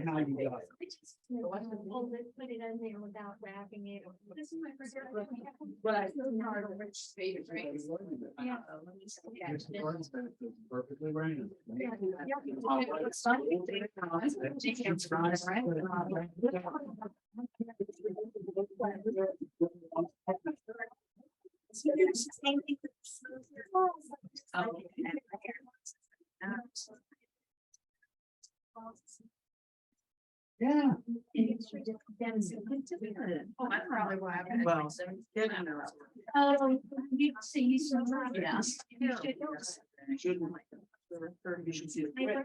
how you got it. Put it in there without wrapping it. This is my first. Right. Yeah. Perfectly random. Yeah. Oh, that's probably why I've been. Well, You see some. Yes. you shouldn't. You should see it. Yeah.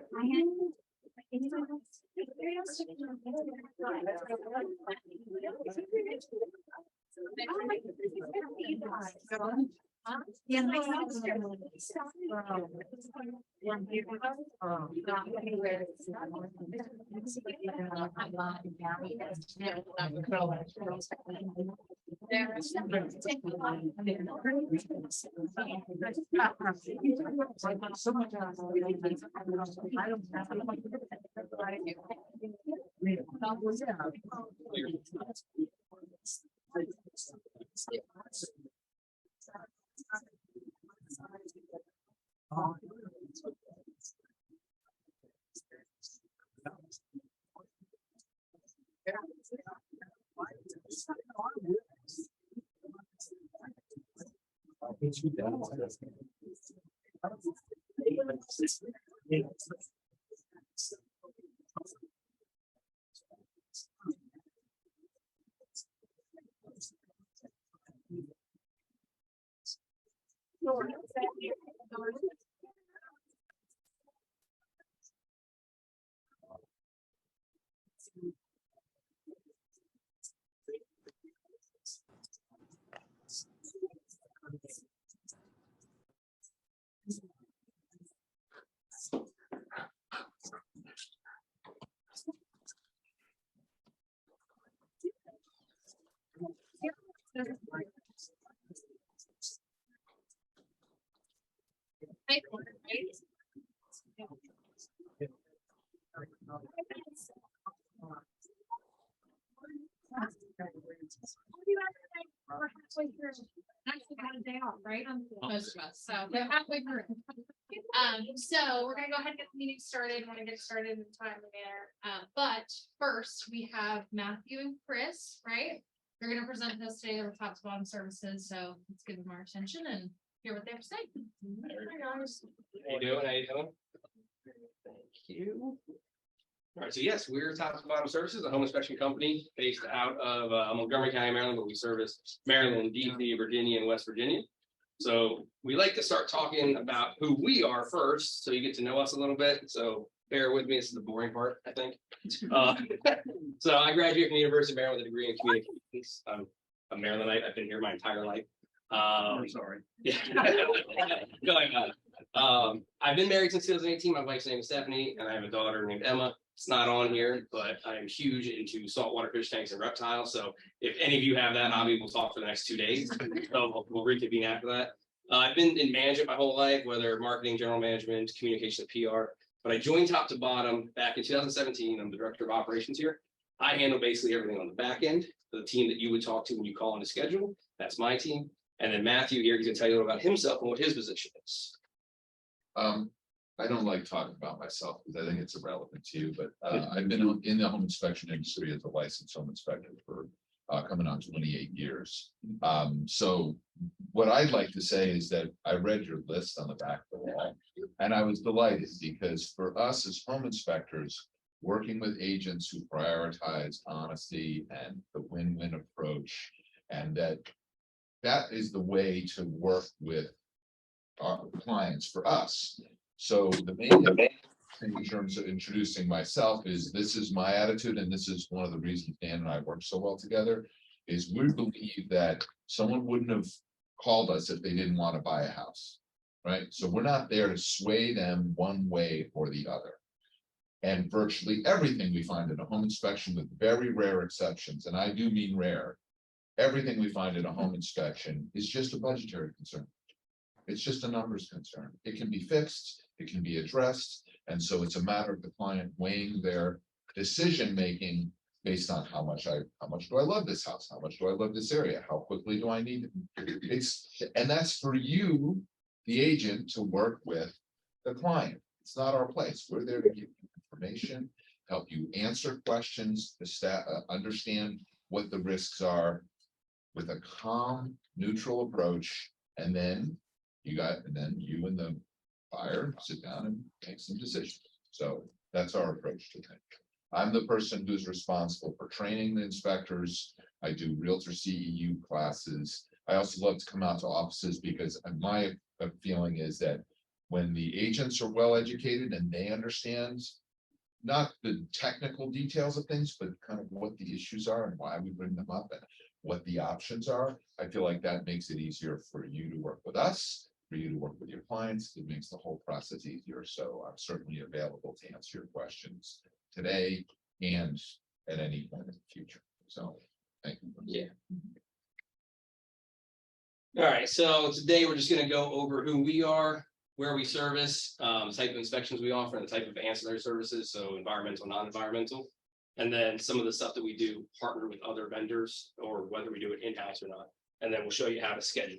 We're halfway through. Actually got a day off, right? Most of us, so they're halfway through. So we're gonna go ahead and get the meeting started. Want to get started in a timely manner. But first, we have Matthew and Chris, right? They're gonna present this today on top to bottom services, so let's give them our attention and hear what they have to say. How you doing? How you doing? Thank you. All right, so yes, we're Top to Bottom Services, a home inspection company based out of Montgomery County, Maryland, but we service Maryland, DC, Virginia, and West Virginia. So we like to start talking about who we are first, so you get to know us a little bit. So bear with me, this is the boring part, I think. So I graduated from the University of Maryland with a degree in communications. I'm a Marylandite. I've been here my entire life. I'm sorry. Yeah. Going on. I've been married since 2018. My wife's name is Stephanie, and I have a daughter named Emma. It's not on here, but I am huge into saltwater fish tanks and reptiles. So if any of you have that hobby, we'll talk for the next 2 days. So we'll reconvene after that. I've been in management my whole life, whether marketing, general management, communication, PR. But I joined Top to Bottom back in 2017. I'm the director of operations here. I handle basically everything on the back end. The team that you would talk to when you call on the schedule, that's my team. And then Matthew here, he's gonna tell you about himself and what his position is. I don't like talking about myself because I think it's irrelevant to you, but I've been in the home inspection industry as a licensed home inspector for coming on 28 years. So what I'd like to say is that I read your list on the back of the wall, and I was delighted because for us as home inspectors, working with agents who prioritize honesty and the win-win approach, and that is the way to work with our clients for us. So the main thing in terms of introducing myself is this is my attitude, and this is one of the reasons Dan and I work so well together, is we believe that someone wouldn't have called us if they didn't want to buy a house, right? So we're not there to sway them one way or the other. And virtually everything we find in a home inspection, with very rare exceptions, and I do mean rare, everything we find in a home inspection is just a budgetary concern. It's just a numbers concern. It can be fixed, it can be addressed, and so it's a matter of the client weighing their decision-making based on how much do I love this house? How much do I love this area? How quickly do I need it? And that's for you, the agent, to work with the client. It's not our place. We're there to give you information, help you answer questions, understand what the risks are with a calm, neutral approach. And then you and the buyer sit down and make some decisions. So that's our approach to things. I'm the person who's responsible for training the inspectors. I do Realtor CEU classes. I also love to come out to offices because my feeling is that when the agents are well educated and they understand not the technical details of things, but kind of what the issues are and why we bring them up and what the options are, I feel like that makes it easier for you to work with us, for you to work with your clients. It makes the whole process easier. So I'm certainly available to answer your questions today and at any point in the future. So thank you. Yeah. All right, so today we're just gonna go over who we are, where we service, type of inspections we offer, and the type of ancillary services, so environmental, non-environmental. And then some of the stuff that we do, partner with other vendors, or whether we do it in-house or not. And then we'll show you how to schedule.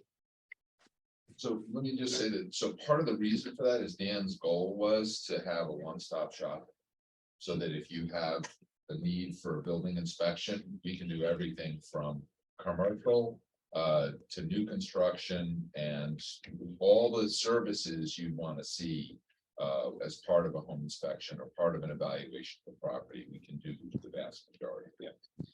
So let me just say that, so part of the reason for that is Dan's goal was to have a one-stop shop. So that if you have a need for a building inspection, we can do everything from commercial to new construction and all the services you want to see as part of a home inspection or part of an evaluation of the property. We can do the vast majority. Yeah.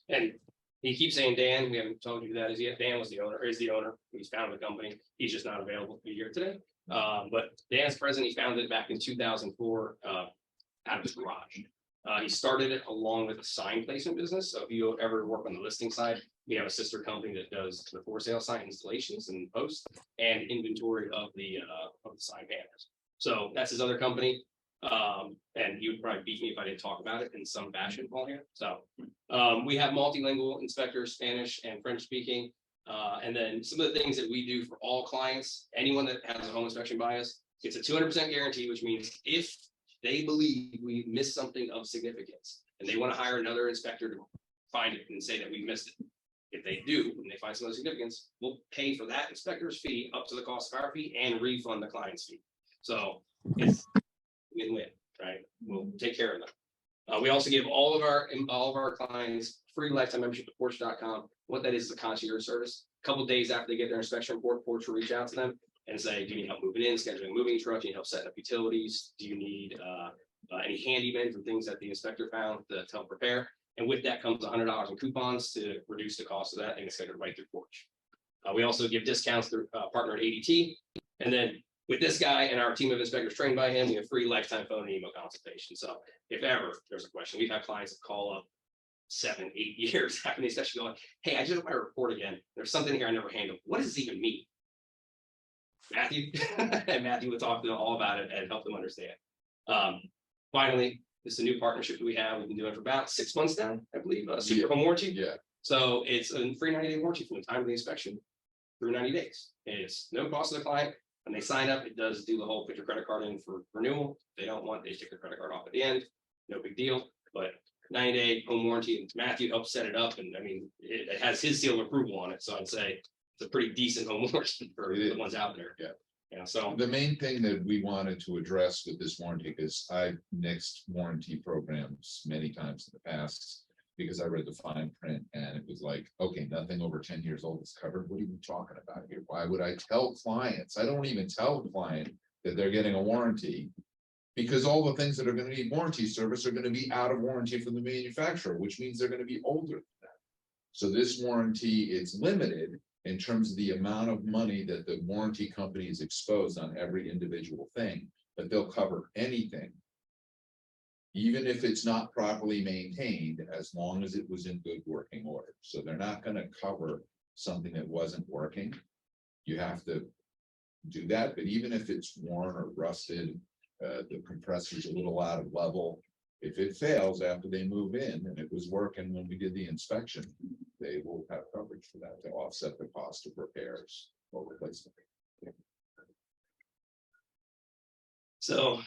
And he keeps saying Dan, we haven't told you who that is yet. Dan was the owner, or is the owner. He's founded the company. He's just not available to be here today. But Dan's president. He founded it back in 2004 out of his garage. He started it along with a sign placement business. So if you ever work on the listing side, we have a sister company that does the for sale sign installations and posts and inventory of the sign banners. So that's his other company. And he would probably beat me if I didn't talk about it in some fashion while here. So we have multilingual inspectors, Spanish and French speaking. And then some of the things that we do for all clients, anyone that has a home inspection bias, it's a 200% guarantee, which means if they believe we missed something of significance and they want to hire another inspector to find it and say that we missed it. If they do, and they find some of the significance, we'll pay for that inspector's fee up to the cost of our fee and refund the client's fee. So it's win-win, right? We'll take care of them. We also give all of our clients free lifetime membership to Porch.com. What that is a concierge service. A couple of days after they get their inspection report, Porch will reach out to them and say, do you need help moving in, scheduling moving truck? Do you need help setting up utilities? Do you need any handyman from things that the inspector found to help repair? And with that comes $100 in coupons to reduce the cost of that, and it's scheduled right through Porch. We also give discounts through partner at ADT. And then with this guy and our team of inspectors trained by him, we have free lifetime phone and email consultation. So if ever there's a question, we've had clients that call up 7, 8 years after the inspection going, hey, I just did my report again. There's something here I never handled. What does this even mean? Matthew and Matthew would talk to them all about it and help them understand. Finally, this is a new partnership that we have. We've been doing it for about 6 months now, I believe. Super home warranty. Yeah. So it's a free 90-day warranty from the time of the inspection through 90 days. It's no cost to the client. When they sign up, it does do the whole put your credit card in for renewal. If they don't want, they take their credit card off at the end. No big deal. But 90-day home warranty, and Matthew helped set it up. And I mean, it has his seal of approval on it. So I'd say it's a pretty decent home warranty for the ones out there. Yeah. Yeah. So the main thing that we wanted to address with this warranty, because I've nixed warranty programs many times in the past, because I read the fine print and it was like, okay, nothing over 10 years old is covered. What are you talking about here? Why would I tell clients? I don't even tell the client that they're getting a warranty, because all the things that are going to need warranty service are going to be out of warranty from the manufacturer, which means they're going to be older than that. So this warranty is limited in terms of the amount of money that the warranty company is exposed on every individual thing, but they'll cover anything, even if it's not properly maintained, as long as it was in good working order. So they're not going to cover something that wasn't working. You have to do that, but even if it's worn or rusted, the compressor's a little out of level, if it fails after they move in and it was working when we did the inspection, they will have coverage for that to offset the cost of repairs or replacement. So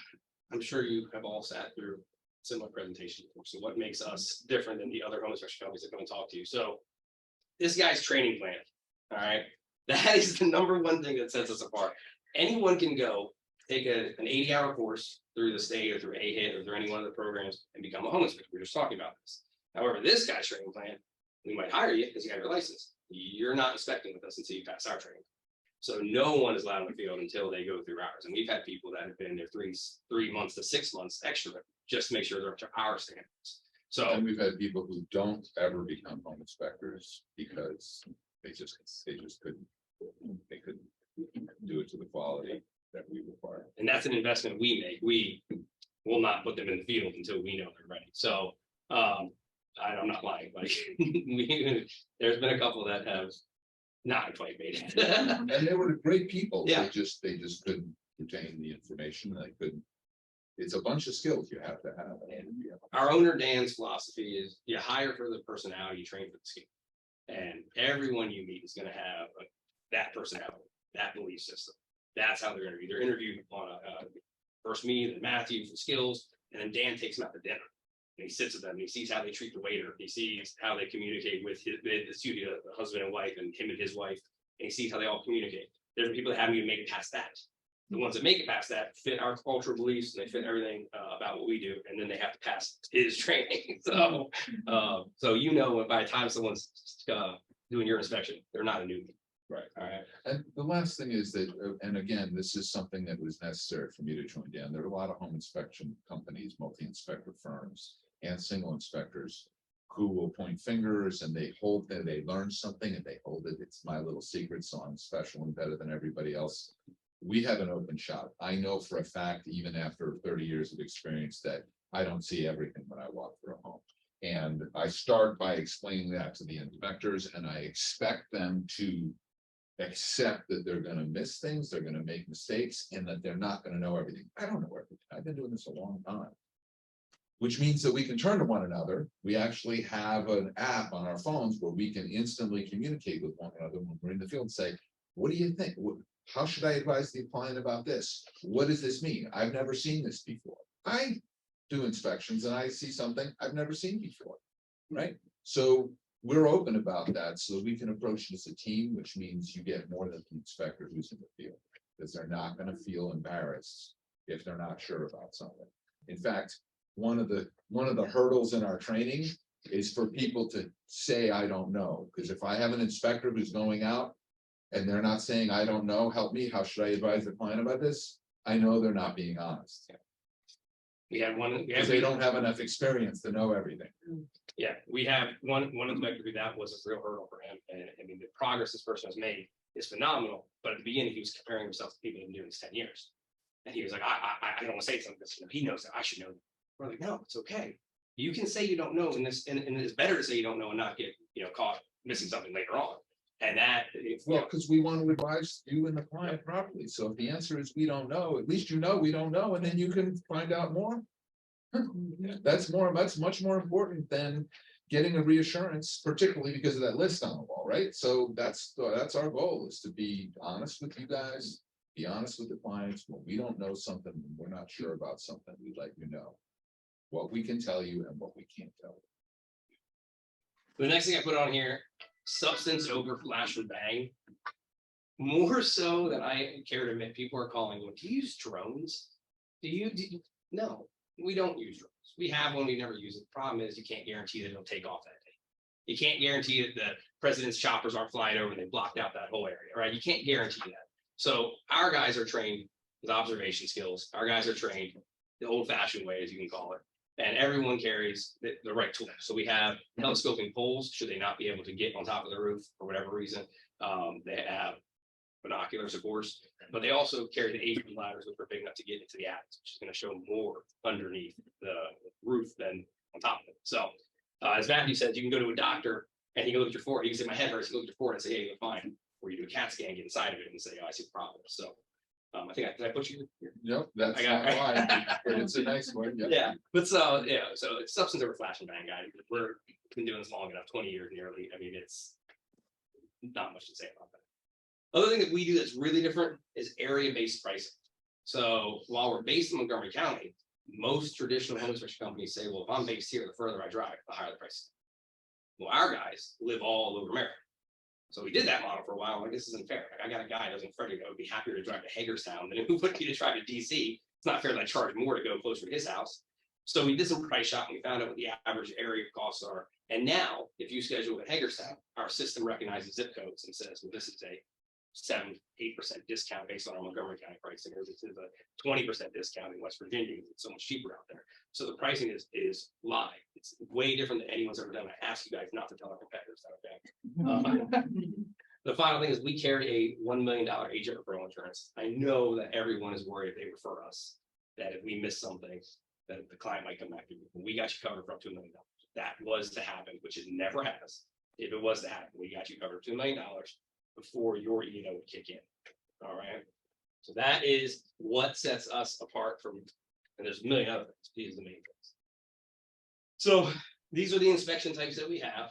I'm sure you have all sat through similar presentation. So what makes us different than the other home inspection companies that come and talk to you? So this guy's training plan, all right, that is the number one thing that sets us apart. Anyone can go take an 80-hour course through the state or through AHIT or through any one of the programs and become a home inspector. We're just talking about this. However, this guy's training plan, we might hire you because you got your license. You're not inspecting with us until you pass our training. So no one is allowed in the field until they go through ours. And we've had people that have been there 3 months to 6 months extra just to make sure they're up to our standards. So And we've had people who don't ever become home inspectors because they just couldn't do it to the quality that we require. and that's an investment we make. We will not put them in the field until we know they're ready. So I'm not lying, like there's been a couple that have not quite made it. And they were great people. Yeah. They just couldn't retain the information. They couldn't. It's a bunch of skills you have to have. Our owner Dan's philosophy is you hire for the personality, you train for the skill. And everyone you meet is going to have that personality, that belief system. That's how they're interviewed. They're interviewed on first me, then Matthew for skills, and then Dan takes them out to dinner. And he sits with them and he sees how they treat the waiter. He sees how they communicate with the husband and wife and him and his wife. And he sees how they all communicate. There's people that haven't even made it past that. The ones that make it past that fit our cultural beliefs and they fit everything about what we do. And then they have to pass his training. So by the time someone's doing your inspection, they're not a newbie. Right. All right. And the last thing is that, and again, this is something that was necessary for me to join Dan. There are a lot of home inspection companies, multi-inspector firms, and single inspectors who will point fingers and they learn something and they hold it. It's my little secret, so I'm special and better than everybody else. We have an open shop. I know for a fact, even after 30 years of experience, that I don't see everything when I walk through a home. And I start by explaining that to the inspectors, and I expect them to accept that they're going to miss things, they're going to make mistakes, and that they're not going to know everything. I don't know everything. I've been doing this a long time. Which means that we can turn to one another. We actually have an app on our phones where we can instantly communicate with one another when we're in the field and say, what do you think? How should I advise the client about this? What does this mean? I've never seen this before. I do inspections and I see something I've never seen before, right? So we're open about that so we can approach it as a team, which means you get more than the inspector who's in the field, because they're not going to feel embarrassed if they're not sure about something. In fact, one of the hurdles in our training is for people to say, I don't know, because if I have an inspector who's going out and they're not saying, I don't know, help me, how should I advise the client about this? I know they're not being honest. We had one. Because they don't have enough experience to know everything. Yeah, we have one inspector who that was a real hurdle for him. And I mean, the progress this person has made is phenomenal. But at the beginning, he was comparing himself to people who've been doing this 10 years. And he was like, I don't want to say something because he knows that I should know. We're like, no, it's okay. You can say you don't know in this, and it's better to say you don't know and not get caught missing something later on. And that Well, because we want to advise you and the client properly. So if the answer is we don't know, at least we don't know, and then you can find out more. That's much more important than getting a reassurance, particularly because of that list on the wall, right? So that's our goal, is to be honest with you guys, be honest with the clients. When we don't know something, when we're not sure about something, we let you know what we can tell you and what we can't tell you. the next thing I put on here, substance over flash and bang. More so than I care to admit, people are calling you. Do you use drones? No, we don't use drones. We have one, we never use it. The problem is you can't guarantee that it'll take off that day. You can't guarantee that the president's choppers aren't flying over and they blocked out that whole area, right? You can't guarantee that. So our guys are trained with observation skills. Our guys are trained the old-fashioned way, as you can call it. And everyone carries the right tool. So we have telescoping poles, should they not be able to get on top of the roof for whatever reason. They have binoculars, of course, but they also carry the 8-foot ladders, which are big enough to get into the attic, which is going to show more underneath the roof than on top of it. So as Matthew said, you can go to a doctor and he can look at your forehead. He can say, my head hurts. He can look at your forehead and say, hey, you're fine. Or you do a CAT scan, get inside of it and say, oh, I see the problem. So I think did I put you here? Nope, that's I got not it. why, but it's a nice one. Yeah, but so it's substance over flash and bang, guys. We've been doing this long enough, 20 years nearly. I mean, it's not much to say about that. Other thing that we do that's really different is area-based pricing. So while we're based in Montgomery County, most traditional home inspection companies say, well, if I'm based here, the further I drive, the higher the price. Well, our guys live all over America. So we did that model for a while. Like, this isn't fair. Like, I got a guy who doesn't Freddie would be happier to drive to Hagerstown than who would be to drive to DC. It's not fair that I charge more to go closer to his house. So we did some price shopping. We found out what the average area costs are. And now, if you schedule at Hagerstown, our system recognizes zip codes and says, well, this is a 7-8% discount based on our Montgomery County pricing, or this is a 20% discount in West Virginia. It's so much cheaper out there. So the pricing is live. It's way different than anyone's ever done. I ask you guys not to tell our competitors that, okay? The final thing is we carry a $1 million agent referral insurance. I know that everyone is worried if they refer us, that if we miss something, that the client might come back to you. We got you covered for up to $1 million. That was to happen, which it never has. If it was to happen, we got you covered $2 million before your E&O would kick in. All right. So that is what sets us apart from, and there's a million other things. These are the main things. So these are the inspection types that we have.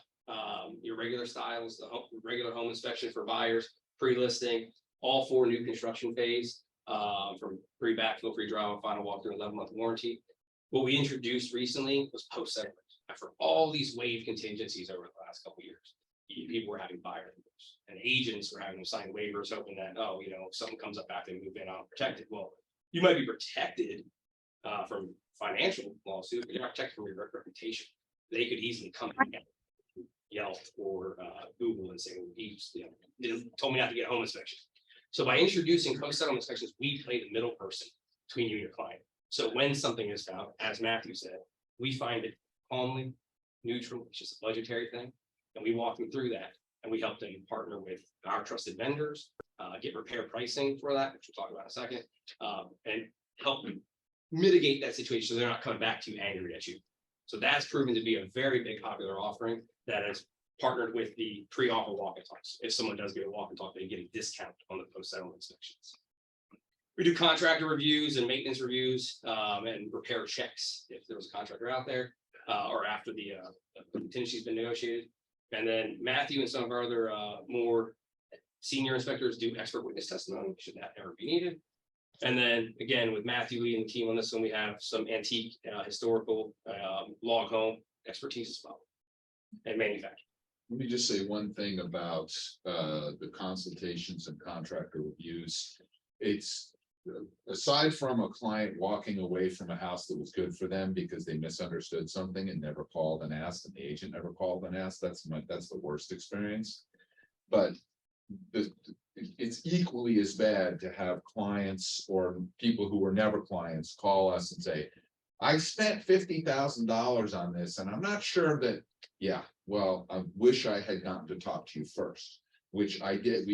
Your regular styles, the regular home inspection for buyers, pre-listing, all 4 new construction phase, from pre-backfill, pre-dry, final walkthrough, 11-month warranty. What we introduced recently was post-settlement. After all these wave contingencies over the last couple of years, people were having buyer divorce, and agents were having to sign waivers hoping that, oh, you know, if something comes up after they move in, I'm protected. Well, you might be protected from financial lawsuit, but you're not protected from your reputation. They could easily come and Yelp or Google and say, well, he told me not to get a home inspection. So by introducing post-settlement inspections, we play the middle person between you and your client. So when something is found, as Matthew said, we find it calmly, neutral, it's just a budgetary thing. And we walk them through that, and we help them partner with our trusted vendors, get repair pricing for that, which we'll talk about in a second, and help them mitigate that situation so they're not coming back to you angry at you. So that's proven to be a very big popular offering that is partnered with the pre-offer walk and talks. If someone does get a walk and talk, they get a discount on the post-settlement inspections. We do contractor reviews and maintenance reviews and repair checks if there was a contractor out there or after the contingency's been negotiated. And then Matthew and some of our other more senior inspectors do expert witness testimony, should that ever be needed. And then again, with Matthew Lee and the team on this one, we have some antique, historical log home expertise as well, and manufacturing. Let me just say one thing about the consultations and contractor reviews. It's aside from a client walking away from a house that was good for them because they misunderstood something and never called and asked, and the agent never called and asked, that's the worst experience. But it's equally as bad to have clients or people who were never clients call us and say, I spent $50,000 on this and I'm not sure that, yeah, well, I wish I had gotten to talk to you first, which I did.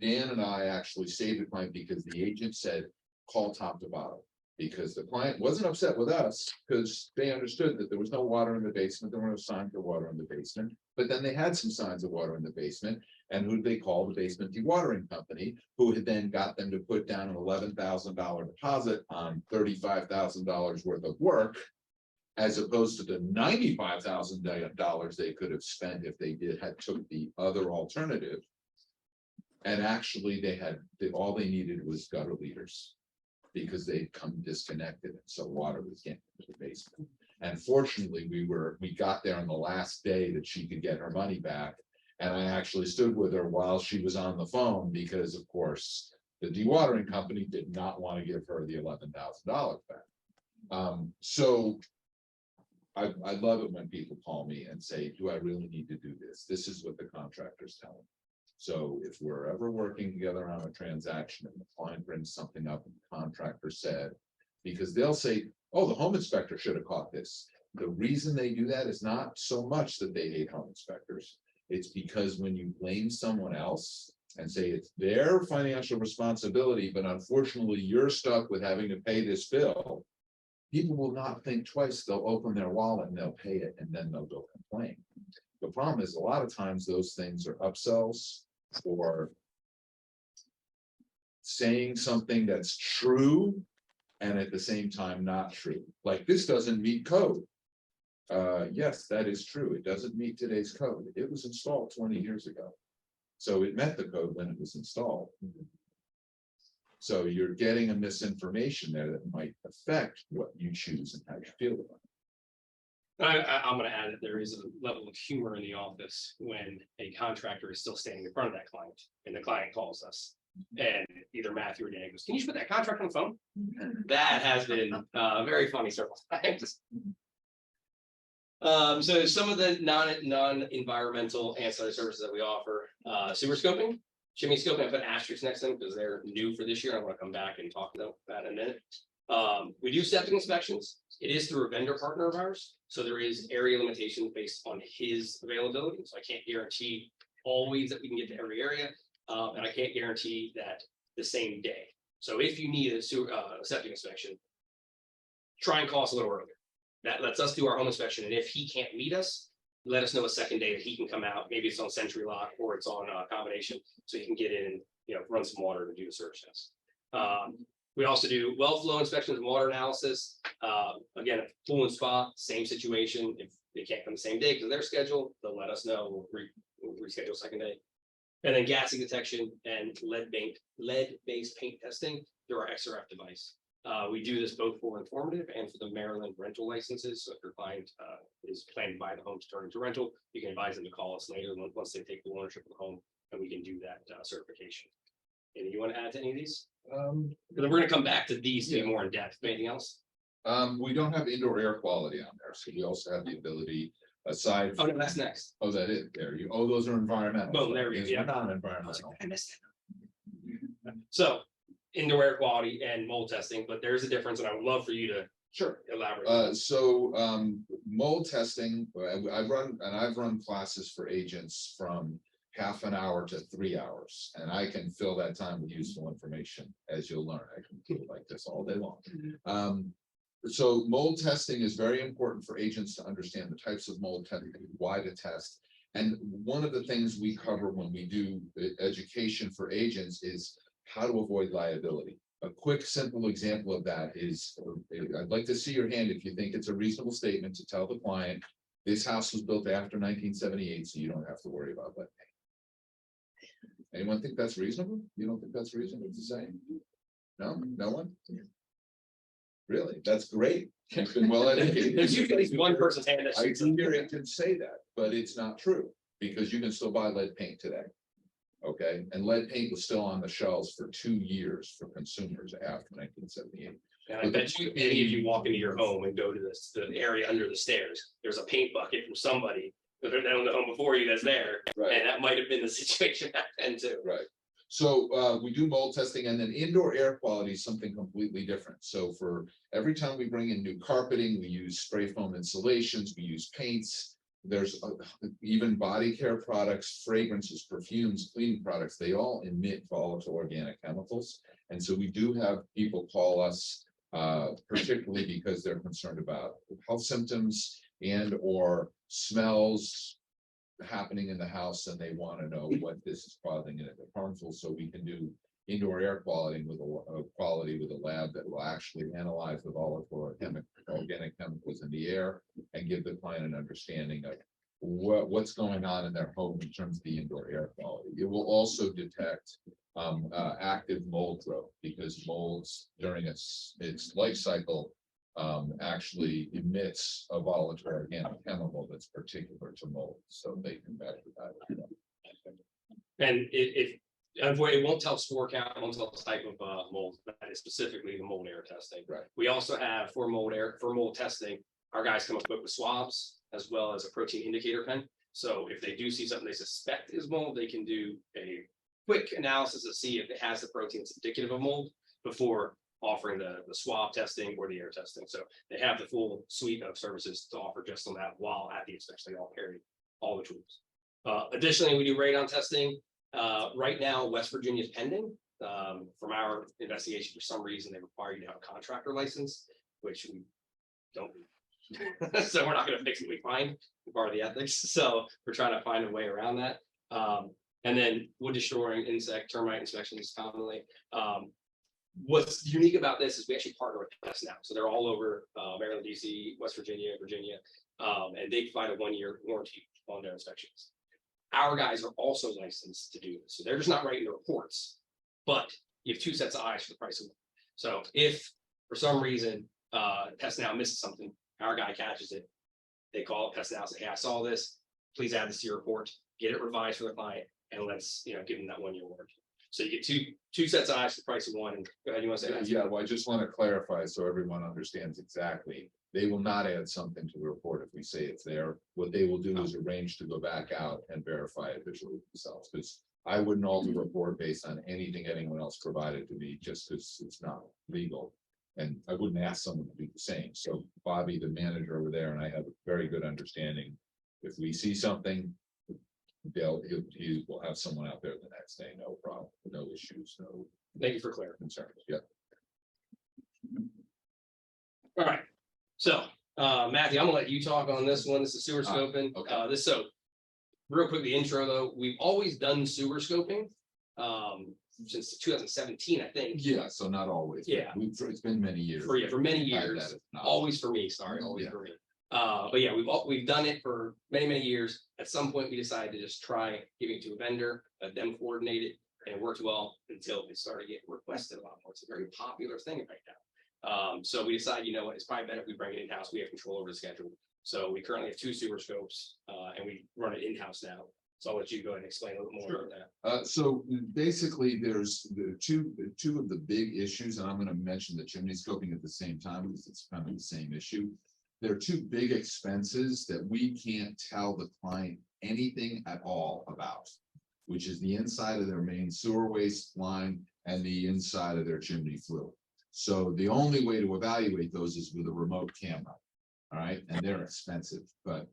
Dan and I actually saved the client because the agent said, call top to bottom, because the client wasn't upset with us because they understood that there was no water in the basement. There were no signs of water in the basement, but then they had some signs of water in the basement. And who did they call? The basement dewatering company, who had then got them to put down an $11,000 deposit on $35,000 worth of work, as opposed to the $95,000 they could have spent if they took the other alternative. And actually all they needed was gutter leaders because they'd come disconnected, and so water was getting into the basement. And fortunately, we got there on the last day that she could get her money back. And I actually stood with her while she was on the phone because, of course, the dewatering company did not want to give her the $11,000 back. So I love it when people call me and say, do I really need to do this? This is what the contractors tell me. So if we're ever working together on a transaction and the client brings something up and the contractor said, because they'll say, oh, the home inspector should have caught this. The reason they do that is not so much that they hate home inspectors. It's because when you blame someone else and say it's their financial responsibility, but unfortunately you're stuck with having to pay this bill, people will not think twice. They'll open their wallet and they'll pay it, and then they'll go complain. The problem is a lot of times those things are upsells or saying something that's true and at the same time not true. Like, this doesn't meet code. Yes, that is true. It doesn't meet today's code. It was installed 20 years ago. So it met the code when it was installed. So you're getting a misinformation there that might affect what you choose and how you feel about it. I'm gonna add that there is a level of humor in the office when a contractor is still standing in front of that client and the client calls us. And either Matthew or Dan goes, can you just put that contract on the phone? That has been very funny several times. So some of the non-environmental ancillary services that we offer, sewer scoping, chimney scoping, I put asterisks next to them because they're new for this year. I want to come back and talk about that in a minute. We do septic inspections. It is through a vendor partner of ours. So there is area limitations based on his availability. So I can't guarantee always that we can get to every area. And I can't guarantee that the same day. So if you need a septic inspection, try and call us a little earlier. That lets us do our home inspection. And if he can't meet us, let us know a second day that he can come out. Maybe it's on Century Lock or it's on a combination. So you can get in and, you know, run some water and do the search test. We also do well flow inspections and water analysis. Again, a pool and spa, same situation. If they can't come the same day because of their schedule, they'll let us know. We'll reschedule second day. And then gassing detection and lead-based paint testing through our XRF device. We do this both for informative and for the Maryland rental licenses. So if your client is planning to buy the home to turn into rental, you can advise them to call us later once they take the ownership of the home, and we can do that certification. And you want to add to any of these? Because we're going to come back to these to be more in depth. Anything else? We don't have indoor air quality on there, so we also have the ability aside. Oh, no, that's next. Oh, that is there. Those are environmental. Boom, there we go. These Yeah. are non-environmental. I missed it. So indoor air quality and mold testing, but there's a difference, and I would love for you to Sure. elaborate. Mold testing, I've run classes for agents from half an hour to 3 hours, and I can fill that time with useful information, as you'll learn. I can do it like this all day long. So mold testing is very important for agents to understand the types of mold testing, why to test. And one of the things we cover when we do education for agents is how to avoid liability. A quick, simple example of that is, I'd like to see your hand if you think it's a reasonable statement to tell the client, this house was built after 1978, so you don't have to worry about that. Anyone think that's reasonable? You don't think that's reasonable to say? No, no one? Really? That's great. You've been well educated. There's usually at least one person's hand that I shoots can hear it can say that, but it's not true, because you can still buy lead paint today. Okay, and lead paint was still on the shelves for 2 years for consumers after 1978. And I bet you, any of you walk into your home and go to the area under the stairs, there's a paint bucket from somebody that owned the home before you that's there. Right. And that might have been the situation back then too. Right. So we do mold testing, and then indoor air quality is something completely different. So for every time we bring in new carpeting, we use spray foam insulations, we use paints. There's even body care products, fragrances, perfumes, cleaning products, they all emit volatile organic chemicals. And so we do have people call us, particularly because they're concerned about health symptoms and or smells happening in the house, and they want to know what this is causing and if it's harmful. So we can do indoor air quality with a lab that will actually analyze the volatile organic chemicals in the air and give the client an understanding of what's going on in their home in terms of the indoor air quality. It will also detect active mold growth, because molds during its life cycle actually emits a volatile organic chemical that's particular to mold, so they can measure that. And it won't tell spore count, it won't tell the type of mold, that is specifically the mold air testing. Right. We also have for mold testing, our guys come equipped with swabs as well as a protein indicator pen. So if they do see something they suspect is mold, they can do a quick analysis to see if it has the protein that's indicative of mold before offering the swab testing or the air testing. So they have the full suite of services to offer just on that, while at the inspection, they all carry all the tools. Additionally, we do radon testing. Right now, West Virginia is pending. From our investigation, for some reason, they require you to have a contractor license, which we don't. So we're not going to fix what we find, part of the ethics. So we're trying to find a way around that. And then wood destroying insect termite inspections commonly. What's unique about this is we actually partner with us now. So they're all over Maryland, DC, West Virginia, and they provide a 1-year warranty on their inspections. Our guys are also licensed to do this. So they're just not writing the reports, but you have two sets of eyes for the price of one. So if for some reason, Pest Now misses something, our guy catches it. They call Pest Now, say, hey, I saw this, please add this to your report, get it revised for the client, and let's, give them that 1-year warranty. So you get two sets of eyes for the price of one, and go ahead, you want to say that? Yeah, well, I just want to clarify so everyone understands exactly. They will not add something to the report if we say it's there. What they will do is arrange to go back out and verify it visually themselves, because I wouldn't alter the report based on anything anyone else provided to me, just because it's not legal. And I wouldn't ask someone to do the same. So Bobby, the manager over there, and I have a very good understanding. If we see something, he will have someone out there the next day, no problem, no issues, no Thank you for clarifying. concerns. Yeah. All right, so, Matthew, I'm gonna let you talk on this one. This is sewer Ah, scoping. okay. So real quick, the intro though, we've always done sewer scoping, since 2017, I think. Yeah, so not always. but Yeah. It's been many years. For many We've had years, that, if not- always for me, sorry, always Yeah. for me. But yeah, we've done it for many years. At some point, we decided to just try giving it to a vendor, let them coordinate it, and it worked well until it started getting requested a lot more. It's a very popular thing right now. So we decided, you know what, it's probably better if we bring it in-house. We have control over the schedule. So we currently have 2 sewer scopes, and we run it in-house now. So I'll let you go ahead and explain a little more Sure. about that. So basically, there's the two of the big issues, and I'm gonna mention the chimney scoping at the same time, because it's kind of the same issue. There are 2 big expenses that we can't tell the client anything at all about, which is the inside of their main sewer waste line and the inside of their chimney flue. So the only way to evaluate those is with a remote camera. All right, and they're expensive, but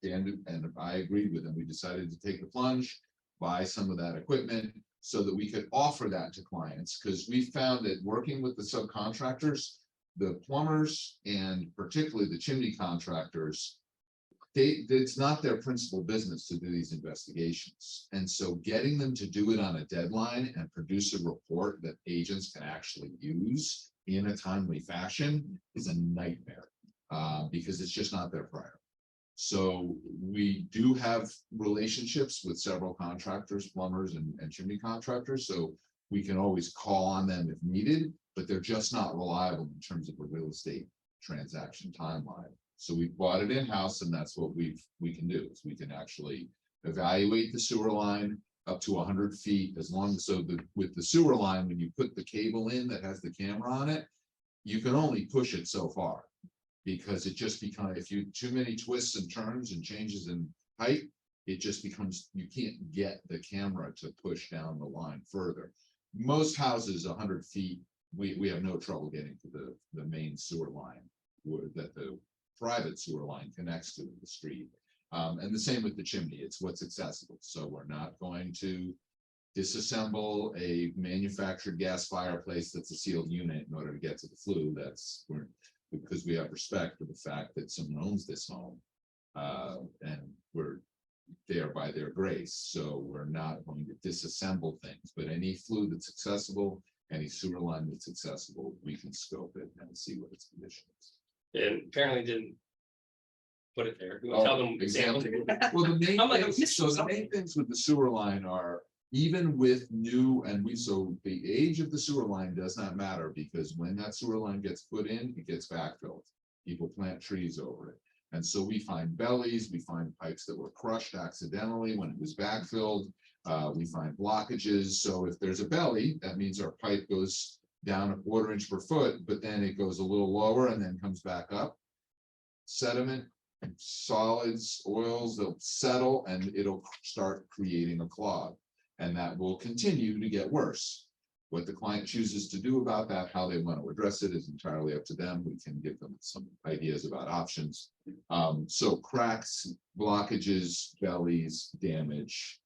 Dan and I agreed with them. We decided to take the plunge, buy some of that equipment so that we could offer that to clients, because we found that working with the subcontractors, the plumbers and particularly the chimney contractors, it's not their principal business to do these investigations. And so getting them to do it on a deadline and produce a report that agents can actually use in a timely fashion is a nightmare, because it's just not their priority. So we do have relationships with several contractors, plumbers and chimney contractors, so we can always call on them if needed, but they're just not reliable in terms of a real estate transaction timeline. So we bought it in-house, and that's what we can do, is we can actually evaluate the sewer line up to 100 feet, as long as, with the sewer line, when you put the cable in that has the camera on it, you can only push it so far. Because it just becomes, if you too many twists and turns and changes in height, it just becomes, you can't get the camera to push down the line further. Most houses 100 feet, we have no trouble getting to the main sewer line that the private sewer line connects to the street. And the same with the chimney, it's what's accessible. So we're not going to disassemble a manufactured gas fireplace that's a sealed unit in order to get to the flue. Because we have respect for the fact that someone owns this home, and we're there by their grace. So we're not going to disassemble things, but any flue that's accessible, any sewer line that's accessible, we can scope it and see what its condition is. And apparently didn't put it there. You wanna tell them examples. Well, the main I'm like, I'm things, missing so the something. main things with the sewer line are, even with new, so the age of the sewer line does not matter, because when that sewer line gets put in, it gets backfilled. People plant trees over it. And so we find bellies, we find pipes that were crushed accidentally when it was backfilled. We find blockages. So if there's a belly, that means our pipe goes down 1/4 inch per foot, but then it goes a little lower and then comes back up. Sediment, solids, oils, they'll settle and it'll start creating a clog. And that will continue to get worse. What the client chooses to do about that, how they want to address it, is entirely up to them. We can give them some ideas about options. So cracks, blockages, bellies, damage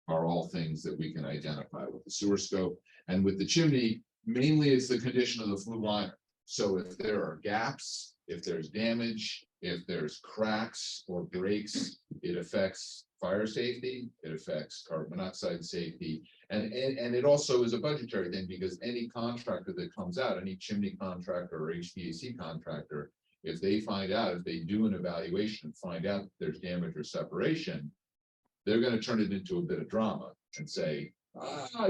are all things that we can identify with the sewer scope. And with the chimney, mainly it's the condition of the flue liner. So if there are gaps, if there's damage, if there's cracks or breaks, it affects fire safety, it affects carbon monoxide safety, and it also is a budgetary thing, because any contractor that comes out, any chimney contractor or HVAC contractor, if they do an evaluation and find out there's damage or separation, they're going to turn it into a bit of drama and say,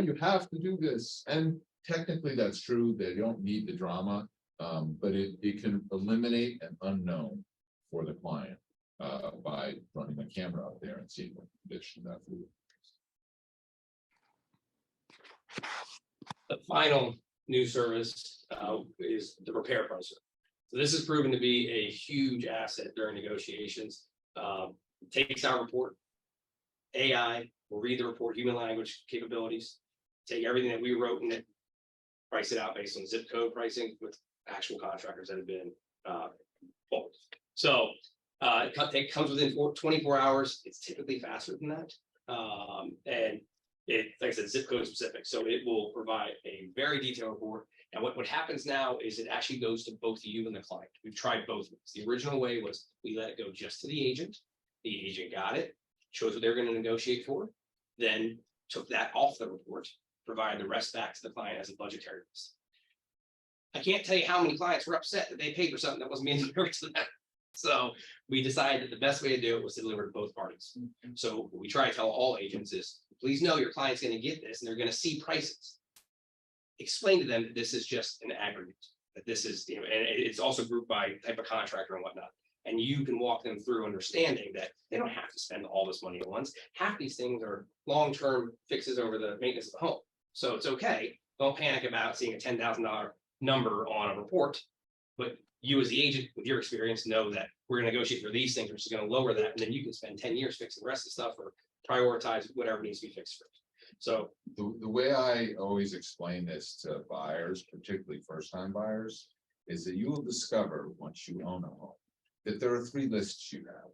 you have to do this. And technically that's true. They don't need the drama. But it can eliminate an unknown for the client, by running a camera out there and seeing what condition that food. The final new service is the repair pricer. So this has proven to be a huge asset during negotiations. Takes our report. AI will read the report, human language capabilities, take everything that we wrote in it, price it out based on zip code pricing with actual contractors that have been pulled. So it comes within 24 hours. It's typically faster than that. And it, like I said, zip code specific. So it will provide a very detailed report. And what happens now is it actually goes to both you and the client. We've tried both ways. The original way was we let it go just to the agent. The agent got it, chose what they're going to negotiate for, then took that off the report, provided the rest back to the client as a budgetary list. I can't tell you how many clients were upset that they paid for something that wasn't being delivered to them. So we decided that the best way to do it was to deliver to both parties. So what we try to tell all agents is, please know your client's going to get this and they're going to see prices. Explain to them that this is just an aggregate, that this is, and it's also grouped by type of contractor and whatnot. And you can walk them through understanding that they don't have to spend all this money at once. Half these things are long-term fixes over the maintenance of the home. So it's okay. Don't panic about seeing a $10,000 number on a report, but you as the agent with your experience know that we're going to negotiate for these things, which is going to lower that. And then you can spend 10 years fixing the rest of the stuff or prioritize whatever needs to be fixed first. So The way I always explain this to buyers, particularly first-time buyers, is that you will discover once you own a home that there are 3 lists you have.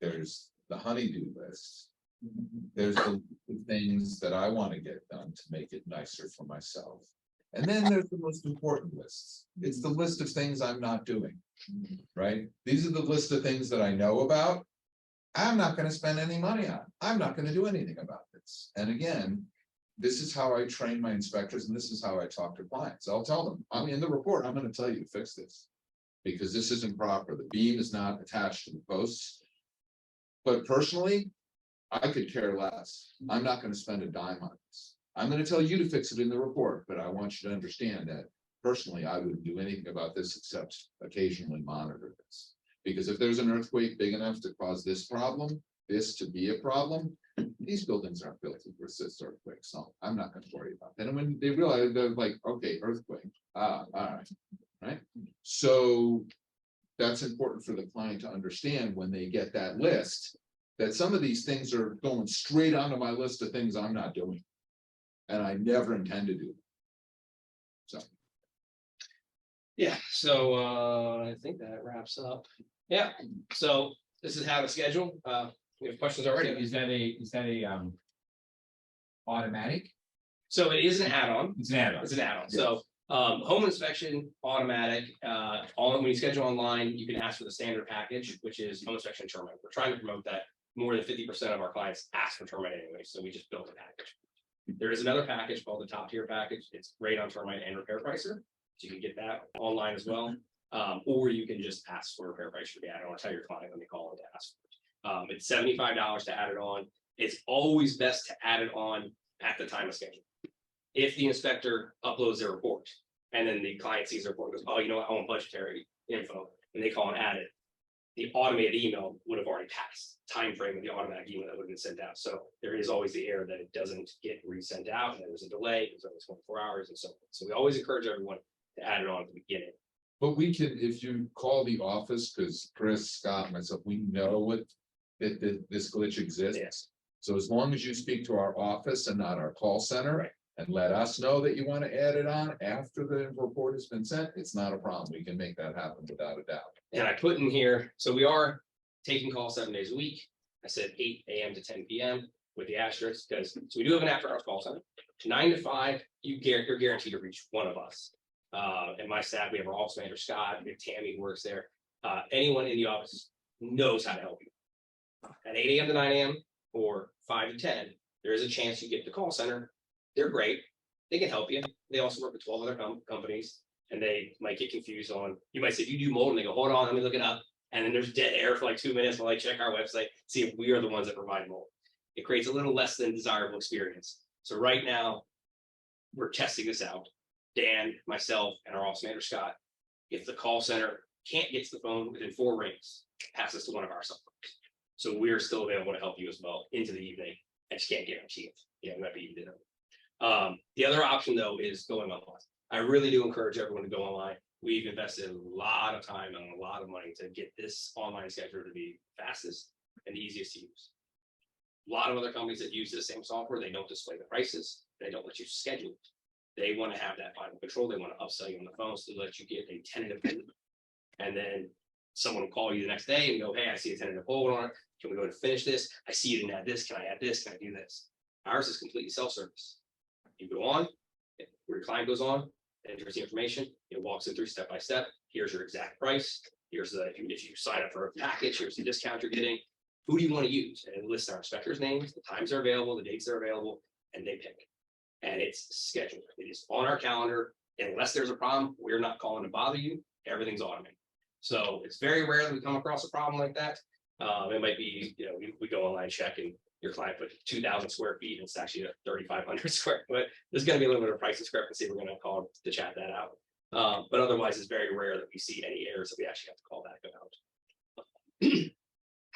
There's the honey-do list. There's the things that I want to get done to make it nicer for myself. And then there's the most important lists. It's the list of things I'm not doing, right? These are the list of things that I know about. I'm not going to spend any money on. I'm not going to do anything about this. And again, this is how I train my inspectors and this is how I talk to clients. I'll tell them, I'm in the report, I'm going to tell you to fix this because this isn't proper. The beam is not attached to the posts. But personally, I could care less. I'm not going to spend a dime on this. I'm going to tell you to fix it in the report, but I want you to understand that personally, I wouldn't do anything about this except occasionally monitor this. Because if there's an earthquake big enough to cause this problem, this to be a problem, these buildings aren't built to resist earthquakes, so I'm not going to worry about that. And when they realize, they're like, okay, earthquake, all right. So that's important for the client to understand when they get that list, that some of these things are going straight onto my list of things I'm not doing. And I never intend to do. So. yeah, so I think that wraps up. Yeah, so this is how the schedule. We have questions already. Is that a automatic? So it is an add-on. It's an add-on. It's an add-on. So home inspection, automatic, when you schedule online, you can ask for the standard package, which is home inspection and termite. We're trying to promote that. More than 50% of our clients ask for termite anyway, so we just built a package. There is another package called the top tier package. It's radon, termite, and repair pricer. So you can get that online as well. Or you can just ask for a repair pricer to be added on. Tell your client when they call and to ask. It's $75 to add it on. It's always best to add it on at the time of schedule. If the inspector uploads their report and then the client sees the report and goes, oh, you know what, I want budgetary info, and they call and add it, the automated email would have already passed time frame of the automatic email that would have been sent out. So there is always the error that it doesn't get resent out, and there's a delay. It's only 24 hours and so on. So we always encourage everyone to add it on at the beginning. But we can, if you call the office, because Chris, Scott, and myself, we know what that this glitch exists. Yes. So as long as you speak to our office and not our call center, Right. and let us know that you want to add it on after the report has been sent, it's not a problem. We can make that happen without a doubt. And I put in here, so we are taking calls 7 days a week. I said 8 a.m. to 10 p.m. with the asterisk, because so we do have an after-hours call center. 9 to 5, you're guaranteed to reach one of us. And my staff, we have our office manager, Scott, we have Tammy who works there. Anyone in the office knows how to help you. At 8 a.m. to 9 a.m. or 5 to 10, there is a chance you get the call center. They're great. They can help you. They also work with 12 other companies, and they might get confused on, you might say, you do mold, and they go, hold on, let me look it up. And then there's dead air for like 2 minutes while I check our website, see if we are the ones that provide mold. It creates a little less than desirable experience. So right now, we're testing this out. Dan, myself, and our office manager Scott, if the call center can't get to the phone within 4 rings, pass this to one of our cell phones. So we're still available to help you as well into the evening. I just can't guarantee it. Yeah, it might be dinner. The other option though is going online. I really do encourage everyone to go online. We've invested a lot of time and a lot of money to get this online scheduler to be fastest and easiest to use. A lot of other companies that use the same software, they don't display the prices. They don't let you schedule it. They want to have that final control. They want to upsell you on the phone so they let you get a tentative hold. And then someone will call you the next day and go, hey, I see a tentative hold on it. Can we go and finish this? I see you didn't add this. Can I add this? Can I do this? Ours is completely self-service. You go on, where your client goes on, enters the information, it walks it through step by step. Here's your exact price. Here's the, if you sign up for a package, here's the discount you're getting. Who do you want to use? And it lists our inspectors' names, the times are available, the dates are available, and they pick. And it's scheduled. It is on our calendar. Unless there's a problem, we're not calling to bother you. Everything's automated. So it's very rare that we come across a problem like that. It might be, we go online, check, and your client put 2,000 square feet, and it's actually a 3,500 square foot. There's going to be a little bit of price discrepancy. We're going to call to chat that out. But otherwise, it's very rare that we see any errors that we actually have to call back about.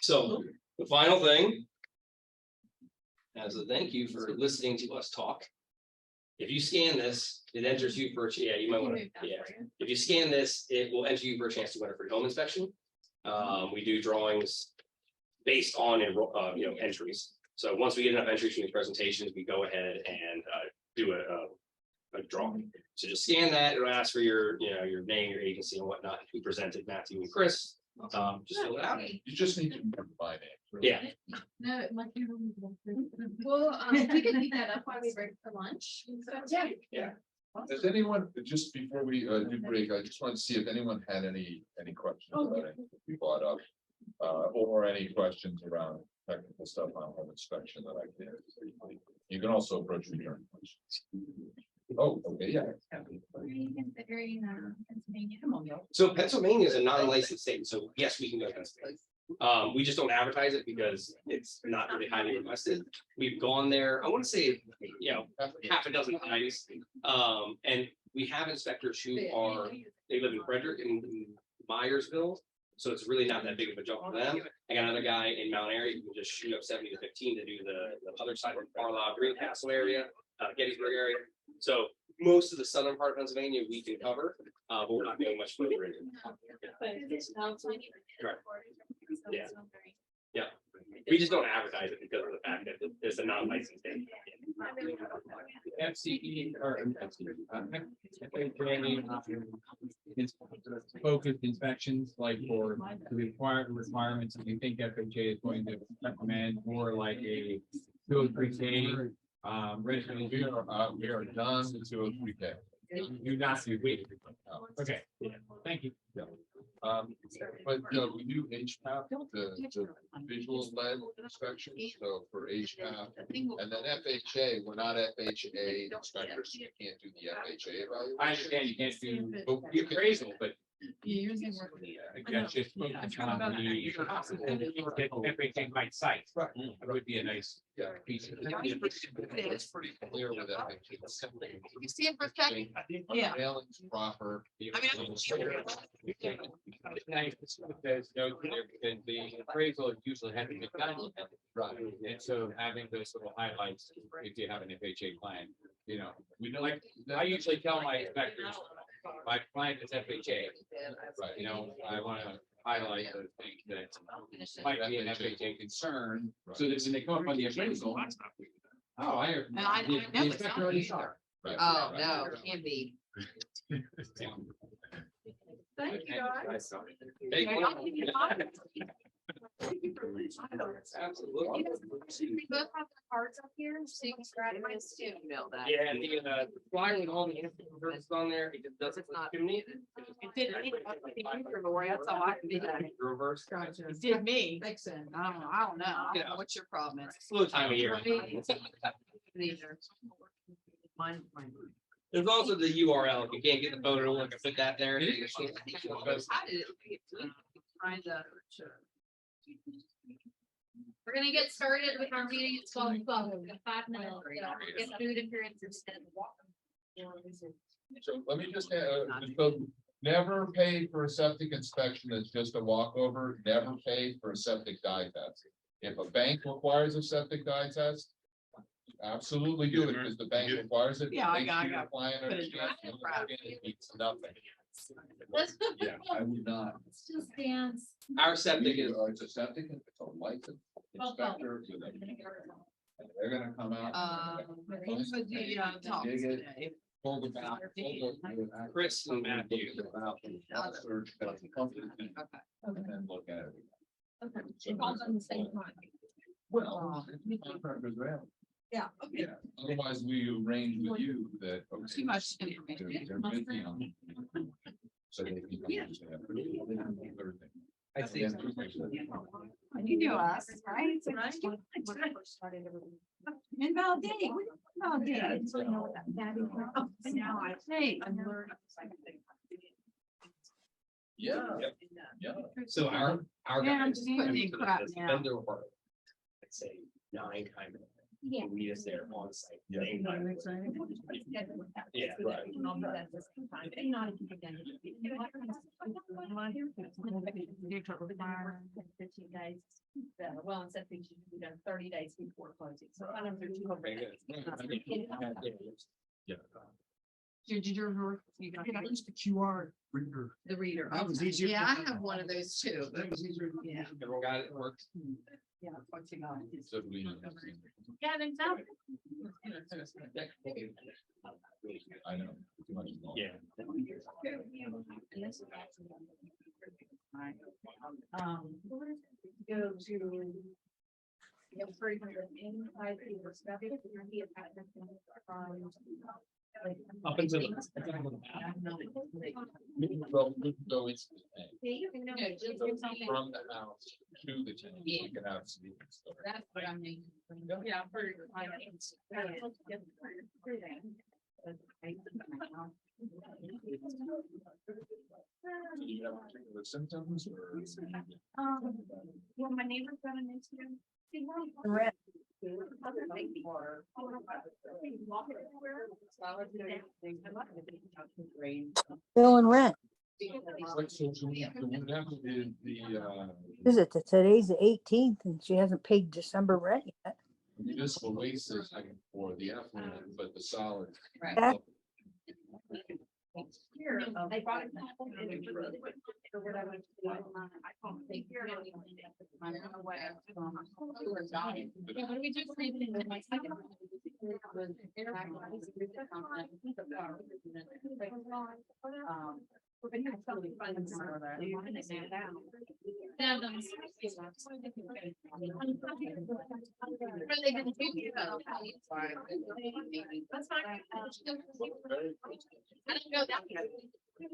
So the final thing, as a thank you for listening to us talk. If you scan this, it enters you for, you might want to, if you scan this, it will enter you for a chance to win a free home inspection. We do drawings based on entries. So once we get enough entries from these presentations, we go ahead and do a drawing. So just scan that. It'll ask for your name, your agency, and whatnot. Who presented, Matthew and Chris. Just fill it out. You just need to remember my name. really. Yeah. No, like well, we can leave that up while we break for lunch. Yeah. Does anyone, just before we do break, I just want to see if anyone had any questions about anything we brought up. Or any questions around technical stuff on home inspection that I can answer. You can also approach me during questions. Oh, okay, yeah. So Pennsylvania is a non-licensed state, so yes, we can go to Pennsylvania. We just don't advertise it because it's not really highly requested. We've gone there, I want to say, half a dozen times. And we have inspectors who they live in Frederick and Myersville. So it's really not that big of a jump for them. I got another guy in Mount Airy who can just shoot up 70 to 15 to do the other side of Carlisle, Greencastle area, Gettysburg area. So most of the southern part of Pennsylvania we can cover, but we're not going much further into. Right. Yeah. Yeah. We just don't advertise it because of the fact that it's a non-licensed state. FCE or is focused inspections like for the requirements that you think FHA is going to recommend, or like a 203K We are done to 203K. do not do wait. Okay, thank you. But we do HPAP, the visual led inspection, so for HPAP, and then FHA, we're not FHA inspectors, so you can't do the FHA evaluation. I understand you can't do the appraisal, but that's just focused on the FHA by site. Right. It would be a nice piece of. It's pretty clear with FHA. You see it for checking? Yeah. Mailing's proper. It's nice because the appraisal is usually having been done. Right. And so having those little highlights, if you have an FHA plan, we know, like, I usually tell my inspectors, my client is FHA, Right. I want to highlight those things that might be an FHA concern, so that when they come up on the appraisal. Oh, the inspector already saw it. Right. Oh, no, it can be. Thank you, guys. Hey, I'll give you mine. absolutely. We both have the cards up here, so you can grab mine too. Email that. Yeah, and the flyer with all the information on there, it just doesn't not- to me. It did me. That's all I can do. Reverse. It did me. Makes sense. I don't know. I don't know what your problem is. Slow time of year. Neither. Mine. There's also the URL. If you can't get the photo, I can put that there. I did it. Trying to. We're gonna get started with our meeting at 12:12. We've got 5 minutes. So get food if you're interested. So let me just, so never pay for a septic inspection that's just a walkover, never pay for a septic dye test. If a bank requires a septic dye test, absolutely do it, because the bank requires it. Yeah, I Make got- sure your client Could've understands done it. it means nothing. Yeah, I would not. It's just dance. Our septic is, It's a septic, it's a licensed inspector. with a- and they're gonna come out. Who's with the, talks Dig it. today? Pull the back, pull the- Chris and Matthew. Search, and then look at it. It's all done the same time. Well. contractor's available. Yeah. Yeah, otherwise we arrange with you that. okay, Too much they're- information. they're busy on- So they can. Yeah. Everything. I see. You knew us, right? In Valdez, we Valdez. Now I say, I'm learning. Yeah, yeah. So our Yeah, I'm guys. just putting in crap now. Vendor work. I'd say 9 times. Yeah. Meet us there on site. Yeah. Yeah, right. Well, instead of we done 30 days before closing, so sometimes they're too. Very good. Yeah. Did you, you got The QR reader. the reader? That was easier. Yeah, I have one of those too. That was easier. Yeah. Everyone got it, it worked. Yeah. What's he got? So we. Yeah, then so. I know. Too much more. Yeah. Go to. Yeah, 300 inside the perspective, you're here at the, like, Up until. Well, we can go into the tank. Yeah, just From the house to the tank. You can have some. that's what I mean. Yeah, for. Do you have particular symptoms or? Well, my neighbor's got an Instagram. Billing rent. Is it, today's the 18th and she hasn't paid December rent yet. Municipal waste is looking for the effluent, but the solid. Right. Here, they brought it. Or whatever. I can't think. I don't know what. Yeah, what do we do for anything in my second? Adams. Are they gonna do you though? That's fine. I don't go that way. We're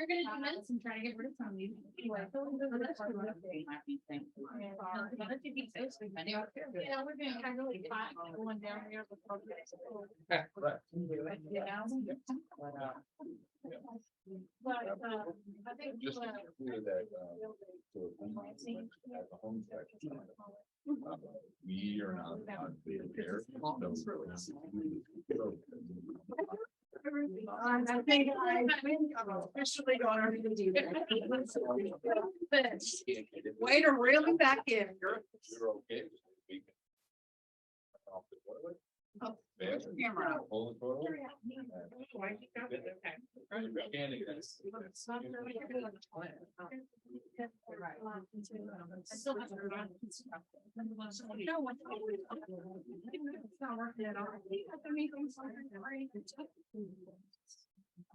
gonna do minutes and try to get rid of some of these. Anyway. Yeah, we're gonna try really fast going down here. But, I think. Just to be clear that, so if we at the home inspection, we are not on the air. I think I'm officially going to do that. Way to reel him back in. You're okay. We can- Off the toilet. Oh, Yeah. camera. Hold the toilet.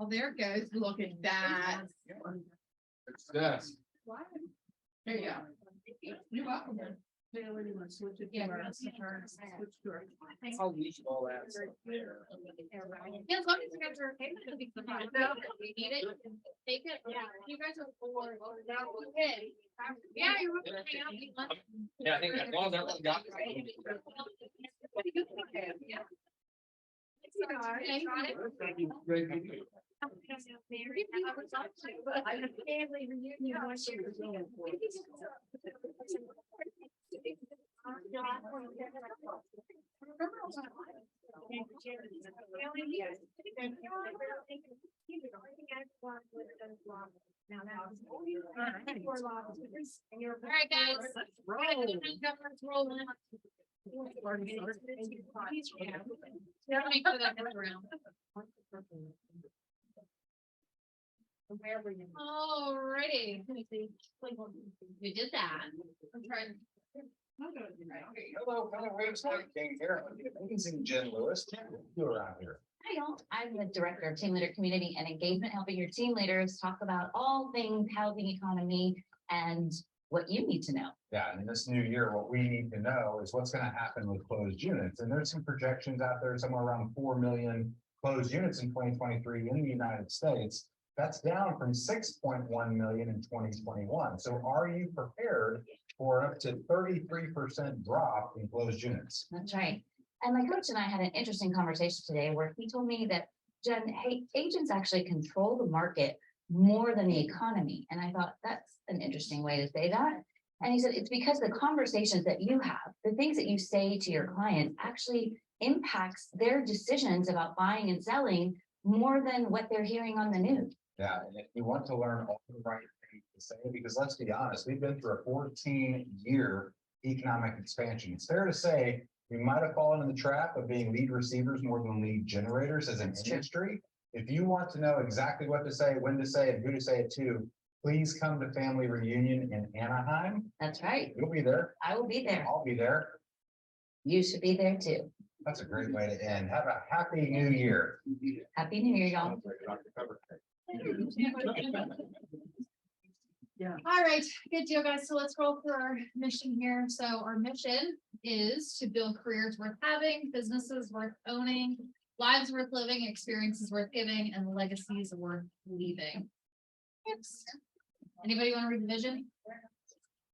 Oh, there it goes. Look at that. It's that. There you go. You're welcome. Switch it to Yeah, our- we're gonna switch switch to our- I'll leave all that stuff there. Yeah, as long as you guys are okay with it, because we need it, take it, yeah, you guys are bored. Okay. Yeah, you're welcome to hang out, eat lunch. Yeah, I think as long as everyone's got. Family reunion once a year. All right, guys. Government's rolling. Yeah, make sure that goes around. Alrighty. We did that. I'm trying. Hello, fellow website King here. Amazing Jen Lewis. You around here. Hi, y'all. I'm the Director of Team Leader Community and Engagement, helping your team leaders talk about all things housing economy and what you need to know. Yeah, and in this new year, what we need to know is what's going to happen with closed units. And there's some projections out there, somewhere around 4 million closed units in 2023 in the United States. That's down from 6.1 million in 2021. So are you prepared for up to 33% drop in closed units? That's right. And my coach and I had an interesting conversation today where he told me that, Jen, hey, agents actually control the market more than the economy. And I thought that's an interesting way to say that. And he said, it's because the conversations that you have, the things that you say to your clients actually impacts their decisions about buying and selling more than what they're hearing on the news. Yeah, and if you want to learn all the right things to say, because let's be honest, we've been through a 14-year economic expansion. It's fair to say we might have fallen in the trap of being lead receivers more than lead generators as an industry. If you want to know exactly what to say, when to say it, who to say it to, please come to Family Reunion in Anaheim. That's right. You'll be there. I will be there. I'll be there. You should be there too. That's a great way to end. Have a happy new year. Happy New Year, y'all. All right, good deal, guys. So let's roll through our mission here. So our mission is to build careers worth having, businesses worth owning, lives worth living, experiences worth giving, and legacies worth leaving. Next. Anybody want to read the vision?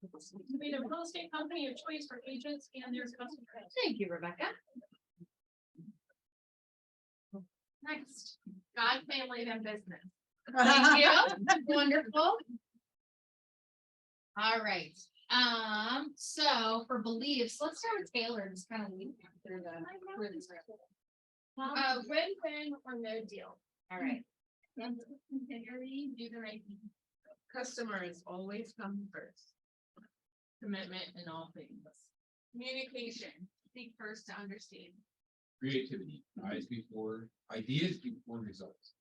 To be the real estate company of choice for agents and their customers. Thank you, Rebecca. Next, God, family, and business. thank you. Wonderful. All right. So for beliefs, let's start with Taylor and just kind of lead through the. Win-win or no deal. All right. Continually do the right thing. Customers always come first. Commitment in all things. Communication, seek first to understand. Creativity, ideas before results.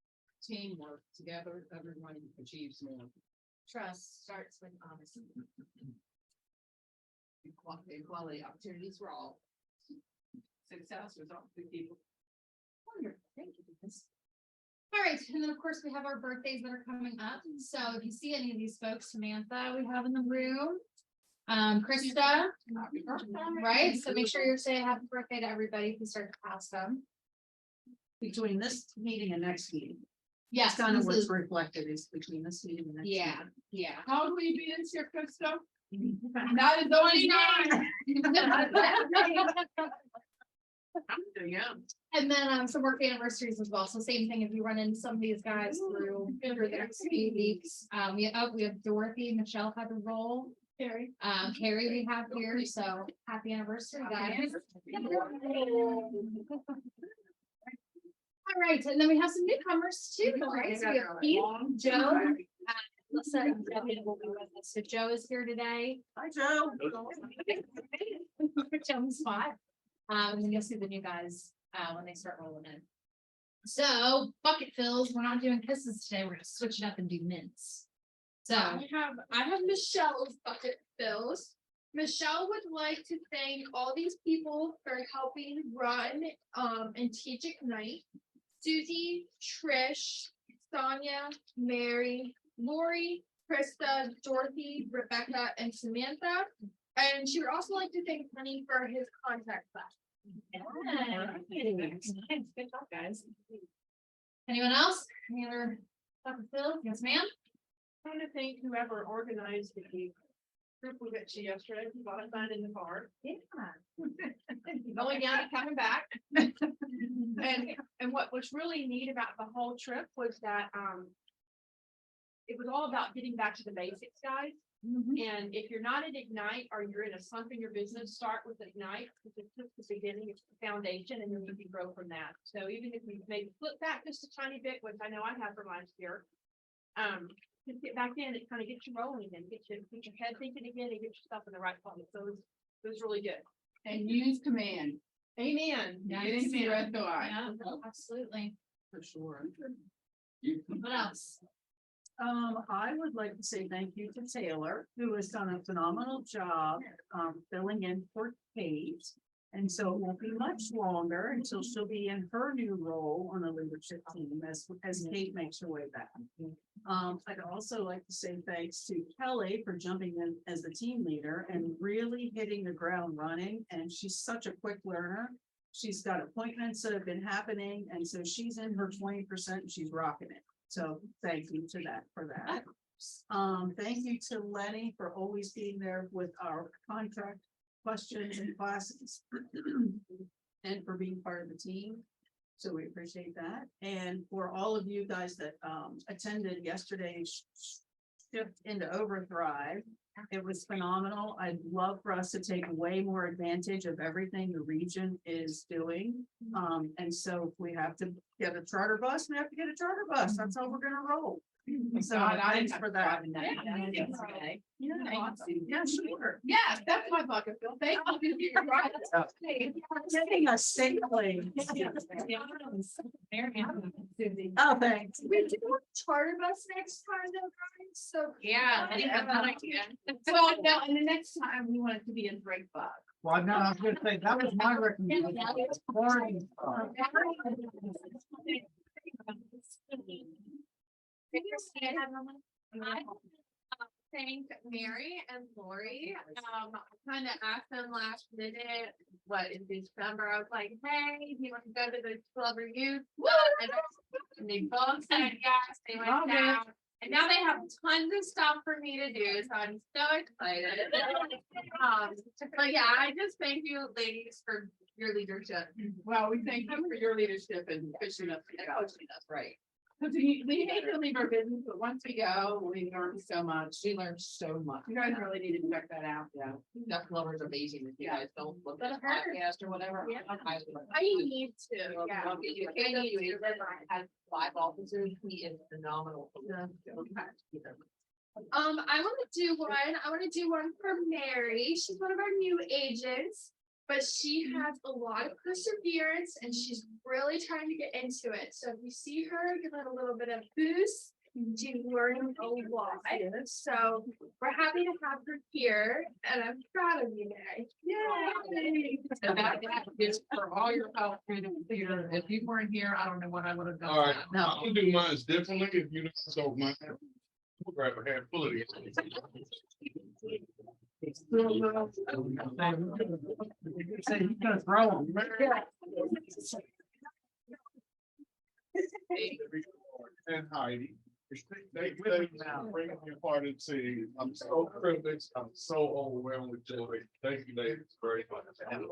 Teamwork, together everyone achieves more. Trust starts with honesty. Equality, opportunities for all. Success results for people. Wonderful. Thank you. Denise. All right, and then of course we have our birthdays that are coming up. So if you see any of these folks, Samantha, we have in the room. Krista, right? So make sure you're saying happy birthday to everybody if you start to pass them. Between this meeting and next meeting. Yes, Kind of this what's is- reflected is between this meeting and next. yeah, yeah. How do we be this year, Krista? That is only 9. Yeah. And then some work anniversaries as well. So same thing, if you run into some of these guys through the next few weeks. We have Dorothy, Michelle had a role. Carrie. Carrie we have here, so happy anniversary, guys. All right, and then we have some newcomers too, right? So we have Keith, Joe, Melissa, and Debbie will be with us. So Joe is here today. Hi, Joe. Joe on the spot. And then you'll see the new guys when they start rolling in. So bucket fills, we're not doing kisses today. We're gonna switch it up and do mints. So I have Michelle's bucket fills. Michelle would like to thank all these people for helping run and teach Ignite. Susie, Trish, Sonia, Mary, Lori, Krista, Dorothy, Rebecca, and Samantha. And she would also like to thank Honey for his contact class. nice. Good job, guys. Anyone else? Any other bucket fills? Yes, ma'am. I want to thank whoever organized the Group we went to yesterday, we bought a fun in the car. Yeah. Going down and coming back. And what was really neat about the whole trip was that, it was all about getting back to the basics, guys. And if you're not at Ignite or you're in a slump in your business, start with Ignite, because it's just the beginning, it's the foundation, and then you can grow from that. So even if we maybe flip back just a tiny bit, which I know I have for last year, just get back in, it kind of gets you rolling and get your head thinking again and get your stuff in the right place. So it was really good. And use command. Amen. Get into your SOI. Yeah, absolutely. For sure. What else? I would like to say thank you to Taylor, who has done a phenomenal job, filling in for Kate. And so it won't be much longer until she'll be in her new role on the leadership team as Kate makes her way back. I'd also like to say thanks to Kelly for jumping in as the team leader and really hitting the ground running. And she's such a quick learner. She's got appointments that have been happening, and so she's in her 20% and she's rocking it. So thank you to that for that. Thank you to Lenny for always being there with our contract questions and classes. And for being part of the team. So we appreciate that. And for all of you guys that attended yesterday's shift into Overthrive, it was phenomenal. I'd love for us to take way more advantage of everything the region is doing. And so if we have to get a charter bus, we have to get a charter bus. That's how we're gonna roll. So thanks for that. Yeah, sure. Yeah, that's my bucket, Bill. Thank you. Getting a state plane. Oh, thanks. We do a charter bus next time though, guys, so. Yeah, I think that's an idea. Well, no, and the next time we want it to be in Drake Bug. Well, no, I was gonna say, that was my recommendation. Morning. I thank Mary and Lori. I kind of asked them last minute, what in December, I was like, hey, do you want to go to the club review? And they both said yes, they went down. And now they have tons of stuff for me to do, so I'm so excited. But yeah, I just thank you ladies for your leadership. Well, we thank you for your leadership and pushing us and coaching us, right? Because we hate to leave our business, but once we go, we learn so much. We learn so much. You guys really need to check that out, yeah. Duck Lover's amazing. If you guys don't look at a podcast or whatever. Yeah. I need to, yeah. You has 5 officers. He is phenomenal. I want to do one for Mary. She's one of our new agents, but she has a lot of perseverance and she's really trying to get into it. So if you see her, give her a little bit of boost. She's learning a lot. So we're happy to have her here and I'm proud of you, Mary. Yay! It's for all your help in the theater. If you weren't here, I don't know what I would have done. All right, No. I'm gonna do mine differently if you don't mind. We'll grab a handful of these. Say he's gonna throw them. And Heidi. They bring me apart and see, I'm so privileged, I'm so overwhelmed with joy. Thank you, ladies, very much. I'm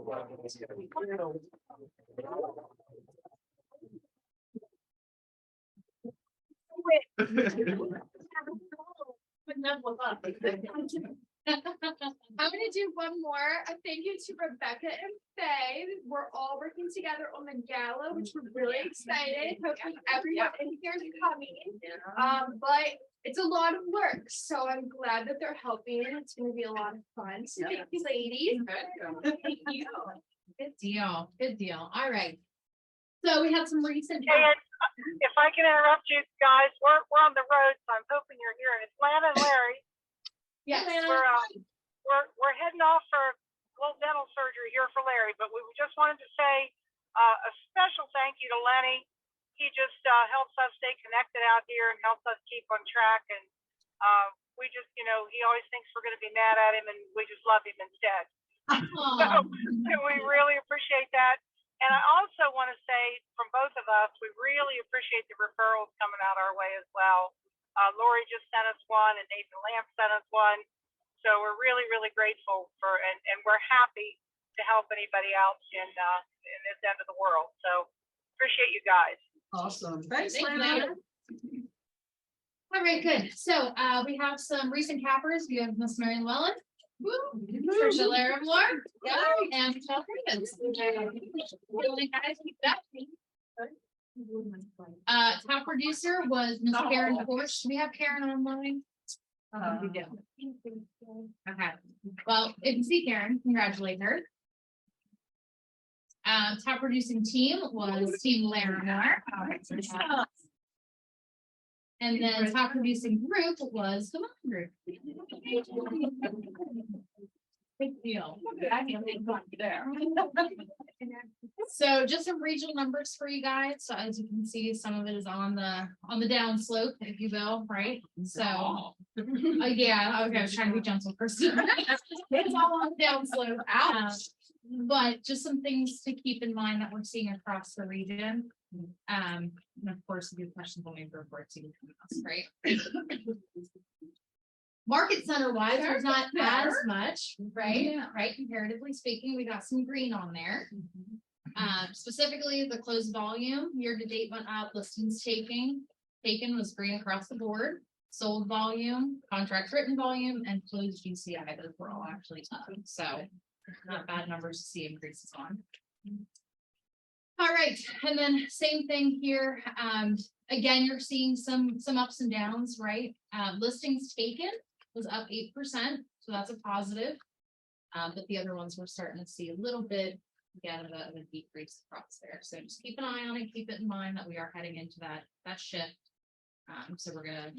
gonna do one more. A thank you to Rebecca and Faye. We're all working together on the gala, which we're really excited. Hopefully everyone in here is coming. But it's a lot of work, so I'm glad that they're helping. It's gonna be a lot of fun. So thank you, ladies. Thank you. Good deal, good deal. All right. So we have some recent. If I can interrupt you guys, we're on the road, so I'm hoping you're hearing. It's Lana and Larry. Yes. We're heading off for a little dental surgery here for Larry, but we just wanted to say a special thank you to Lenny. He just helps us stay connected out here and helps us keep on track. And we just, he always thinks we're going to be mad at him, and we just love him instead. So we really appreciate that. And I also want to say from both of us, we really appreciate the referrals coming out our way as well. Lori just sent us one and Nathan Lamb sent us one. So we're really, really grateful for, and we're happy to help anybody out in this end of the world. So appreciate you guys. Awesome. Thanks, Thank you, Lana. Lana. All right, good. So we have some recent cappers. We have Miss Mary Llewellyn. Trisha Larimore. Yeah, and Michelle Cravens. Really guys, keep that. Top producer was Miss Karen Porch. Do we have Karen online? We do. Okay, well, if you see Karen, congratulate her. Top producing team was Team Larimore. And then top producing group was the Mountain Group. Big deal. So just some regional numbers for you guys. So as you can see, some of it is on the down slope, if you will, right? So yeah, okay, I was trying to be gentle first. It's all on the down slope. But just some things to keep in mind that we're seeing across the region. And of course, if you have questions, we'll make the reports you can us, right? Market center wise, there's not as much, right? Right, comparatively speaking, we got some green on there. Specifically, the closed volume year to date went up. Listings taken was green across the board. Sold volume, contract written volume, and closed GCI, those were all actually up. So not bad numbers to see increases on. All right, and then same thing here. Again, you're seeing some ups and downs, right? Listings taken was up 8%, so that's a positive. But the other ones we're starting to see a little bit again of a decrease across there. So just keep an eye on it, keep it in mind that we are heading into that shift. So we're gonna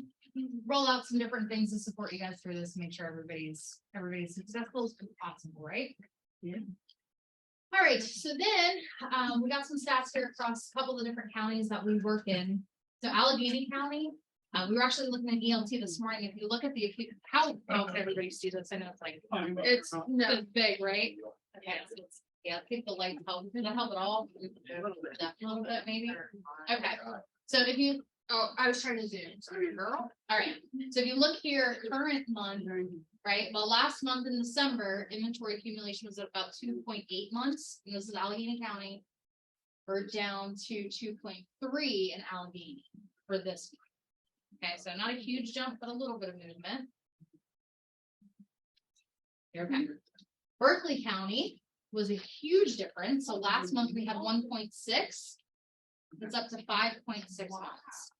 roll out some different things to support you guys through this, make sure everybody's successful as possible, right? Yeah. All right, so then we got some stats here across a couple of different counties that we work in. So Allegheny County, we were actually looking at ELT this morning. If you look at the how can everybody see this? I know it's like it's big, right? Okay, so yeah, keep the lights help. Did that help at all? A little bit, maybe. Okay, so if you I was trying to zoom. Sorry, girl. All right. So if you look here, current month, right? Well, last month in December, inventory accumulation was at about 2.8 months. And this is Allegheny County. We're down to 2.3 in Allegheny for this month. Okay, so not a huge jump, but a little bit of movement. Okay. Berkeley County was a huge difference. So last month we had 1.6. It's up to 5.6 months.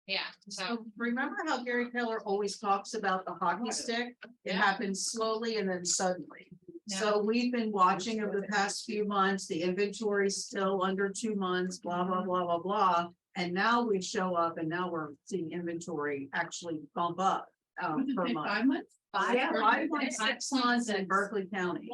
Yeah. So remember how Gary Keller always talks about the hockey stick? It happens slowly and then suddenly. So we've been watching over the past few months, the inventory still under 2 months, blah, blah, blah, blah, blah. And now we show up and now we're seeing inventory actually bump up per month. 5 months? 5.6 months in Berkeley County.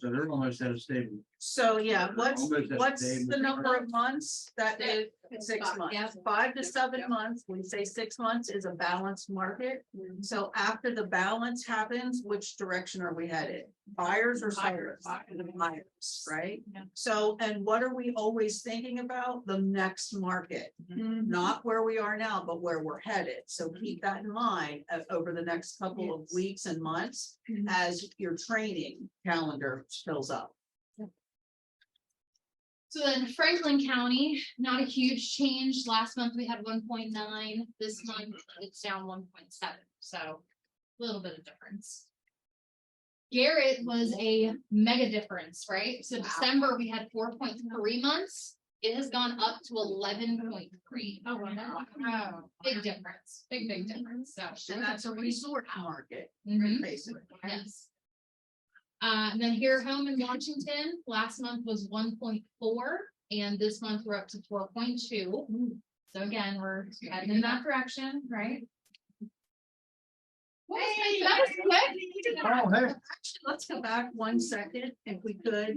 So they're almost at a stable. So yeah, what's Almost at what's stable. the number of months? That is 6 months, 5 to 7 months. We say 6 months is a balanced market. So after the balance happens, which direction are we headed? Buyers or sellers? Buyers, right? So, and what are we always thinking about? The next market, not where we are now, but where we're headed. So keep that in mind over the next couple of weeks and months as your training calendar fills up. So then Franklin County, not a huge change. Last month we had 1.9. This month it's down 1.7. So a little bit of difference. Garrett was a mega difference, right? So December we had 4.3 months. It has gone up to 11.3. Oh, wow. Big difference. Big difference. So And that's a resort market, basically. yes. And then here home in Washington, last month was 1.4, and this month we're up to 4.2. So again, we're heading in that direction, right? Hey, that was quick. Oh, hey. Actually, let's go back 1 second, if we could.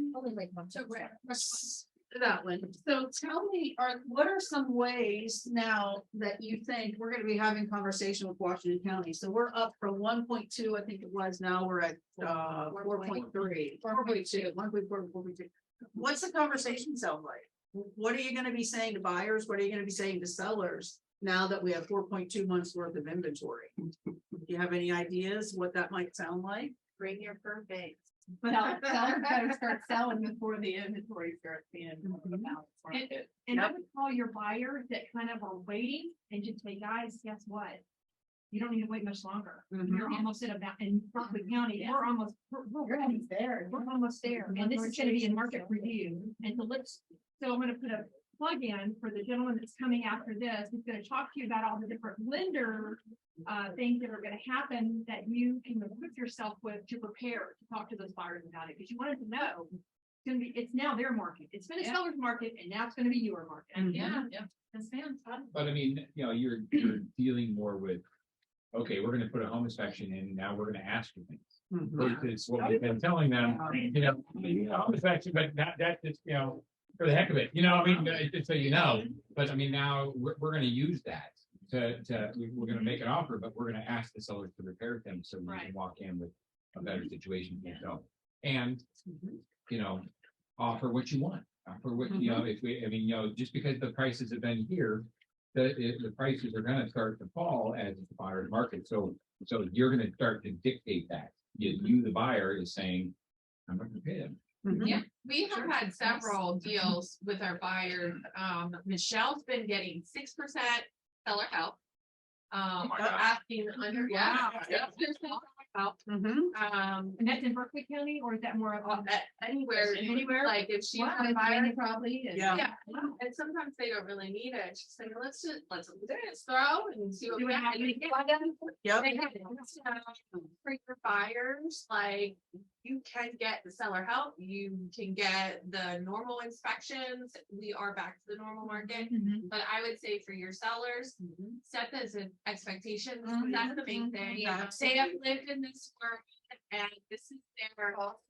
That one. So tell me, what are some ways now that you think we're going to be having conversation with Washington County? So we're up from 1.2, I think it was. Now we're at 4.3, 4.2, 1.4. What's the conversation sound like? What are you going to be saying to buyers? What are you going to be saying to sellers now that we have 4.2 months worth of inventory? Do you have any ideas what that might sound like? Bring your fur base. Sellers better start selling before the inventory starts being. And I would call your buyers that kind of are waiting and just say, guys, guess what? You don't need to wait much longer. You're almost at about in Berkeley County, we're almost there. We're almost there. And this is gonna be in market review. And so I'm gonna put a plug in for the gentleman that's coming after this. He's gonna talk to you about all the different lender things that are gonna happen that you can equip yourself with to prepare to talk to those buyers about it, because you wanted to know. It's now their market. It's been a seller's market and now it's gonna be your market. Yeah. That's fun. But I mean, you're dealing more with, okay, we're gonna put a home inspection in, and now we're gonna ask you things. Versus what we've been telling them, home inspection, but that just, for the heck of it, I mean, just so you know. But I mean, now we're gonna use that we're gonna make an offer, but we're gonna ask the sellers to repair them so we can walk in with a better situation for yourself. And, offer what you want, offer what, just because the prices have been here, the prices are gonna start to fall as the buyer's market. So you're gonna start to dictate that. You, the buyer, is saying, I'm not gonna pay them. Yeah, we have had several deals with our buyers. Michelle's been getting 6% seller help. Or asking under, Wow. 6% seller help. And that's in Berkeley County, or is that more of Anywhere, like if she Wow, had a buyer, probably. Yeah. and sometimes they don't really need it. She's saying, let's throw and see what we have. Yep. For your buyers, like you can get the seller help, you can get the normal inspections. We are back to the normal market, but I would say for your sellers, set those expectations. That's the main thing. Say I've lived in this world and this is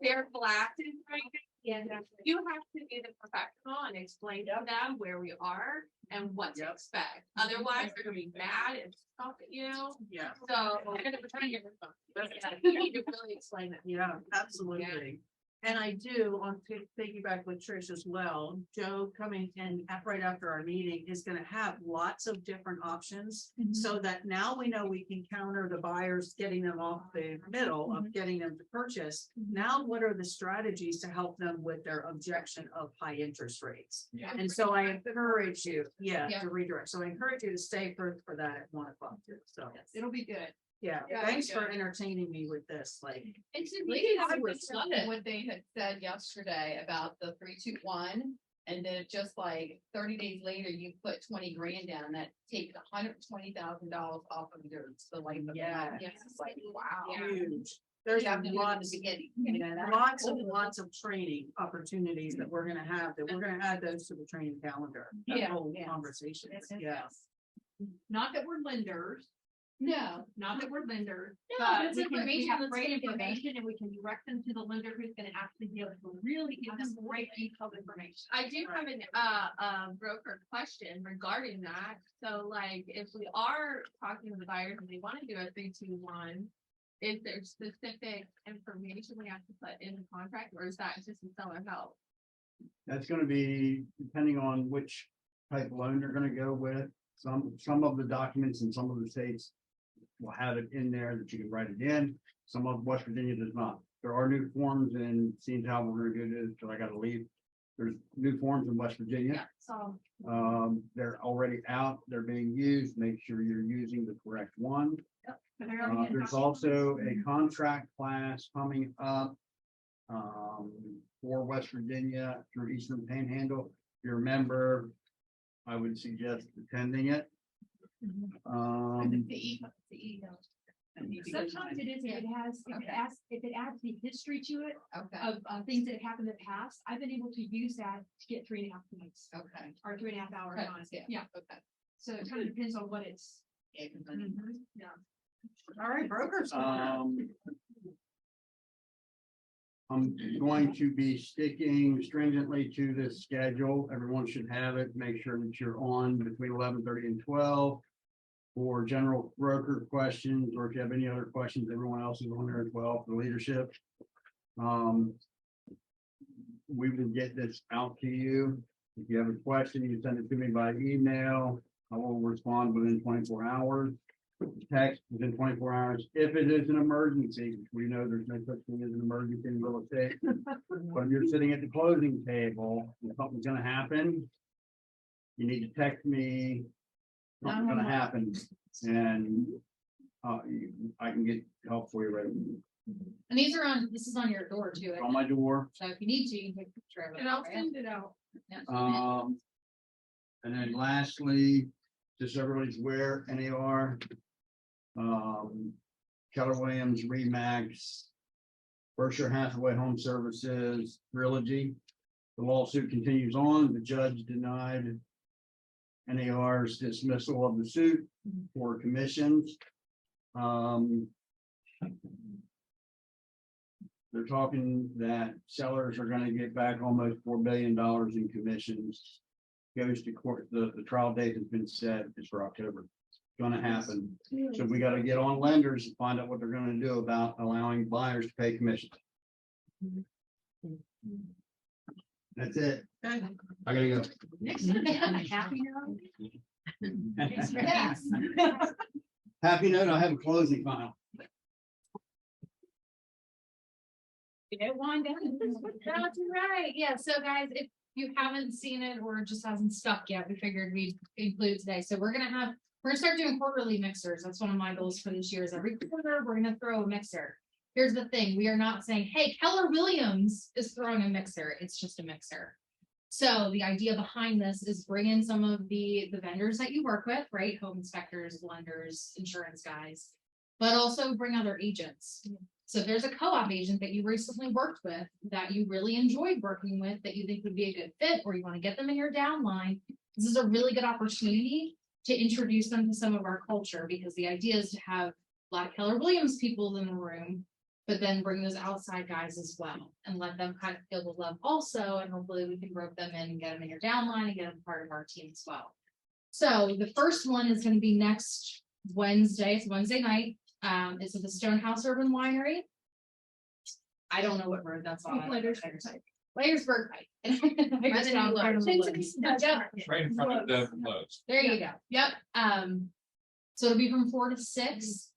their glasses right now. Yeah, you have to be the professional and explain to them where we are and what to expect. Otherwise, they're gonna be mad and stuff at you. Yeah. So they're gonna pretend to get you need to really explain it. Yeah, absolutely. And I do, on piggyback with Trish as well, Joe coming in right after our meeting is gonna have lots of different options. So that now we know we can counter the buyers, getting them off the middle of getting them to purchase. Now, what are the strategies to help them with their objection of high interest rates? Yeah. And so I encourage you, to redirect. So I encourage you to stay for that at 1 o'clock too. So, It'll be good. yeah, thanks for entertaining me with this, like. And to We me, I I was love it. What they had said yesterday about the 3-2-1, and then just like 30 days later, you put 20 grand down, that takes $120,000 off of your, the life of the month. Yes. It's like, wow. Huge. There's You have to do it in the lots, beginning. lots of training opportunities that we're gonna have, that we're gonna add those to the training calendar. That Yeah. whole Yes. conversation, Yes, yes, yeah. yes. Not that we're lenders. No, not that we're lenders. No, but it's we can- we information have that's great gonna give them. information and we can direct them to the lender who's gonna actually be able to really give them great detailed information. I do have a broker question regarding that. So like, if we are talking to the buyers and they want to do a 3-2-1, is there specific information we have to put in the contract, or is that just a seller help? That's gonna be depending on which type of loan you're gonna go with. Some of the documents in some of the states will have it in there that you can write it in. Some of West Virginia does not. There are new forms, and seeing how we're gonna do this, so I gotta leave. There's new forms in West Virginia. So They're already out, they're being used. Make sure you're using the correct one. There's also a contract class coming up for West Virginia through Eastern Panhandle. If you're a member, I would suggest attending it. Sometimes it is, if it adds the history to it Okay. of things that have happened in the past, I've been able to use that to get 3.5 points. Okay. Or 3.5 hours Okay, on. yeah. Yeah. Okay. So it kind of depends on what it's. Yeah, 'cause I- Yeah. All right, brokers. I'm going to be sticking stringently to this schedule. Everyone should have it. Make sure that you're on between 11:30 and 12 for general broker questions, or if you have any other questions, everyone else is on there as well for leadership. We will get this out to you. If you have a question, you send it to me by email. I will respond within 24 hours. text within 24 hours. If it is an emergency, which we know there's no such thing as an emergency in real estate. But if you're sitting at the closing table and something's gonna happen, you need to text me. Something's gonna happen and I can get help for you right And these are on, this is on your door too. on my door. So if you need to, you can take a picture of it. And I'll right? send it out. Yeah. And then lastly, just so everybody's aware, NAR. Keller Williams, Remax. Berkshire Hathaway Home Services, Trilogy. The lawsuit continues on. The judge denied NAR's dismissal of the suit for commissions. They're talking that sellers are gonna get back almost $4 billion in commissions. Goes to court, the trial date has been set, it's for October. Gonna happen, so we gotta get on lenders and find out what they're gonna do about allowing buyers to pay commissions. That's it. I gotta go. Next time, have a happy note. Yes. Happy note, I have a closing file. You know, wind down. That's right. Yeah, so guys, if you haven't seen it or it just hasn't stuck yet, we figured we'd include it today. So we're gonna start doing quarterly mixers. That's one of my goals for this year is every quarter, we're gonna throw a mixer. Here's the thing, we are not saying, hey, Keller Williams is throwing a mixer. It's just a mixer. So the idea behind this is bring in some of the vendors that you work with, right? Home inspectors, lenders, insurance guys, but also bring other agents. So if there's a co-op agent that you recently worked with that you really enjoyed working with, that you think would be a good fit, or you want to get them in your downline, this is a really good opportunity to introduce them to some of our culture, because the idea is to have a lot of Keller Williams people in the room, but then bring those outside guys as well and let them kind of feel the love also. And hopefully we can rope them in and get them in your downline and get them part of our team as well. So the first one is going to be next Wednesday. It's Wednesday night. It's at the Stonehouse Urban Winery. I don't know what road that's on. Layersburg Pike. Right in front of the close. There you go. Yep. So it'll be from 4 to 6.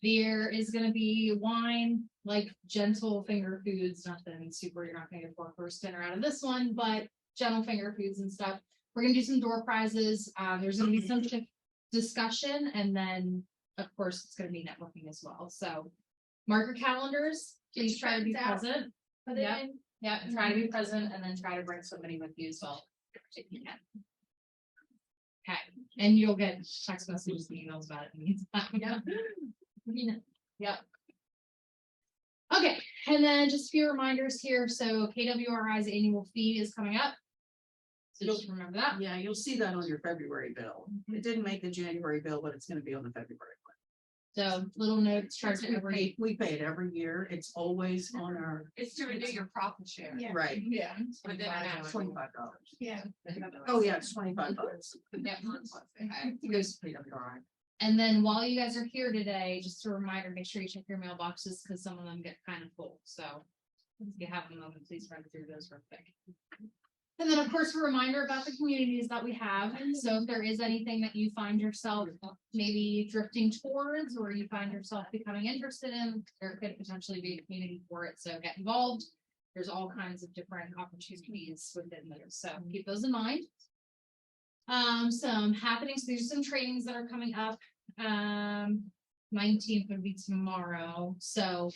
There is gonna be wine, like gentle finger foods, nothing super, you're not gonna get a 4-course dinner out of this one, but gentle finger foods and stuff. We're gonna do some door prizes. There's gonna be some discussion, and then, of course, it's gonna be networking as well. So mark your calendars, please try to be present. Yep. Yeah, try to be present and then try to bring somebody with you as well, if you can. Okay, and you'll get text messages and emails about it. In the meantime. Yep. Okay, and then just a few reminders here. So KWRI's annual fee is coming up. So just remember that. Yeah, you'll see that on your February bill. It didn't make the January bill, but it's gonna be on the February one. So little notes, charge it every. We pay it every year. It's always on our. It's to renew your profit share. Right. Yeah. But then I have $25. Yeah. Oh, yeah, it's $25. Yep. It goes to PWRI. And then while you guys are here today, just a reminder, make sure you check your mailboxes because some of them get kind of full. So if you have a moment, please run through those real quick. And then, of course, a reminder about the communities that we have. So if there is anything that you find yourself maybe drifting towards, or you find yourself becoming interested in, there could potentially be a community for it. So get involved. There's all kinds of different opportunities within those. So keep those in mind. Some happenings, there's some trainings that are coming up. 19th would be tomorrow. So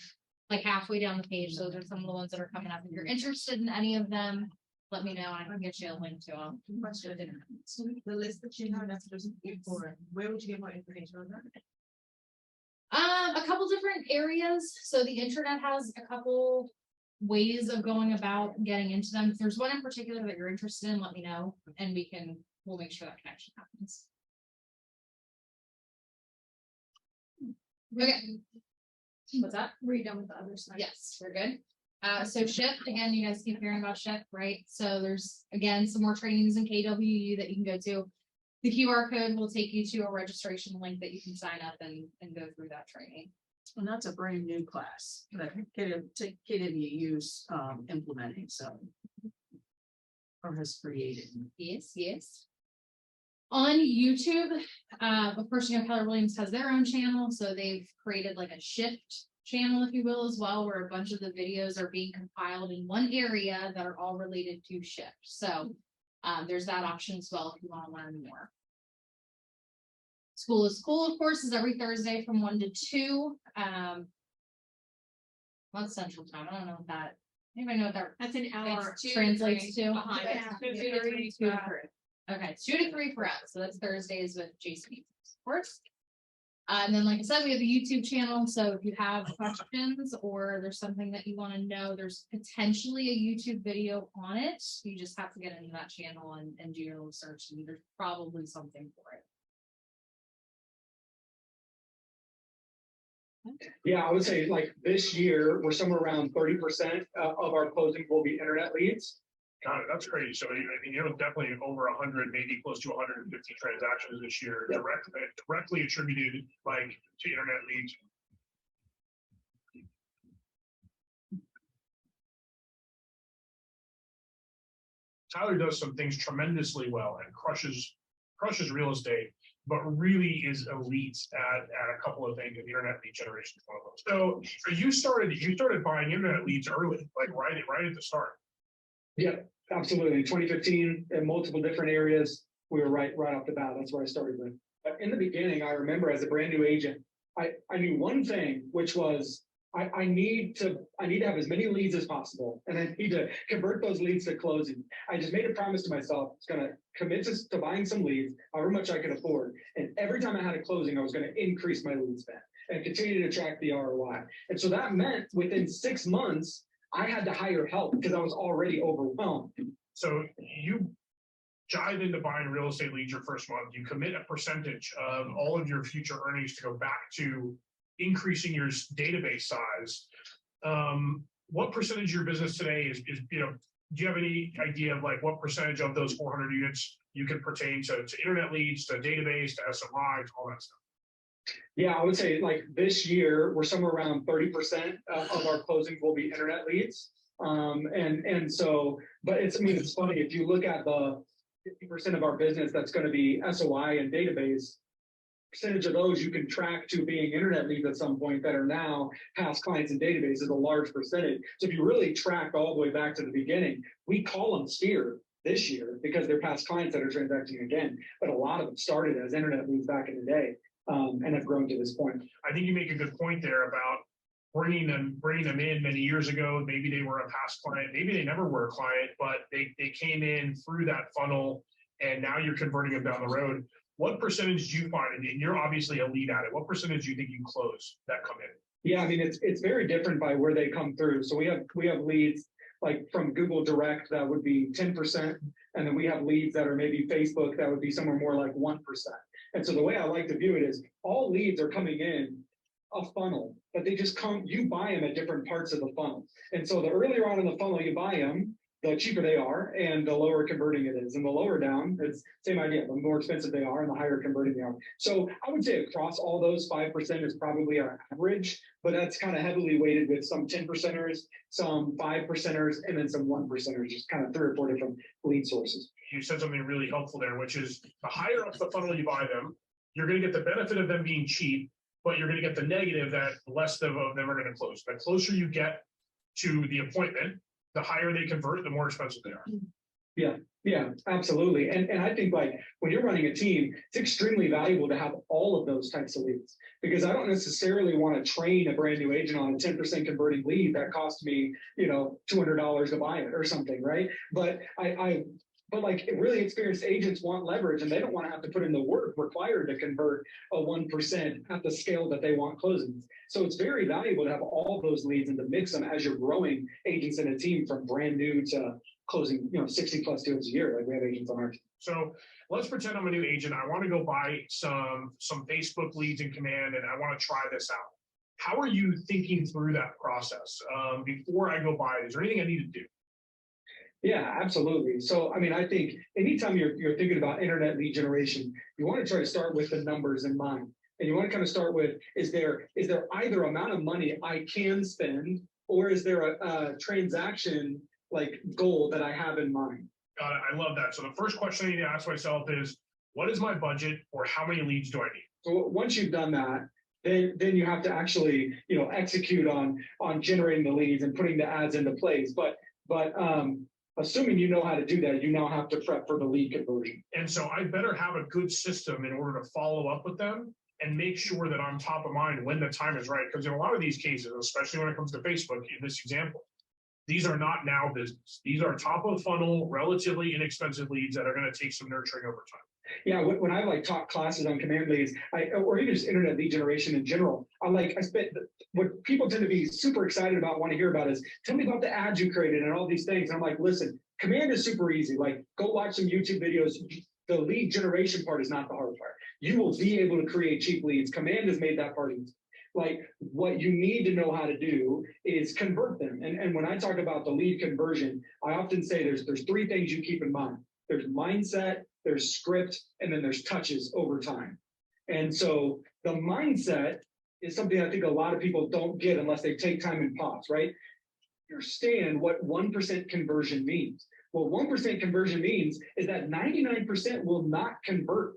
like halfway down the page, those are some of the ones that are coming up. If you're interested in any of them, let me know and I can get you a link to them. The list that you have, that's just for, where would you get more information on that? A couple different areas. So the internet has a couple ways of going about getting into them. If there's one in particular that you're interested in, let me know and we'll make sure that connection happens. Okay. What's that? Were you done with the other side? Yes, we're good. So Shift, again, you guys keep hearing about Shift, right? So there's, again, some more trainings in KWU that you can go to. The QR code will take you to a registration link that you can sign up and go through that training. And that's a brand new class that KWU's implementing, so. Or has created. Yes, yes. On YouTube, of course, you know, Keller Williams has their own channel, so they've created like a shift channel, if you will, as well, where a bunch of the videos are being compiled in one area that are all related to shift. So there's that option as well if you want to learn more. School is School, of course, is every Thursday from 1 to 2. What's Central Time? I don't know what that. Anybody know what that That's an hour. translates to? behind it. Yeah. 2 to 3 Okay, it's 2 to 3 for us. So that's Thursdays with Jason, of course. And then, like I said, we have a YouTube channel. So if you have questions or there's something that you want to know, there's potentially a YouTube video on it. You just have to get into that channel and do your little search, and there's probably something for it. Yeah, I would say like this year, we're somewhere around 30% of our closings will be internet leads. Got it. That's crazy. So I mean, you know, definitely over 100, maybe close to 150 transactions this year, Yep. directly attributed like to internet leads. Tyler does some things tremendously well and crushes real estate, but really is elite at a couple of things, and internet lead generation is one of those. So you started buying internet leads early, like right at the start. Yeah, absolutely. 2015 in multiple different areas. We were right off the bat. That's where I started with. But in the beginning, I remember as a brand new agent, I knew one thing, which was I need to have as many leads as possible, and I need to convert those leads to closing. I just made a promise to myself, it's going to commit to buying some leads, however much I could afford. And every time I had a closing, I was going to increase my lead spend and continue to track the ROI. And so that meant within 6 months, I had to hire help because I was already overwhelmed. So you dive into buying real estate leads your first month, you commit a percentage of all of your future earnings to go back to increasing your database size. What percentage of your business today is, you know, do you have any idea of like what percentage of those 400 units you can pertain to internet leads, to database, to SMI, to all that stuff? Yeah, I would say like this year, we're somewhere around 30% of our closings will be internet leads. And so, but it's funny, if you look at the 50% of our business that's going to be SOI and database, percentage of those you can track to being internet leads at some point that are now past clients and database is a large percentage. So if you really track all the way back to the beginning, we call them steer this year because they're past clients that are transacting again. But a lot of them started as internet leads back in the day and have grown to this point. I think you make a good point there about bringing them in many years ago. Maybe they were a past client, maybe they never were a client, but they came in through that funnel and now you're converting them down the road. What percentage do you find, and you're obviously a lead at it, what percentage do you think you close that come in? Yeah, I mean, it's very different by where they come through. So we have leads like from Google Direct, that would be 10%. And then we have leads that are maybe Facebook, that would be somewhere more like 1%. And so the way I like to view it is all leads are coming in a funnel, but they just come, you buy them at different parts of the funnel. And so the earlier on in the funnel you buy them, the cheaper they are and the lower converting it is. And the lower down, it's same idea, the more expensive they are and the higher converting they are. So I would say across all those 5% is probably our average, but that's kind of heavily weighted with some 10%ers, some 5%ers, and then some 1%ers, just kind of 3 or 4 different lead sources. You said something really helpful there, which is the higher up the funnel you buy them, you're going to get the benefit of them being cheap, but you're going to get the negative that less of them are going to close. The closer you get to the appointment, the higher they convert, the more expensive they are. Yeah, absolutely. And I think like when you're running a team, it's extremely valuable to have all of those types of leads, because I don't necessarily want to train a brand new agent on a 10% converting lead that cost me, $200 to buy it or something, right? But but like really experienced agents want leverage and they don't want to have to put in the work required to convert a 1% at the scale that they want closings. So it's very valuable to have all those leads and to mix them as you're growing agents in a team from brand new to closing, 60 plus deals a year. Like we have agents on our team. So let's pretend I'm a new agent. I want to go buy some Facebook leads in Command and I want to try this out. How are you thinking through that process? Before I go buy it, is there anything I need to do? Yeah, absolutely. So, I mean, I think anytime you're thinking about internet lead generation, you want to try to start with the numbers in mind. And you want to kind of start with, is there either amount of money I can spend, or is there a transaction like goal that I have in mind? Got it. I love that. So the first question I need to ask myself is, what is my budget or how many leads do I need? So once you've done that, then you have to actually, execute on generating the leads and putting the ads into place. But assuming you know how to do that, you now have to prep for the lead conversion. And so I better have a good system in order to follow up with them and make sure that I'm top of mind when the time is right. Because in a lot of these cases, especially when it comes to Facebook, in this example, these are not now business. These are top of funnel, relatively inexpensive leads that are going to take some nurturing over time. Yeah, when I like taught classes on command leads, or even just internet lead generation in general, what people tend to be super excited about, want to hear about is, tell me about the ads you created and all these things. And I'm like, listen, command is super easy. Like, go watch some YouTube videos. The lead generation part is not the hard part. You will be able to create cheap leads. Command has made that part easy. Like, what you need to know how to do is convert them. And when I talk about the lead conversion, I often say there's three things you keep in mind. There's mindset, there's script, and then there's touches over time. And so the mindset is something I think a lot of people don't get unless they take time and pause, right? Understand what 1% conversion means. What 1% conversion means is that 99% will not convert.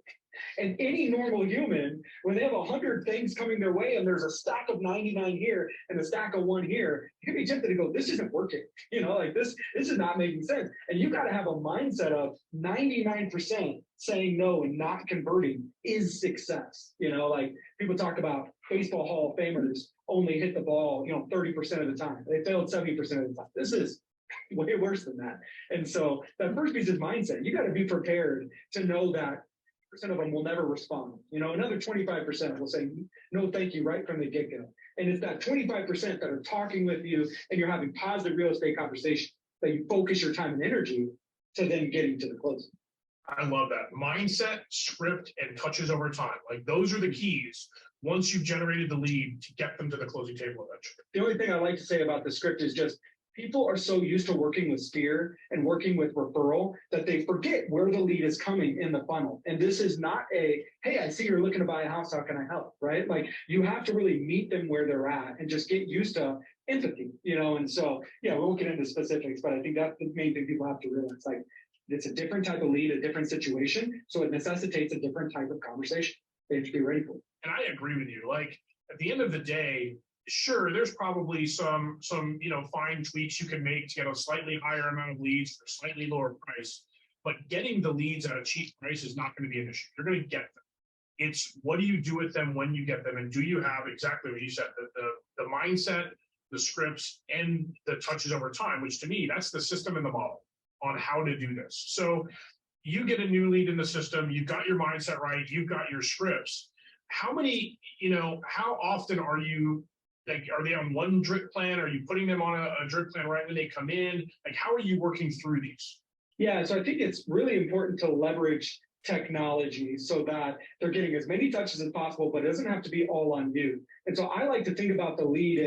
And any normal human, when they have 100 things coming their way and there's a stack of 99 here and a stack of 1 here, you can be tempted to go, this isn't working. Like this is not making sense. And you got to have a mindset of 99% saying no and not converting is success. Like people talk about baseball Hall of Famers only hit the ball, 30% of the time. They failed 70% of the time. This is way worse than that. And so that first piece is mindset. You got to be prepared to know that of them will never respond. Another 25% will say no, thank you right from the get-go. And it's that 25% that are talking with you and you're having positive real estate conversation that you focus your time and energy to then getting to the closing. I love that. Mindset, script, and touches over time. Like those are the keys once you've generated the lead to get them to the closing table eventually. The only thing I like to say about the script is just people are so used to working with Sphere and working with referral that they forget where the lead is coming in the funnel. And this is not hey, I see you're looking to buy a house. How can I help? Right? Like you have to really meet them where they're at and just get used to empathy, And so, yeah, we won't get into specifics, but I think that's the main thing people have to realize. Like it's a different type of lead, a different situation. So it necessitates a different type of conversation. They have to be ready for it. And I agree with you. Like at the end of the day, sure, there's probably some fine tweaks you can make to get a slightly higher amount of leads for a slightly lower price, but getting the leads at a cheap price is not going to be an issue. You're going to get them. It's what do you do with them when you get them, and do you have exactly what you said, the mindset, the scripts, and the touches over time, which to me, that's the system and the model on how to do this. So you get a new lead in the system, you've got your mindset right, you've got your scripts. How often are you, like, are they on one drip plan? Are you putting them on a drip plan right when they come in? Like, how are you working through these? Yeah, so I think it's really important to leverage technology so that they're getting as many touches as possible, but it doesn't have to be all on you. And so I like to think about the lead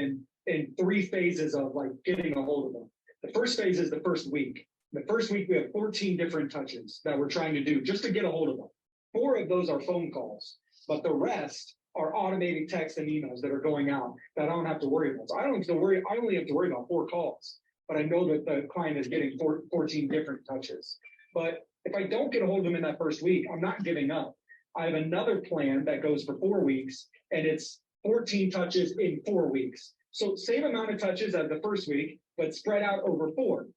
in 3 phases of like getting a hold of them. The first phase is the first week. The first week, we have 14 different touches that we're trying to do just to get a hold of them. 4 of those are phone calls, but the rest are automated text and emails that are going out that I don't have to worry about. So I only have to worry about 4 calls, but I know that the client is getting 14 different touches. But if I don't get a hold of them in that first week, I'm not giving up. I have another plan that goes for 4 weeks, and it's 14 touches in 4 weeks. So same amount of touches as the first week, but spread out over 4.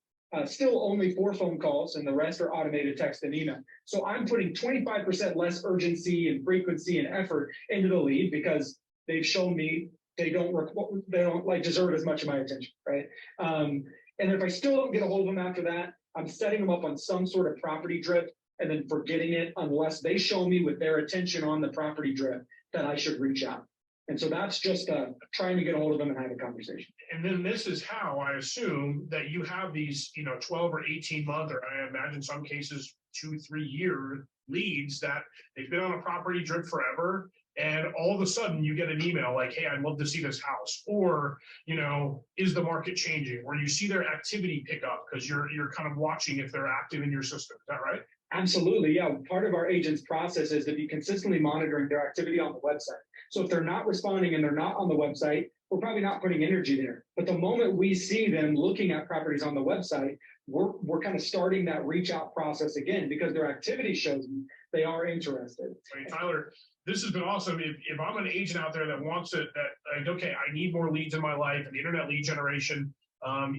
Still only 4 phone calls, and the rest are automated text and email. So I'm putting 25% less urgency and frequency and effort into the lead because they've shown me they don't like deserve as much of my attention, right? And if I still don't get a hold of them after that, I'm setting them up on some sort of property drip and then forgetting it unless they show me with their attention on the property drip that I should reach out. And so that's just trying to get a hold of them and have a conversation. And then this is how I assume that you have these, 12 or 18 month, or I imagine some cases 2-3 year leads that they've been on a property drip forever. And all of a sudden you get an email like, hey, I'd love to see this house. Or, is the market changing? Or you see their activity pick up because you're kind of watching if they're active in your system. Is that right? Absolutely, yeah. Part of our agent's process is to be consistently monitoring their activity on the website. So if they're not responding and they're not on the website, we're probably not putting energy there. But the moment we see them looking at properties on the website, we're kind of starting that reach out process again because their activity shows me they are interested. Hey, Tyler, this has been awesome. If I'm an agent out there that wants it, that like, okay, I need more leads in my life, and the internet lead generation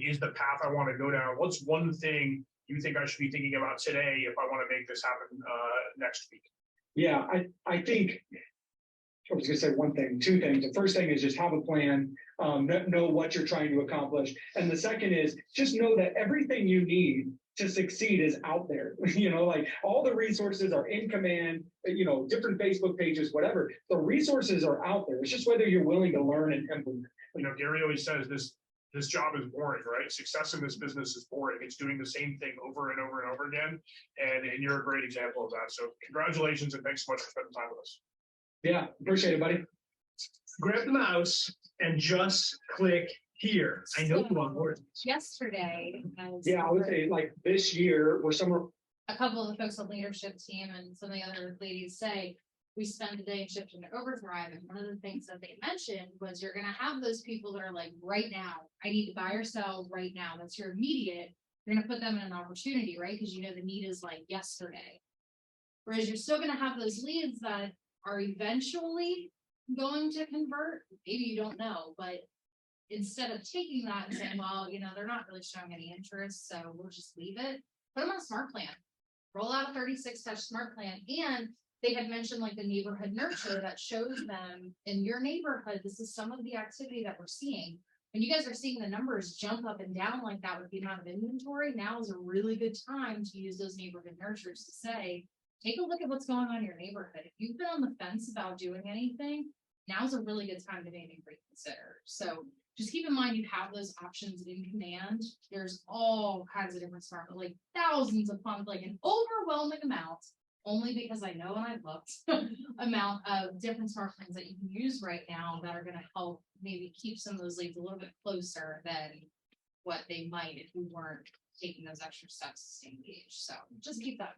is the path I want to go down. What's one thing you think I should be thinking about today if I want to make this happen next week? Yeah, I think I was gonna say one thing, two things. The first thing is just have a plan, know what you're trying to accomplish. And the second is just know that everything you need to succeed is out there. You know, like all the resources are in command, you know, different Facebook pages, whatever. The resources are out there. It's just whether you're willing to learn and implement. You know, Gary always says this job is boring, right? Success in this business is boring. It's doing the same thing over and over and over again. And you're a great example of that. So congratulations and thanks so much for spending time with us. Yeah, appreciate it, buddy. Grab the mouse and just click here. I know you want more. Yesterday. as Yeah, I would say like this year, we're somewhere. A couple of the folks on leadership team and some of the other ladies say, we spend the day shifting to overdrive. And one of the things that they mentioned was you're gonna have those people that are like, right now, I need to buy or sell right now. That's your immediate. You're gonna put them in an opportunity, right? Because you know the need is like yesterday. Whereas you're still gonna have those leads that are eventually going to convert. Maybe you don't know, but instead of taking that and saying, well, you know, they're not really showing any interest, so we'll just leave it, put them on a smart plan. Roll out a 36 touch smart plan. And they had mentioned like the neighborhood nurture that shows them in your neighborhood, this is some of the activity that we're seeing. When you guys are seeing the numbers jump up and down like that with the amount of inventory, now is a really good time to use those neighborhood nurtures to say, take a look at what's going on in your neighborhood. If you've been on the fence about doing anything, now's a really good time to maybe reconsider. So just keep in mind you have those options in command. There's all kinds of different smart, like thousands of funds, like an overwhelming amount, only because I know and I've looked, amount of different smart plans that you can use right now that are going to help maybe keep some of those leads a little bit closer than what they might if we weren't taking those extra steps to stay engaged. So just keep that in mind.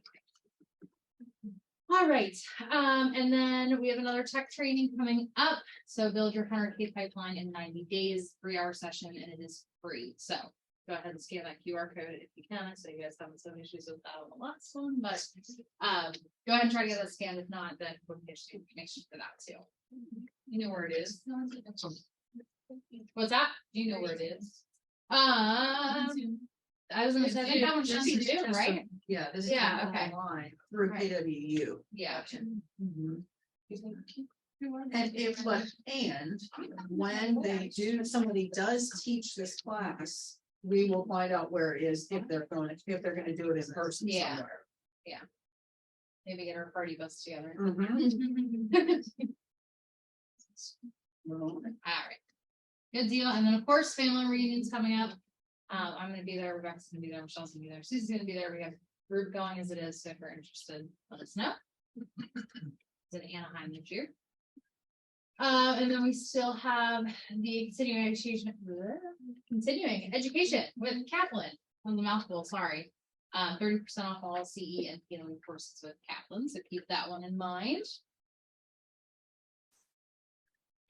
All right, and then we have another tech training coming up. So build your 100K pipeline in 90 days, 3-hour session, and it is free. So go ahead and scan that QR code if you can. So you guys haven't some issues with that on the last one, but go ahead and try to get that scanned. If not, then we'll get you information for that too. You know where it is. What's that? Do you know where it is? I was gonna say, I think that one's just to do, right? Yeah, this is Yeah, okay. online through Right. KWU. Yeah. Mhm. And if, but, and when they do, somebody does teach this class, we will find out where it is if they're gonna do it in person Yeah. somewhere. Maybe get our party bus together. All right. Good deal. And then of course, family reunions coming up. I'm gonna be there, Rebecca's gonna be there, Michelle's gonna be there, Susie's gonna be there. We have group going as it is, so if you're interested, let us know. It's in Anaheim this year. And then we still have the continuing education with Kaplan on the mouthful, sorry. 30% off all CE and healing courses with Kaplan, so keep that one in mind.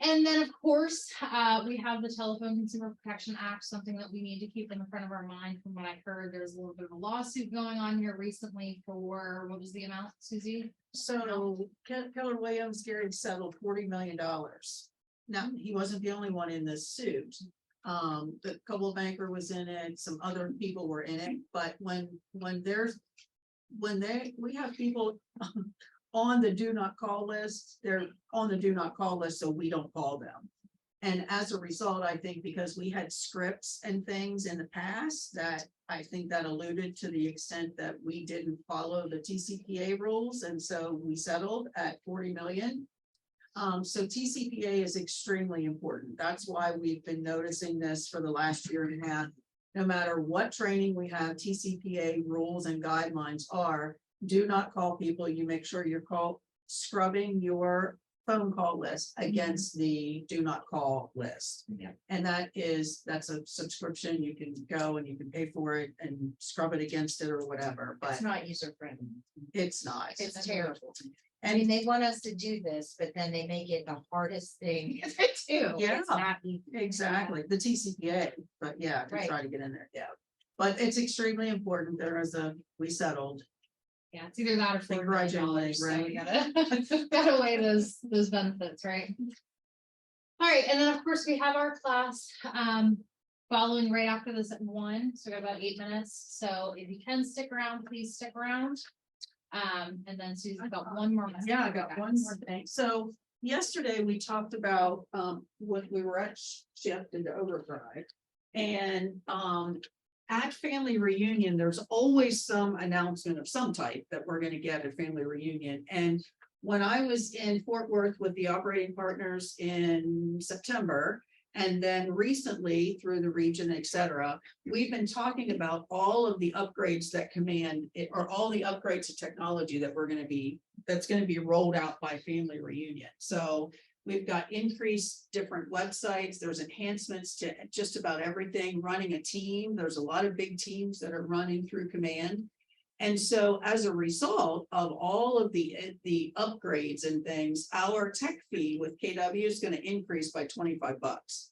And then, of course, we have the Telephone Consumer Protection Act, something that we need to keep in the front of our mind. From what I heard, there's a little bit of a lawsuit going on here recently for, what was the amount, Susie? So Keller Williams, Gary settled $40 million. Now, he wasn't the only one in this suit. The Coldwell Banker was in it, some other people were in it, but we have people on the do not call list, they're on the do not call list, so we don't call them. And as a result, I think because we had scripts and things in the past that I think that alluded to the extent that we didn't follow the TCPA rules. And so we settled at 40 million. So TCPA is extremely important. That's why we've been noticing this for the last year and a half. No matter what training we have, TCPA rules and guidelines are, do not call people. You make sure you're scrubbing your phone call list against the do not call list. Yeah. And that's a subscription. You can go and you can pay for it and scrub it against it or whatever, but It's not user friendly. it's not. It's terrible. I mean, they want us to do this, but then they make it the hardest thing to do. Yeah. It's not easy. Exactly, the TCPA, but yeah, to Right. try to get in there, yeah. But it's extremely important. We settled. Yeah, it's either that or $4 Begrudgingly, million, so we right. gotta, gotta weigh those benefits, right? All right, and then of course we have our class, following right after this at 1, so we got about 8 minutes, so if you can stick around, please stick around. And then Susie's got one more. message Yeah, I for you got one guys. more thing. So yesterday we talked about, when we were at shift into overdrive. And, at family reunion, there's always some announcement of some type that we're gonna get at family reunion. And when I was in Fort Worth with the operating partners in September, and then recently through the region, et cetera, we've been talking about all of the upgrades that or all the upgrades to technology that that's gonna be rolled out by family reunion. So we've got increased different websites, there's enhancements to just about everything, running a team. There's a lot of big teams that are running through command. And so as a result of all of the upgrades and things, our tech fee with KW is going to increase by $25.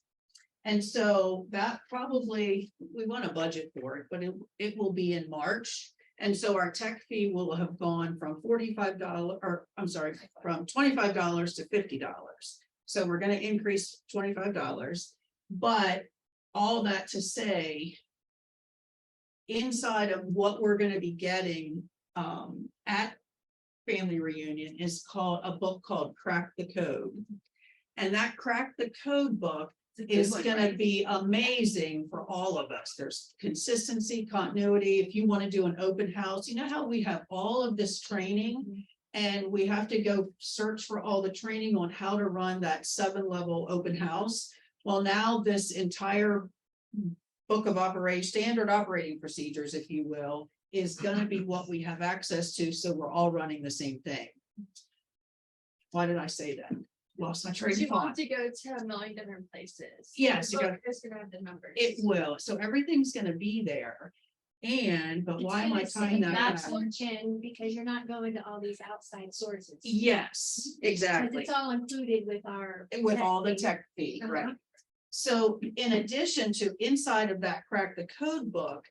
And so that probably, we want to budget for it, but it will be in March. And so our tech fee will have gone from from $25 to $50. So we're going to increase $25, but all that to say, inside of what we're going to be getting at family reunion is a book called Crack the Code. And that Crack the Code book is going to be amazing for all of us. There's consistency, continuity. If you want to do an open house, you know how we have all of this training and we have to go search for all the training on how to run that 7-level open house. Well, now this entire book of standard operating procedures, if you will, is going to be what we have access to. So we're all running the same thing. Why did I say that? Lost my train of You thought. want to go to a million different places. Yes, you But got- it's gonna have the numbers. It will. So everything's going to be there. But why am I tying that That's back? function because you're not going to all these outside sources. Yes, exactly. Because it's all included with our. With tech all the fee. tech fee, Uh-huh. right? So in addition to inside of that Crack the Code book,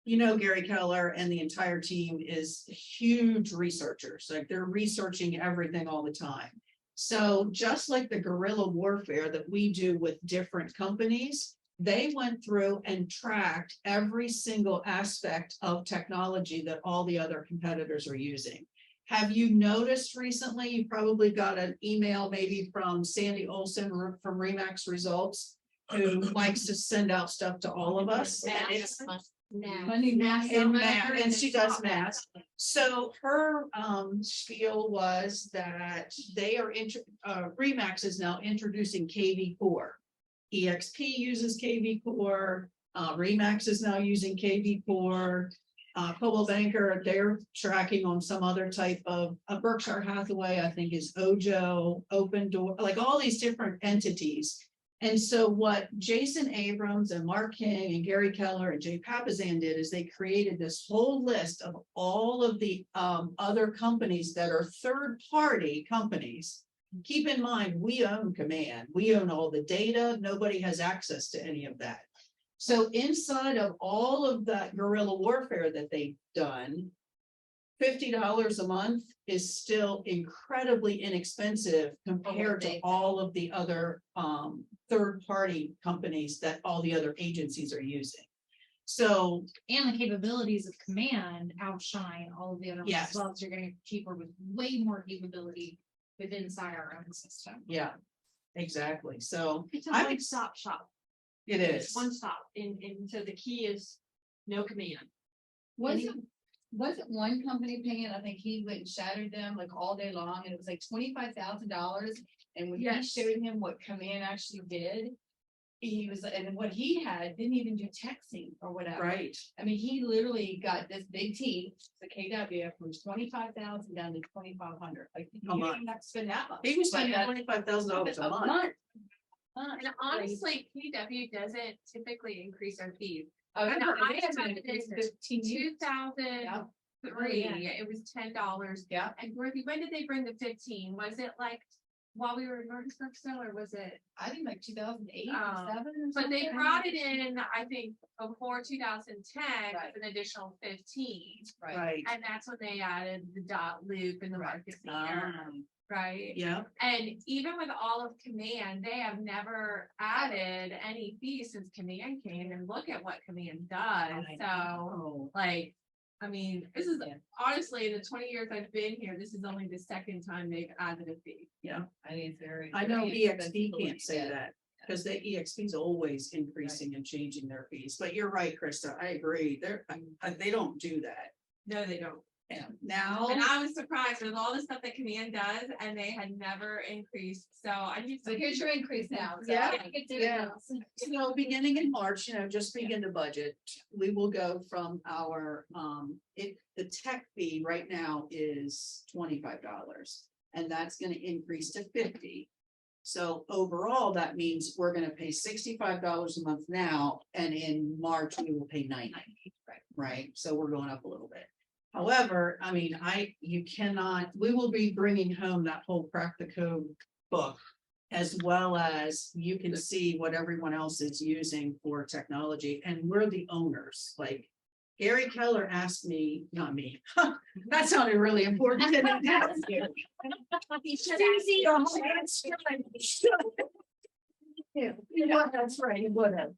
Gary Keller and the entire team is huge researchers, like they're researching everything all the time. So just like the guerrilla warfare that we do with different companies, they went through and tracked every single aspect of technology that all the other competitors are using. Have you noticed recently, you probably got an email maybe from Sandy Olson from Remax Results, who likes to send out stuff to all of us. And it's and she does math. So her spiel was that they are Remax is now introducing KV Core. EXP uses KV Core, Remax is now using KV Core. Coldwell Banker, they're tracking on some other type of Berkshire Hathaway, I think is Ojo, Open Door, like all these different entities. And so what Jason Abrams and Mark King and Gary Keller and Jay Papazan did is they created this whole list of all of the other companies that are third-party companies. Keep in mind, we own Command. We own all the data. Nobody has access to any of that. So inside of all of that guerrilla warfare that they've done, $50 a month is still incredibly inexpensive compared to all of the other third-party companies that all the other agencies are using. So, And the capabilities of Command outshine all of the other ones Yes. as well, so you're getting cheaper with way more capability within inside our own system. yeah, exactly. So It's a I'm one-stop shop. it It's is. one stop and so the key is no command. Wasn't one company paying, I think he went and shattered them like all day long, and it was like $25,000. And when he Yes. showed him what Command actually did, he was, and what he had didn't even do texting or whatever. Right. I mean, he literally got this big team, the KW, from 25,000 down to 2,500. Like, you A didn't month. even have to spend that much. He was But spending that's $25,000 a month. And honestly, PW doesn't typically increase our fees. Oh, And no, I they haven't started increased in 15 years. 2003, Oh, yeah. it was $10. Yeah. And Ruby, when did they bring the 15? Was it like while we were in Northsburg still, or was it? I think like 2008 or Oh, 7 or But they something. brought it in, I think, before 2010 Right. with an additional 15. Right. And that's when they added the dot loop and the market leader, right? Yeah. And even with all of Command, they have never added any fees since Command came, and look at what Command does. I So, know. like, I mean, this is honestly, in the 20 years I've been here, this is only the second time they've added a fee. Yeah. I think it's very. I know very expensive EXP to can't look say at. that, because the EXP is always increasing and changing their fees, but you're right, Krista, I agree, they don't do that. No, they don't. And now. And I was surprised with all the stuff that Command does, and they had never increased. So I need. So here's your increase now. So Yeah, I can do it yeah. now. So beginning in March, just begin to budget, we will go from our, the tech fee right now is $25. And that's gonna increase to 50. So overall, that means we're gonna pay $65 a month now, and in March, we will pay 90. Right, so we're going up a little bit. However, I mean, we will be bringing home that whole Crack the Code book. As well as you can see what everyone else is using for technology, and we're the owners, like. Gary Keller asked me, not me, that sounded really important. didn't it? Susie, oh, that's right. Yeah, that's right, he would have.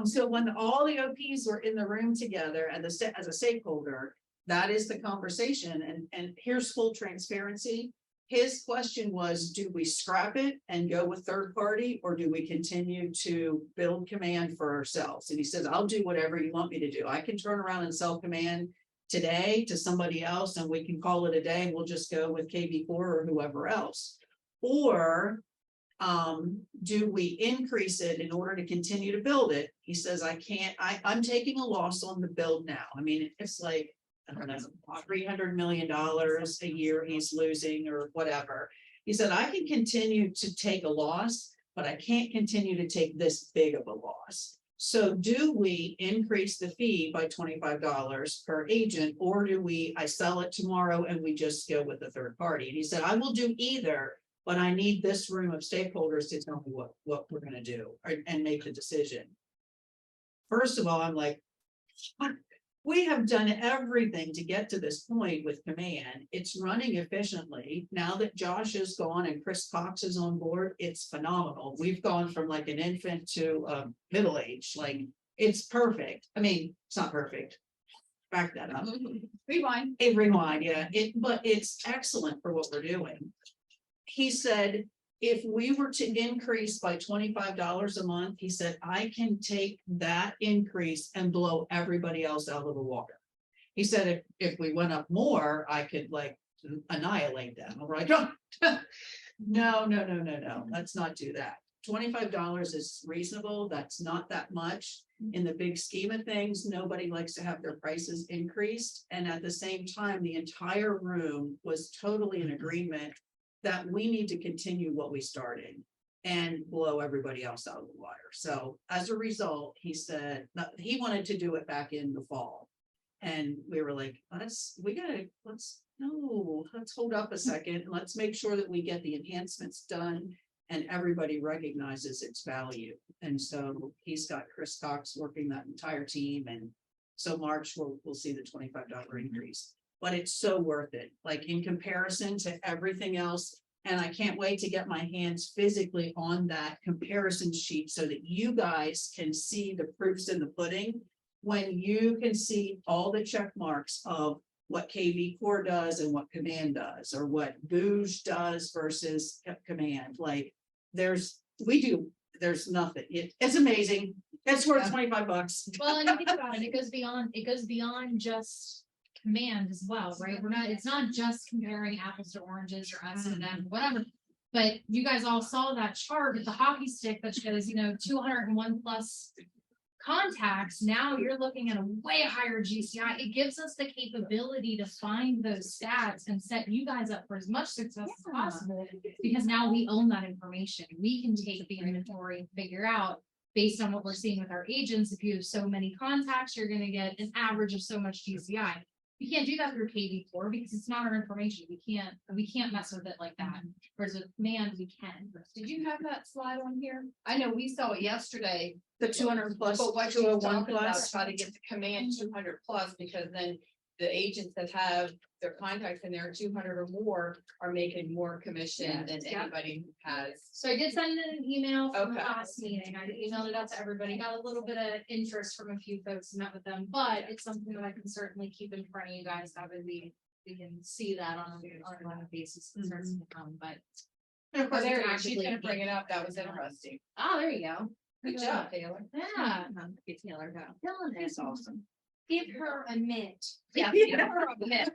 So when all the OPs were in the room together and as a stakeholder, that is the conversation, and here's full transparency. His question was, do we scrap it and go with third party, or do we continue to build Command for ourselves? And he says, I'll do whatever you want me to do. I can turn around and sell Command today to somebody else, and we can call it a day. We'll just go with KB4 or whoever else. Or do we increase it in order to continue to build it? He says, I'm taking a loss on the build now. I mean, it's like, I don't know, $300 million a year he's losing or whatever. He said, I can continue to take a loss, but I can't continue to take this big of a loss. So do we increase the fee by $25 per agent, or do I sell it tomorrow and we just go with the third party? And he said, I will do either, but I need this room of stakeholders to tell me what we're gonna do and make the decision. First of all, I'm like, we have done everything to get to this point with Command. It's running efficiently. Now that Josh is gone and Chris Cox is on board, it's phenomenal. We've gone from like an infant to middle age, like it's perfect. I mean, it's not perfect. Back that up. Rewind. Rewind, yeah. But it's excellent for what we're doing. He said, if we were to increase by $25 a month, he said, I can take that increase and blow everybody else out of the water. He said, if we went up more, I could like annihilate them. I'm like, oh, no, let's not do that. $25 is reasonable. That's not that much. In the big scheme of things, nobody likes to have their prices increased. And at the same time, the entire room was totally in agreement that we need to continue what we started and blow everybody else out of the water. So as a result, he said he wanted to do it back in the fall. And we were like, let's hold up a second. Let's make sure that we get the enhancements done and everybody recognizes its value. And so he's got Chris Cox working that entire team. And so March, we'll see the $25 increase. But it's so worth it, like in comparison to everything else. And I can't wait to get my hands physically on that comparison sheet so that you guys can see the proofs in the pudding. When you can see all the check marks of what KV Core does and what Command does, or what Booz does versus Command, like there's nothing. It's amazing. It's worth $25. Well, and you think about it, it goes beyond just Command as well, right? It's not just comparing apples to oranges or us and them, whatever. But you guys all saw that chart with the hockey stick that shows, 201 plus contacts. Now you're looking at a way higher GCI. It gives us the capability to find those stats and set you guys up for as much success as possible, because now we own that information. We can take the inventory and figure out, based on what we're seeing with our agents, if you have so many contacts, you're gonna get an average of so much GCI. You can't do that through KV4 because it's not our information. We can't mess with it like that. Whereas with command, we can. Did you have that slide on here? I know we saw it yesterday. The 200 plus, But what she's 201 talking about, plus. try to get the command 200 plus, because then the agents that have their contacts in there 200 or more are making more commission than Yeah. anybody who has. So I did send an email from the Okay. last meeting. I emailed it out to everybody, got a little bit of interest from a few folks, met with them, but it's something that I can certainly keep in front of you guys. That way we can see that on a basis. It starts to come, but. And of course, There it's you go. She's actively- gonna bring it up. That was interesting. Oh, there you go. Good job, Taylor. Yeah. Taylor, go. Killing it. That's awesome. Give her a mint. Yeah. give her a minute.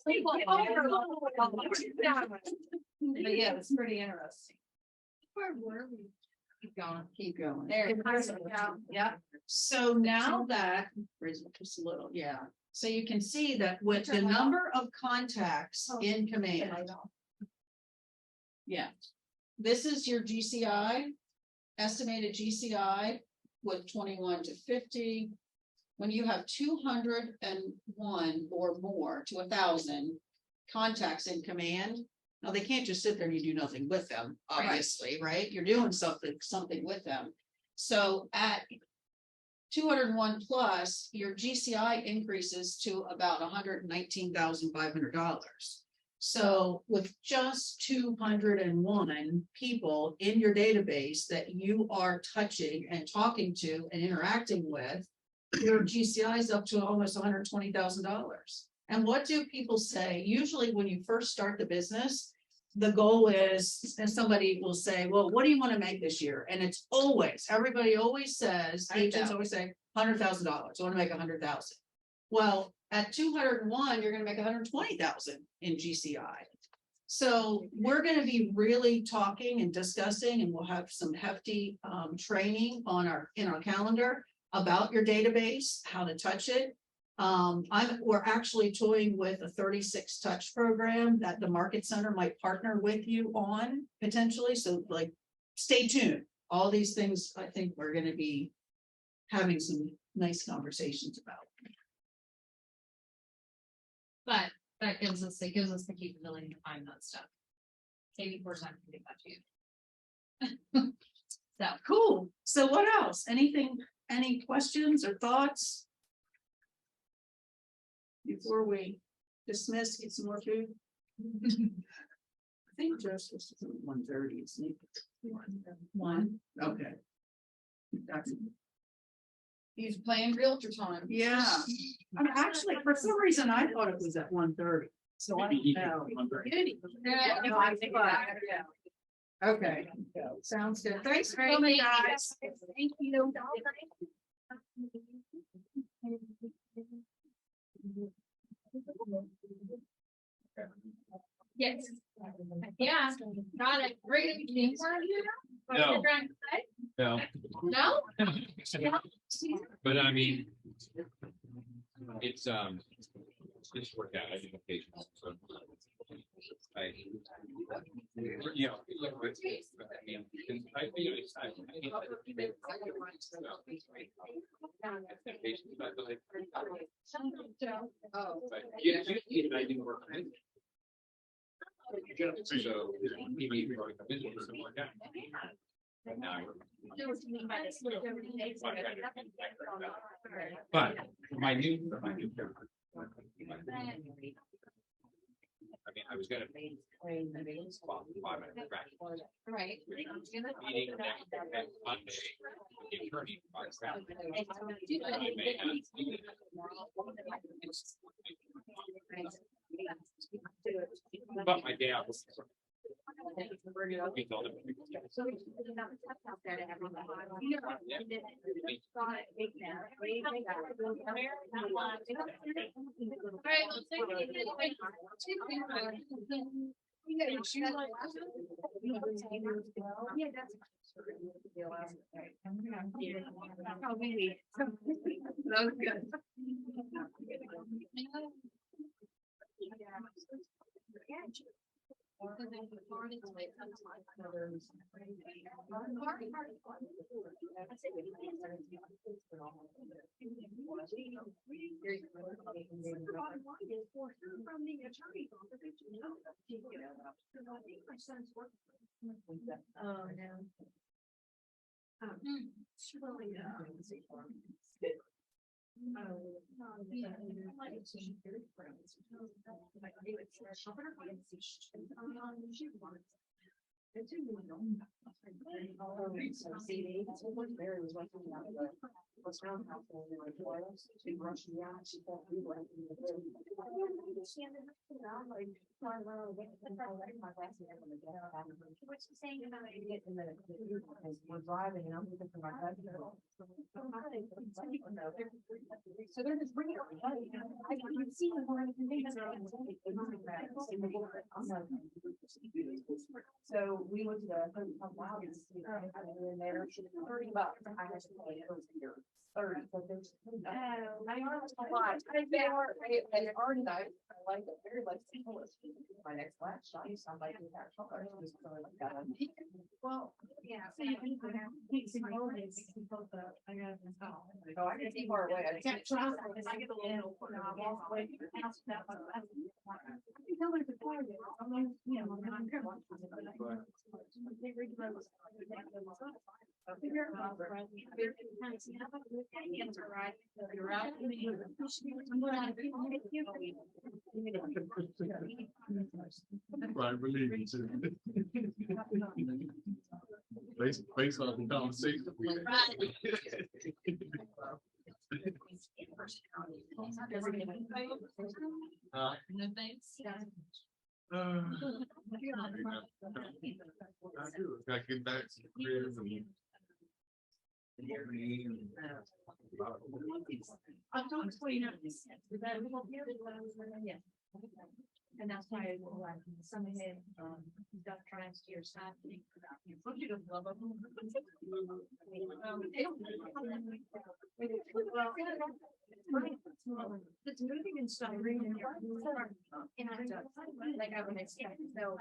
But yeah, it's pretty interesting. Where were we? Keep going. Keep going. There. Yeah. So now that, raise it just a little, yeah. So you can see that with the number of contacts in command. Yeah. This is your GCI, estimated GCI with 21 to 50. When you have 201 or more to 1,000 contacts in command, now they can't just sit there and you do nothing with them, obviously, right? You're doing something with them. So at 201 plus, your GCI increases to about $119,500. So with just 201 people in your database that you are touching and talking to and interacting with, your GCI is up to almost $120,000. And what do people say? Usually when you first start the business, the goal is, and somebody will say, well, what do you want to make this year? And it's always, everybody always says, agents always say $100,000. I want to make 100,000. Well, at 201, you're going to make 120,000 in GCI. So we're going to be really talking and discussing, and we'll have some hefty training in our calendar about your database, how to touch it. We're actually toying with a 36 touch program that the Market Center might partner with you on potentially. So like, stay tuned. All these things, I think we're going to be having some nice conversations about. But that gives us the capability to find that stuff. KV4 can get that to you. So Cool. So what else? Any questions or thoughts? Before we dismiss, get some more food. I think Joe's was 1:30, isn't it? One, okay. That's, He's playing realtor time. yeah. I mean, actually, for some reason, I thought it was at 1:30. So I don't know. Okay, sounds good. Thanks for coming, guys. Thank you. Yes. Yeah, got it. We're gonna be doing one of you now? No. What you're trying to say? No. No? But I mean, it's just worked out. I did occasion. So I, you know, I mean, I feel it's time. But yeah, I didn't work. So he made me work a business to work out. But now but my new I mean, I was gonna. Right. Meeting next Monday with the attorney. I may have to do it. But my day off was. We told him. All right, let's take Yeah, that's. Probably. That was good. Oh, no. It's really, What's he saying about it? We're driving and I'm looking for my husband. So they're just bringing it. I can see them. So we went to the wow, and there $30. I had to pay it over here. 30, but there's. I already know. I like it very much. My next last shot, somebody with that color. Well, yeah. So you can I can see far away. I can't trust. I get a little. Right, believe me too. Based on the conversation. No thanks. I do. Gotta get back to the crib and- I'm talking to you. Yeah. And that's why I will like some of him, duck trans to your side. You don't love them. It's moving and stuff. And I don't, like I would expect, so.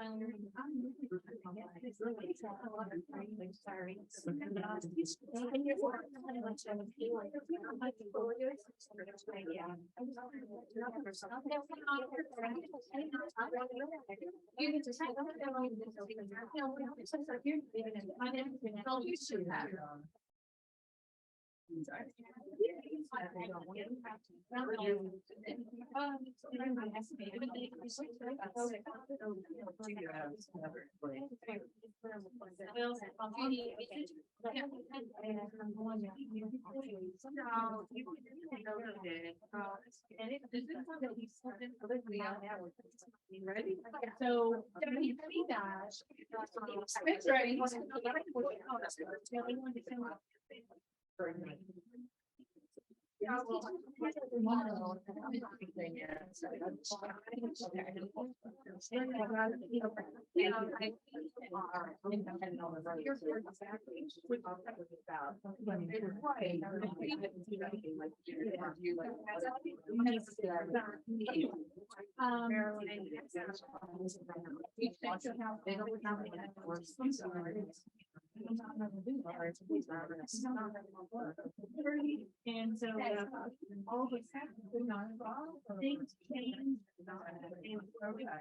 Sorry. Ready? So, it's ready. And so all the things change.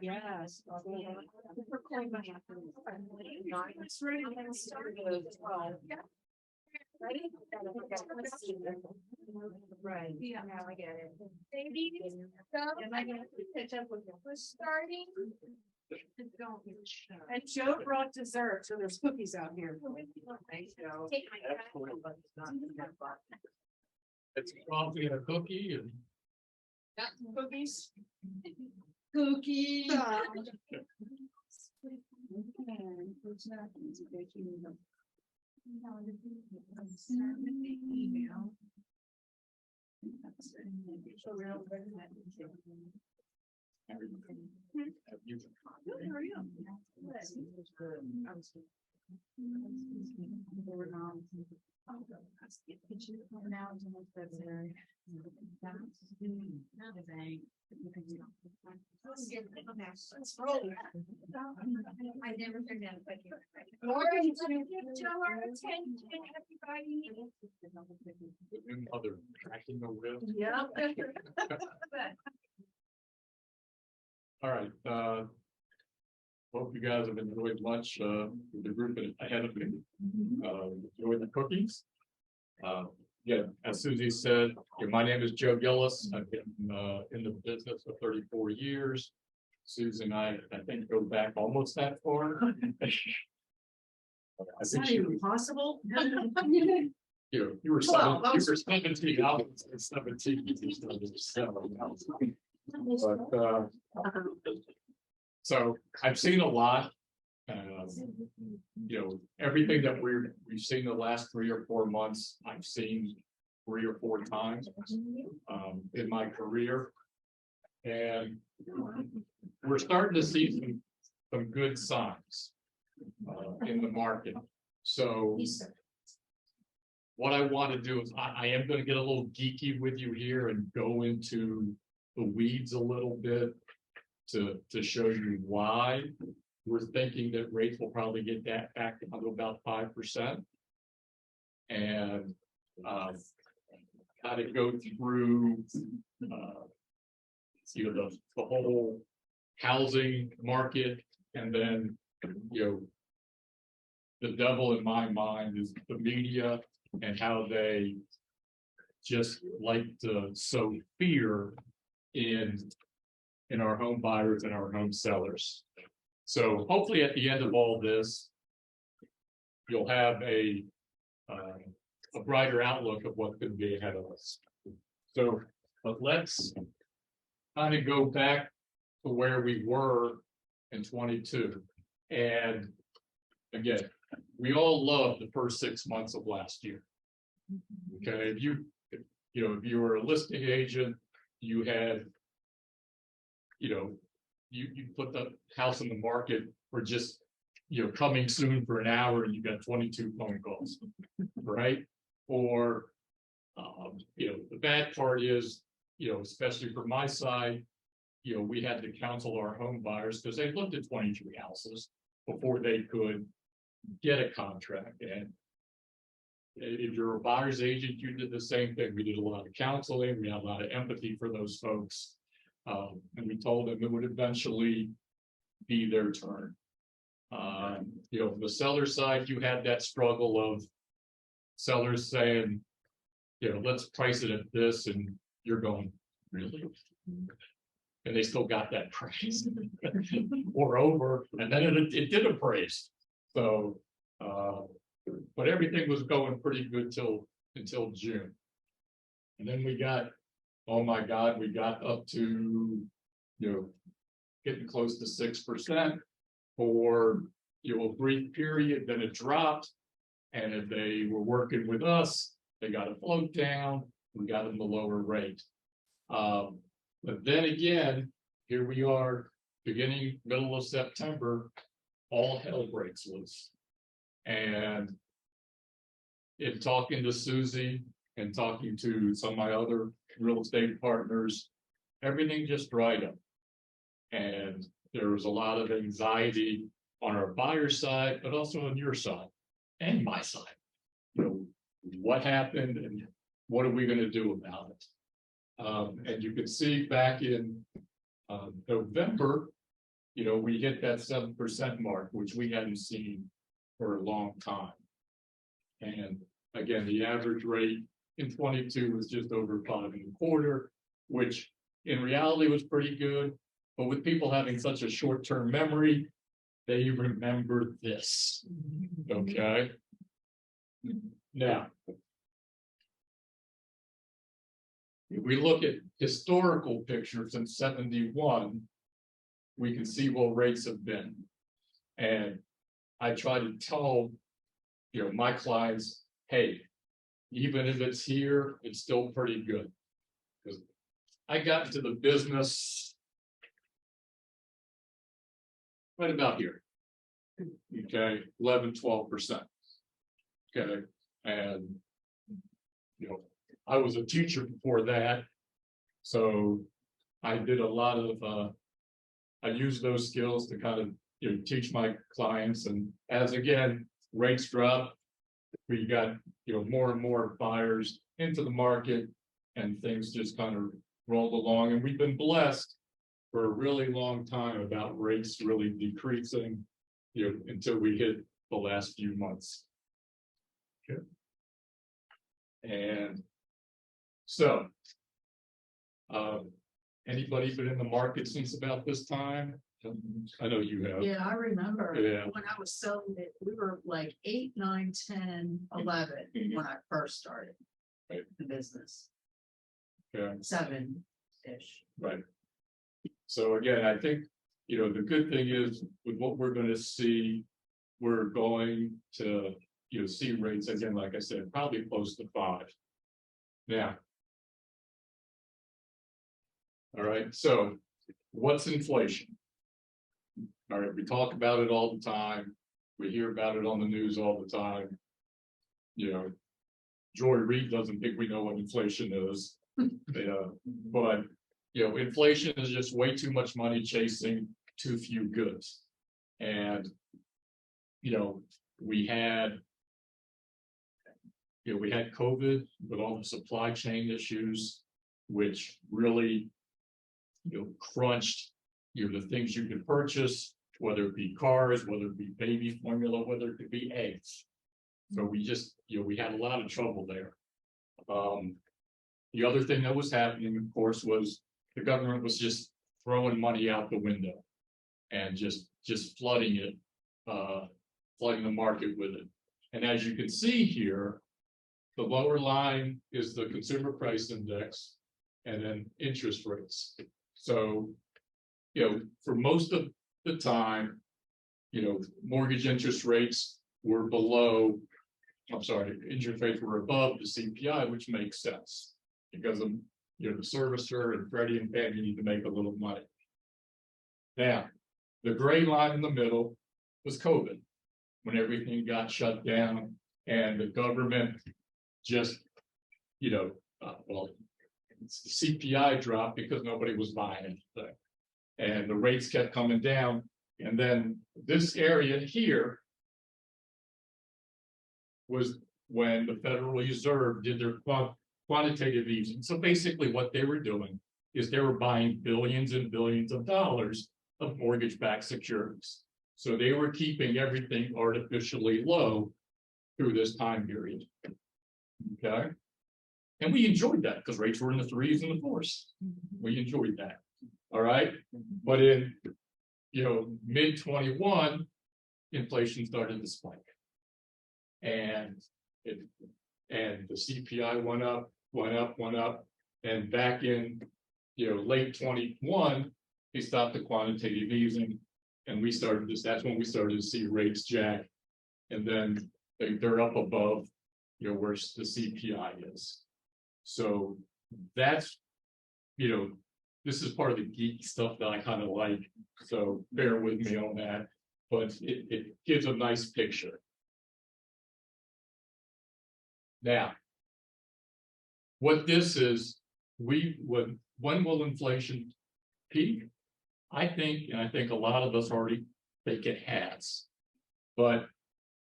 Yes. It's ready to start. Ready? Right. Yeah, now I get it. Baby, Am I gonna catch up with you? we're starting. And Joe brought dessert, so there's cookies out here. Thanks, Joe. Take my It's coffee and a cookie and. Got some cookies? Cookie. I never turned down a quick. Mother tracking the wheel. Yeah. All right, hope you guys have enjoyed lunch, with the group ahead of me. Enjoy the cookies. Yeah, as Susie said, my name is Joe Gillis. I've been, in the business for 34 years. Susan and I think go back almost that far. I It's think not she even was, possible. you were 12, I was- 17, I was 17. You started at 7. But, so I've seen a lot. Everything that we've seen the last 3 or 4 months, I've seen 3 or 4 times in my career. And we're starting to see some good signs in the market. So what I want to do is I am going to get a little geeky with you here and go into the weeds a little bit to show you why we're thinking that rates will probably get that back down to about 5%. And kind of go through the whole housing market, and then the devil in my mind is the media and how they just like to sow fear in our home buyers and our home sellers. So hopefully at the end of all this, you'll have a brighter outlook of what could be ahead of us. So, but let's kind of go back to where we were in 22. And again, we all loved the first 6 months of last year. Okay, if you were a listing agent, you had, you put the house in the market for just, coming soon for an hour and you got 22 phone calls, right? Or, the bad part is, especially for my side, we had to counsel our home buyers because they looked at 23 houses before they could get a contract. And if you're a buyer's agent, you did the same thing. We did a lot of counseling. We had a lot of empathy for those folks. And we told them it would eventually be their turn. From the seller side, you had that struggle of sellers saying, let's price it at this, and you're going, really? And they still got that price or over, and then it did appraise. So, but everything was going pretty good until June. And then we got, oh my God, we got up to, getting close to 6% for, a brief period, then it dropped. And if they were working with us, they got a float down, we got them the lower rate. But then again, here we are, middle of September, all hell breaks loose. And in talking to Susie and talking to some of my other real estate partners, everything just dried up. And there was a lot of anxiety on our buyer's side, but also on your side and my side. What happened and what are we going to do about it? And you can see back in November, we hit that 7% mark, which we hadn't seen for a long time. And again, the average rate in 22 was just over 5.25, which in reality was pretty good. But with people having such a short-term memory, they remember this. Okay. Now, if we look at historical pictures in 71, we can see what rates have been. And I try to tell, my clients, hey, even if it's here, it's still pretty good. Because I got into the business right about here. Okay, 11-12%. Okay, and you know, I was a teacher before that. So I did a lot of I used those skills to kind of, you know, teach my clients, and as again, rates drop, we got, you know, more and more buyers into the market, and things just kind of rolled along, and we've been blessed for a really long time about rates really decreasing, you know, until we hit the last few months. Okay. And so, anybody been in the market since about this time? I know you have. Yeah, I remember Yeah. when I was selling it, we were like 8, 9, 10, 11 when I first started Right. the business. Yeah. 7-ish. Right. So again, I think, you know, the good thing is with what we're gonna see, we're going to, you know, see rates again, like I said, probably close to 5. Now. All right, so what's inflation? All right, we talk about it all the time. We hear about it on the news all the time. You know, Joy Reid doesn't think we know what inflation is. Yeah, but you know, inflation is just way too much money chasing too few goods. And you know, we had COVID with all the supply chain issues, which really, you know, crunched, you know, the things you could purchase, whether it be cars, whether it be baby formula, whether it could be eggs. So we just, you know, we had a lot of trouble there. The other thing that was happening, of course, was the government was just throwing money out the window and just flooding it, flooding the market with it. And as you can see here, the lower line is the consumer price index and then interest rates. So, you know, for most of the time, you know, mortgage interest rates were interest rates were above the CPI, which makes sense because of, you know, the servicer and Freddie and Fannie need to make a little money. Now, the gray line in the middle was COVID, when everything got shut down and the government just, you know, the CPI dropped because nobody was buying anything. And the rates kept coming down. And then this area here was when the Federal Reserve did their quantitative easing. So basically what they were doing is they were buying billions and billions of dollars of mortgage-backed securities. So they were keeping everything artificially low through this time period. Okay. And we enjoyed that because rates were in the 3s and the 4s. We enjoyed that. All right. But in, you know, mid-21, inflation started to spike. And the CPI went up. And back in, you know, late 21, they stopped the quantitative easing. And we started this, that's when we started to see rates jack. And then they're up above, you know, where the CPI is. So that's, you know, this is part of the geek stuff that I kind of like. So bear with me on that, but it gives a nice picture. Now, what this is, when will inflation peak? I think a lot of us already think it has, but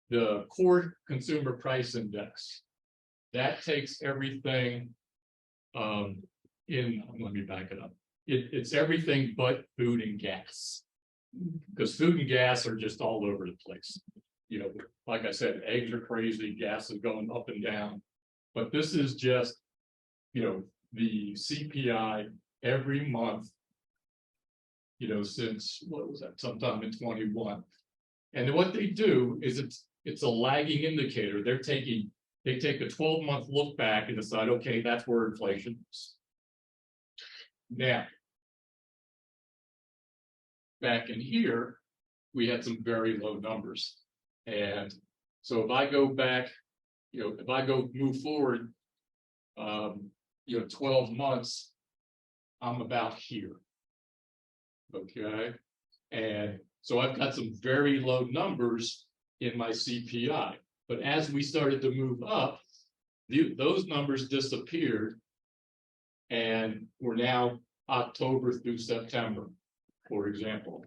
the core consumer price index, that takes everything let me back it up. It's everything but food and gas, because food and gas are just all over the place. You know, like I said, eggs are crazy, gas is going up and down, but this is just, you know, the CPI every month, you know, since, what was that, sometime in 21. And what they do is it's a lagging indicator. They take a 12-month look back and decide, okay, that's where inflation is. Now, back in here, we had some very low numbers. And so if I go back, you know, if I move forward, you know, 12 months, I'm about here. Okay. And So I've got some very low numbers in my CPI, but as we started to move up, those numbers disappeared. And we're now October through September, for example.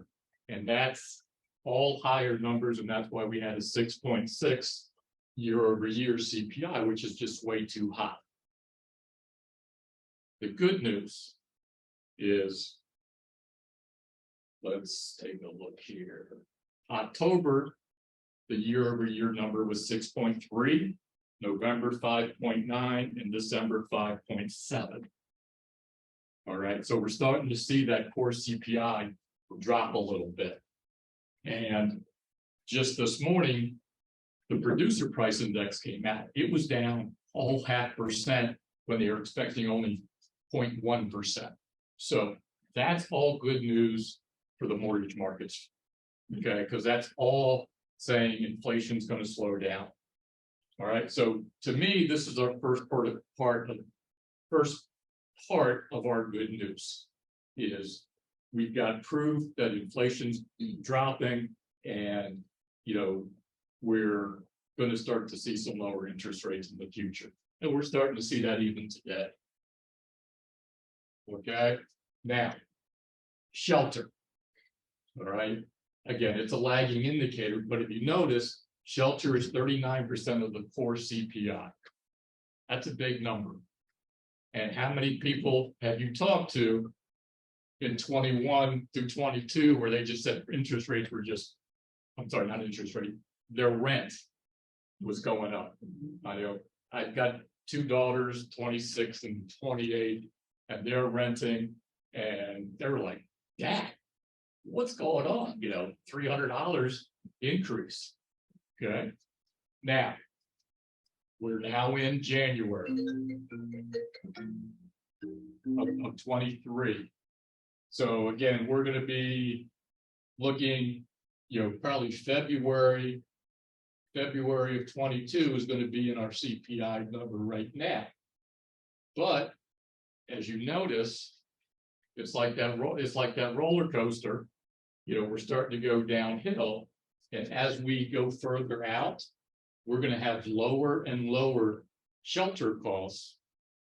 And that's all higher numbers, and that's why we had a 6.6 year-over-year CPI, which is just way too high. The good news is, let's take a look here. October, the year-over-year number was 6.3, November 5.9, and December 5.7. All right, so we're starting to see that core CPI drop a little bit. And just this morning, the producer price index came out. It was down a whole 0.5% when they were expecting only 0.1%. So that's all good news for the mortgage markets. Okay, because that's all saying inflation's going to slow down. All right, so to me, this is our first part of our good news is we've got proof that inflation's dropping, and we're going to start to see some lower interest rates in the future, and we're starting to see that even today. Okay, now shelter. All right, again, it's a lagging indicator, but if you notice, shelter is 39% of the core CPI. That's a big number. And how many people have you talked to in 21 through 22 where they just said interest rates were just, I'm sorry, not interest rate, their rent was going up. I know I've got two daughters, 26 and 28, and they're renting, and they're like, Dad, what's going on? $300 increase. Okay. Now, we're now in January of 23. So again, we're going to be looking, probably February of 22 is going to be in our CPI number right now. But as you notice, it's like that roller coaster. We're starting to go downhill, and as we go further out, we're going to have lower and lower shelter costs,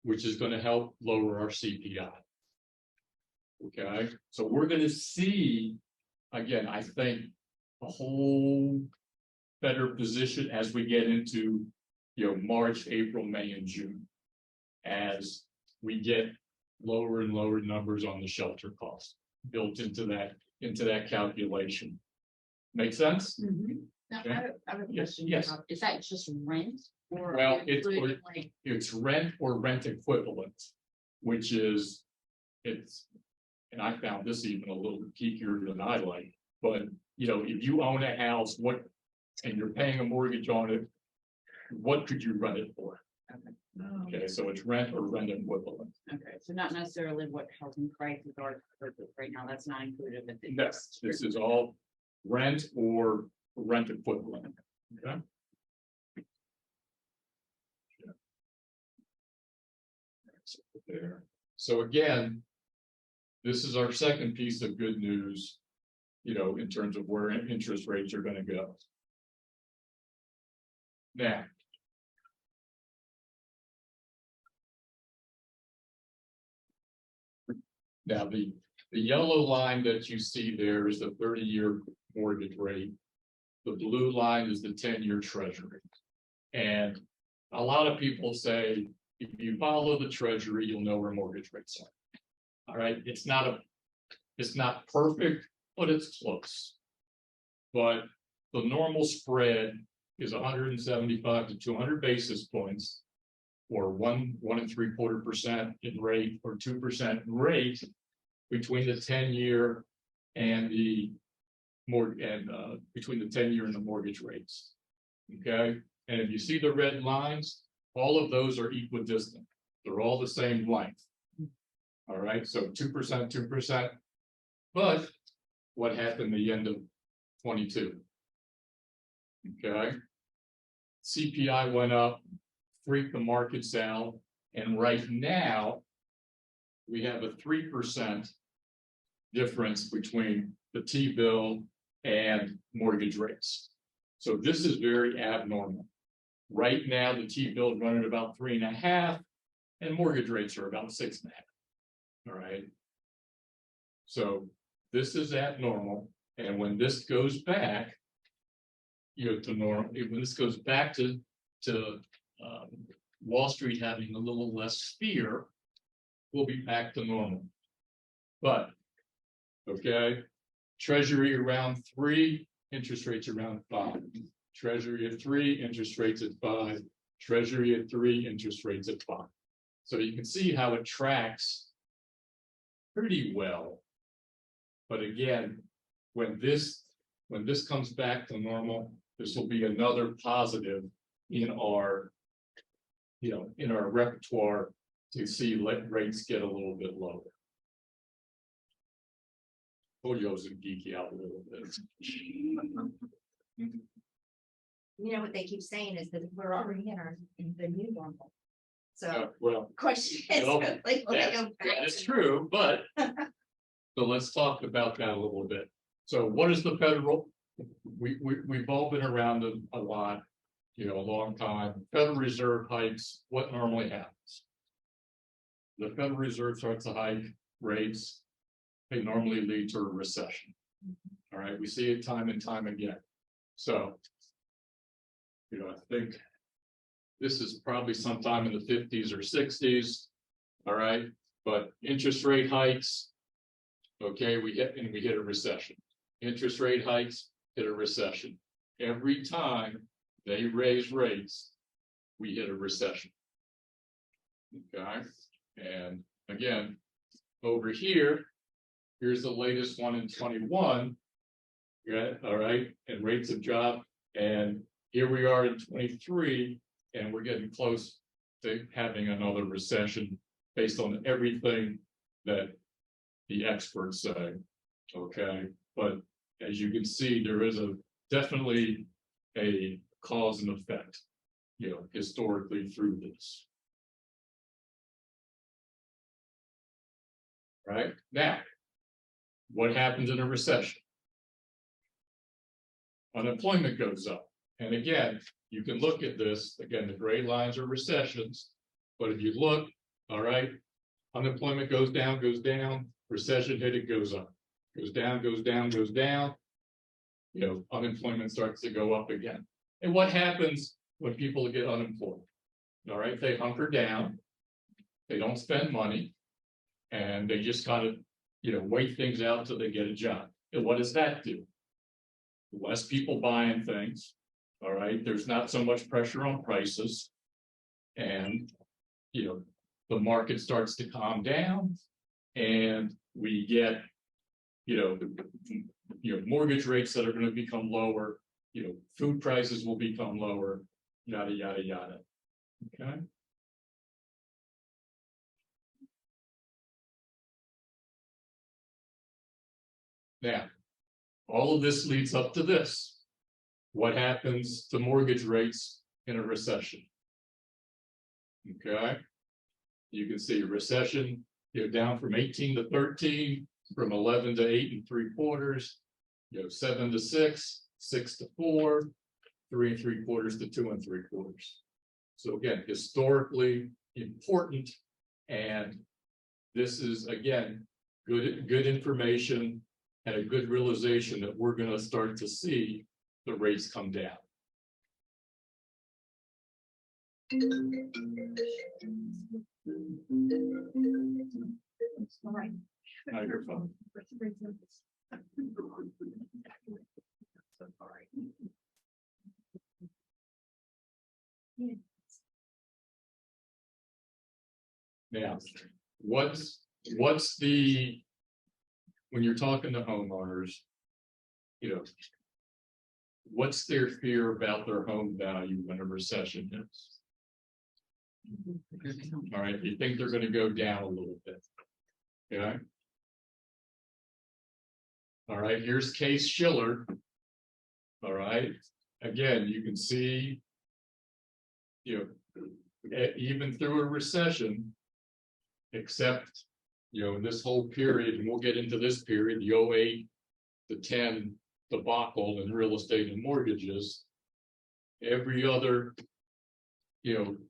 which is going to help lower our CPI. Okay, so we're going to see, again, I think, a whole better position as we get into March, April, May, and June, as we get lower and lower numbers on the shelter cost built into that calculation. Make sense? Mm-hmm. Now, Okay. I have a Yes, question. yes. Is that just rent? Or Well, including, like, it's rent or rent equivalent, which is, and I found this even a little geekier than I like, but if you own a house, and you're paying a mortgage on it, what could you rent it for? Okay, so it's rent or rent equivalent. Okay, so not necessarily what housing prices are right now, that's not included in the. This is all rent or rent equivalent. Okay. There. So again, this is our second piece of good news, in terms of where interest rates are going to go. Now, the yellow line that you see there is the 30-year mortgage rate. The blue line is the 10-year treasury. And a lot of people say, if you follow the treasury, you'll know where mortgage rates are. All right, it's not perfect, but it's close. But the normal spread is 175 to 200 basis points, or 1.75% in rate, or 2% in rate between the 10-year and the between the 10-year and the mortgage rates. Okay, and if you see the red lines, all of those are equidistant. They're all the same length. All right, so 2%, 2%. But what happened at the end of 22? Okay, CPI went up, freaked the markets out, and right now we have a 3% difference between the T-bill and mortgage rates. So this is very abnormal. Right now, the T-bill is running about 3.5, and mortgage rates are about 6.5. All right. So this is abnormal, and when this goes back, to normal, when this goes back to Wall Street having a little less fear, we'll be back to normal. But okay, Treasury around 3, interest rates around 5. Treasury at 3, interest rates at 5. Treasury at 3, interest rates at 5. So you can see how it tracks pretty well. But again, when this comes back to normal, this will be another positive in our, in our repertoire to see rates get a little bit lower. Julio's a geeky out a little bit. You know what they keep saying is that we're already in the new normal. So Well, question is, well, like, will they go back that is to true, but so let's talk about that a little bit. So what is the federal? We've all been around a lot, a long time. Federal Reserve hikes. What normally happens? The Federal Reserve starts to hike rates. They normally lead to a recession. All right, we see it time and time again. So, I think this is probably sometime in the 50s or 60s. All right, but interest rate hikes. Okay, we hit a recession. Interest rate hikes hit a recession. Every time they raise rates, we hit a recession. Okay, and again, over here, here's the latest one in 21. Yeah, all right, and rates have dropped, and here we are in 23, and we're getting close to having another recession based on everything that the experts say. Okay, but as you can see, there is definitely a cause and effect, historically through this. Right now, what happens in a recession? Unemployment goes up. And again, you can look at this. Again, the gray lines are recessions. But if you look, all right, unemployment goes down, recession hit, it goes up. Goes down, goes down, goes down. Unemployment starts to go up again. And what happens when people get unemployed? All right, they hunker down. They don't spend money. And they just kind of, wait things out till they get a job. And what does that do? Less people buying things. All right, there's not so much pressure on prices. And, the market starts to calm down. And we get, mortgage rates that are going to become lower. Food prices will become lower, yada, yada, yada. Okay. Now, all of this leads up to this. What happens to mortgage rates in a recession? Okay. You can see a recession, down from 18 to 13, from 11 to 8 3/4, 7 to 6, 6 to 4, 3 3/4 to 2 3/4. So again, historically important, and this is again good information and a good realization that we're going to start to see the rates come down. All right. Now you're fine. Now, what's the, when you're talking to homeowners, what's their fear about their home value when a recession hits? All right, you think they're going to go down a little bit. Okay. All right, here's Case-Shiller. All right, again, you can see, even through a recession, except, in this whole period, and we'll get into this period, the 08 to 10 debacle in real estate and mortgages, every other,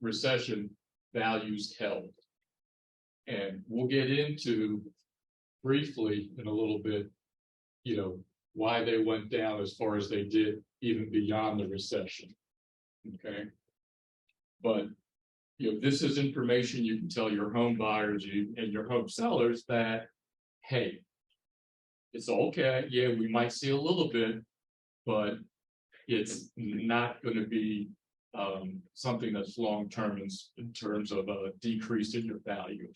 recession, values held. And we'll get into briefly in a little bit, why they went down as far as they did, even beyond the recession. Okay. But, this is information you can tell your home buyers and your home sellers that, hey, it's okay. Yeah, we might see a little bit, but it's not going to be something that's long-term in terms of a decrease in your value.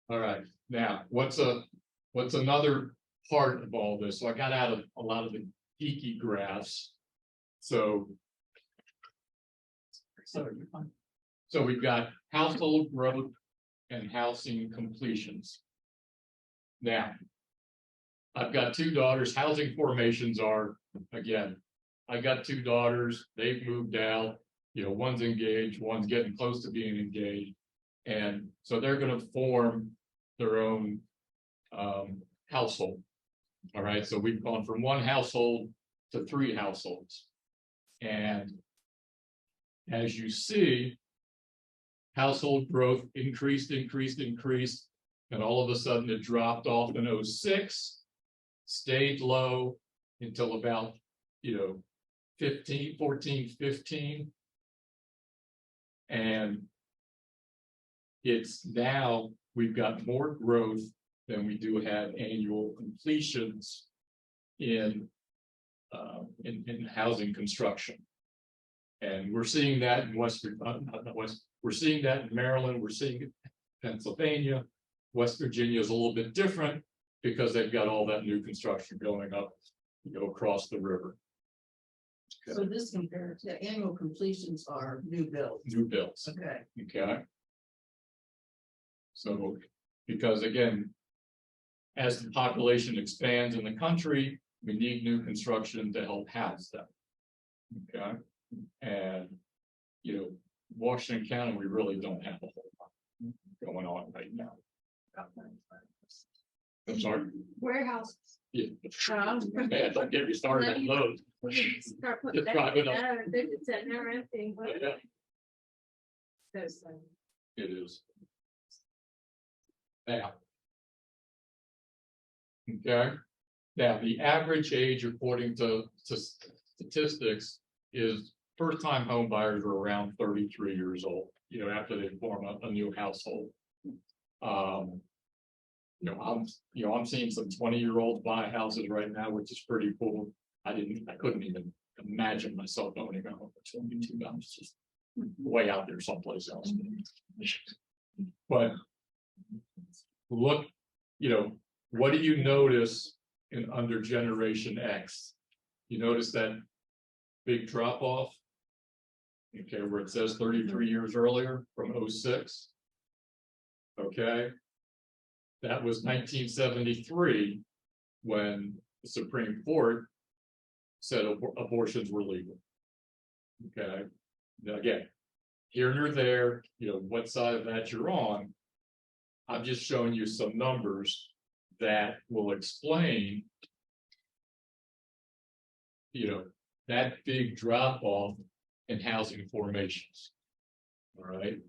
All right, now what's another part of all this? So I got out of a lot of the geeky graphs. So we've got household growth and housing completions. Now, I've got two daughters. Housing formations are, again, I got two daughters. They've moved out. One's engaged, one's getting close to being engaged. And so they're going to form their own household. All right. So we've gone from one household to 3 households. And as you see, household growth increased. And all of a sudden it dropped off in 2006, stayed low until about, 15. And it's now we've got more growth than we do have annual completions in housing construction. And we're seeing that in we're seeing that in Maryland, we're seeing it in Pennsylvania. West Virginia is a little bit different because they've got all that new construction going up, across the river. So this compared to annual completions are new builds. New builds. Okay. Okay. So, because again, as the population expands in the country, we need new construction to help house them. Okay. And, Washington County, we really don't have a whole lot going on right now. I'm sorry. Warehouses. Yeah. Man, don't get me started on those. Start putting Just drive it up. that, they're just sitting there empty. Yeah. It is. Now. Okay. Now, the average age, according to statistics, is first-time home buyers are around 33 years old, after they form a new household. I'm seeing some 20-year-olds buy houses right now, which is pretty cool. I couldn't even imagine myself owning a home at 22. I'm just way out there someplace else. But look, what do you notice under Generation X? You notice that big drop off? Okay, where it says 33 years earlier from 2006. Okay. That was 1973 when the Supreme Court said abortions were legal. Okay. Now again, here nor there, what side of that you're on. I'm just showing you some numbers that will explain, that big drop off in housing formations. All right.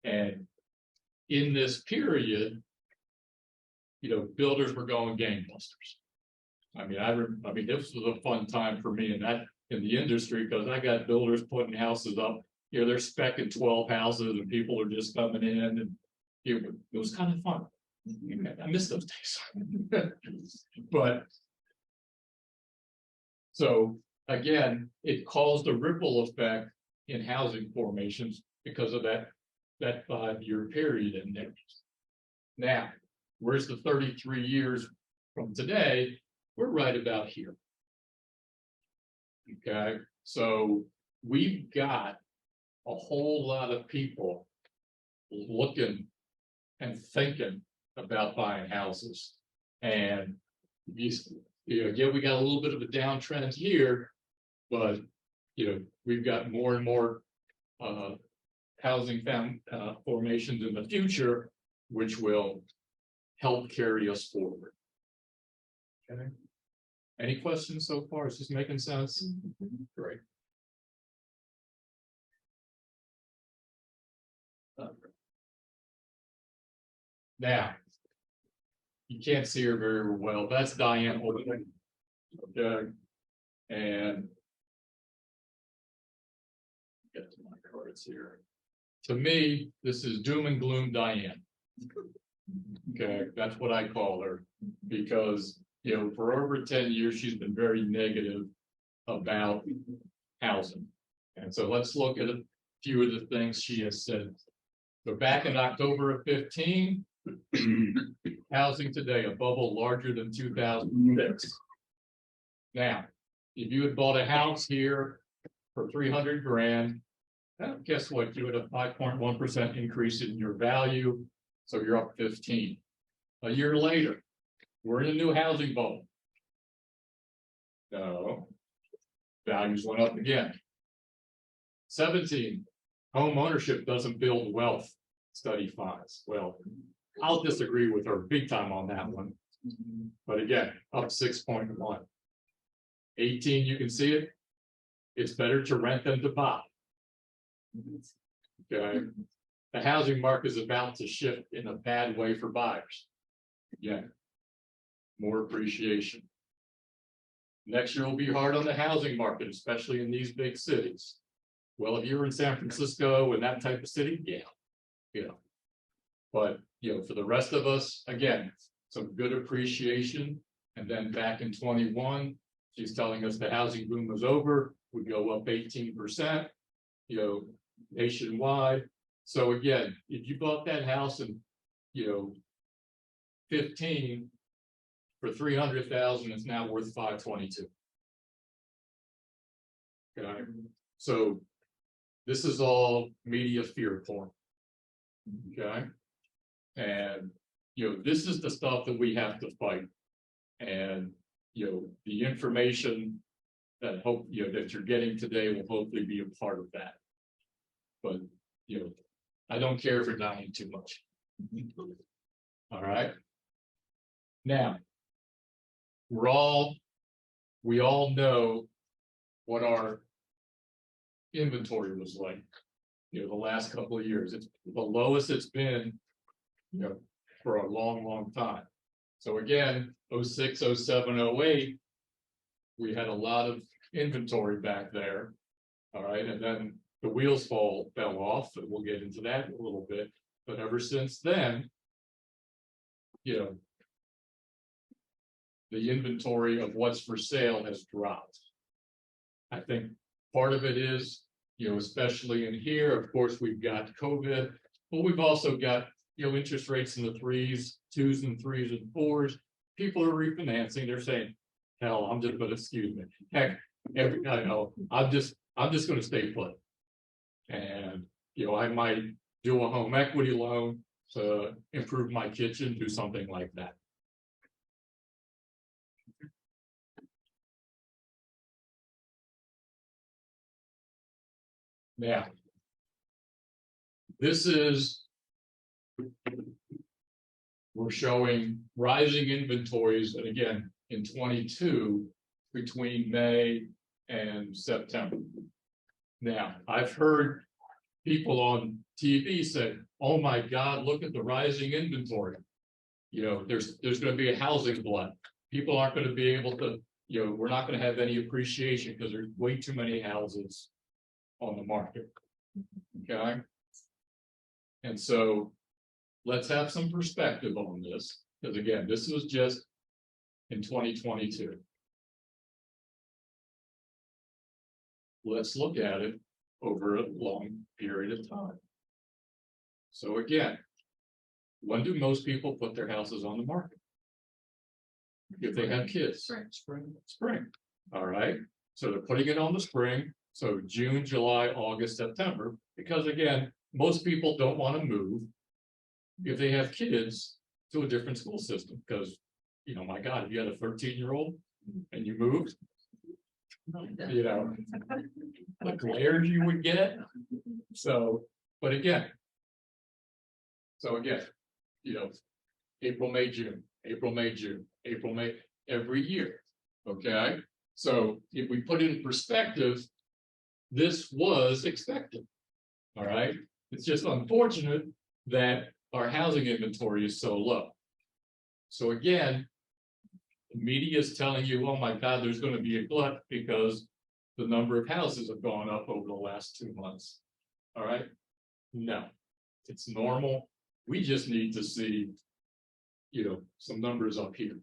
And in this period, builders were going gangbusters. I mean, this was a fun time for me in the industry because I got builders putting houses up. They're specking 12 houses and people are just coming in, and it was kind of fun. I miss those days. But so again, it caused a ripple effect in housing formations because of that 5-year period in there. Now, where's the 33 years from today? We're right about here. Okay, so we've got a whole lot of people looking and thinking about buying houses. And we got a little bit of a downtrend here, but we've got more and more housing formations in the future, which will help carry us forward. Okay. Any questions so far? Is this making sense? Great. Now, you can't see her very well. That's Diane Holden. Okay. And get to my cards here. To me, this is doom and gloom Diane. Okay, that's what I call her, because for over 10 years, she's been very negative about housing. And so let's look at a few of the things she has said. So back in October of 15, housing today, a bubble larger than 2006. Now, if you had bought a house here for 300 grand, guess what? You had a 5.1% increase in your value. So you're up 15. A year later, we're in a new housing bubble. No, values went up again. 17, home ownership doesn't build wealth, study finds. Well, I'll disagree with her big time on that one. But again, up 6.1. 18, you can see it. It's better to rent than to buy. Okay. The housing market is about to shift in a bad way for buyers. Again, more appreciation. Next year will be hard on the housing market, especially in these big cities. Well, if you're in San Francisco and that type of city, yeah. But for the rest of us, again, some good appreciation. And then back in 21, she's telling us the housing boom was over, would go up 18%, nationwide. So again, if you bought that house in 15 for 300,000, it's now worth 522. Okay, so this is all media fear porn. Okay, and this is the stuff that we have to fight. And the information that that you're getting today will hopefully be a part of that. But I don't care for dying too much. All right. Now, we all know what our inventory was like. The last couple of years, it's the lowest it's been, for a long, long time. So again, 06, 07, 08, we had a lot of inventory back there. All right, and then the wheels fell off, and we'll get into that a little bit. But ever since then, the inventory of what's for sale has dropped. I think part of it is, especially in here, of course, we've got COVID, but we've also got, interest rates in the 3s, 2s and 3s and 4s. People are refinancing. They're saying, hell, I'm just going to, excuse me. Heck, I know, I'm just going to stay put. And, I might do a home equity loan to improve my kitchen, do something like that. Now, this is, we're showing rising inventories, and again, in 22, between May and September. Now, I've heard people on TV say, oh my God, look at the rising inventory. There's going to be a housing glut. People aren't going to be able to, we're not going to have any appreciation because there's way too many houses on the market. Okay. And so let's have some perspective on this, because again, this was just in 2022. Let's look at it over a long period of time. So again, when do most people put their houses on the market? If they have kids. Spring. All right. So they're putting it on the spring. So June, July, August, September, because again, most people don't want to move if they have kids to a different school system, because, my God, if you had a 13-year-old and you moved, the glare you would get. So, but again, if April, May, June, April, May, June, April, May, every year. Okay, so if we put it in perspective, this was expected. All right, it's just unfortunate that our housing inventory is so low. So again, the media is telling you, oh my God, there's going to be a glut because the number of houses have gone up over the last 2 months. All right, no, it's normal. We just need to see, some numbers up here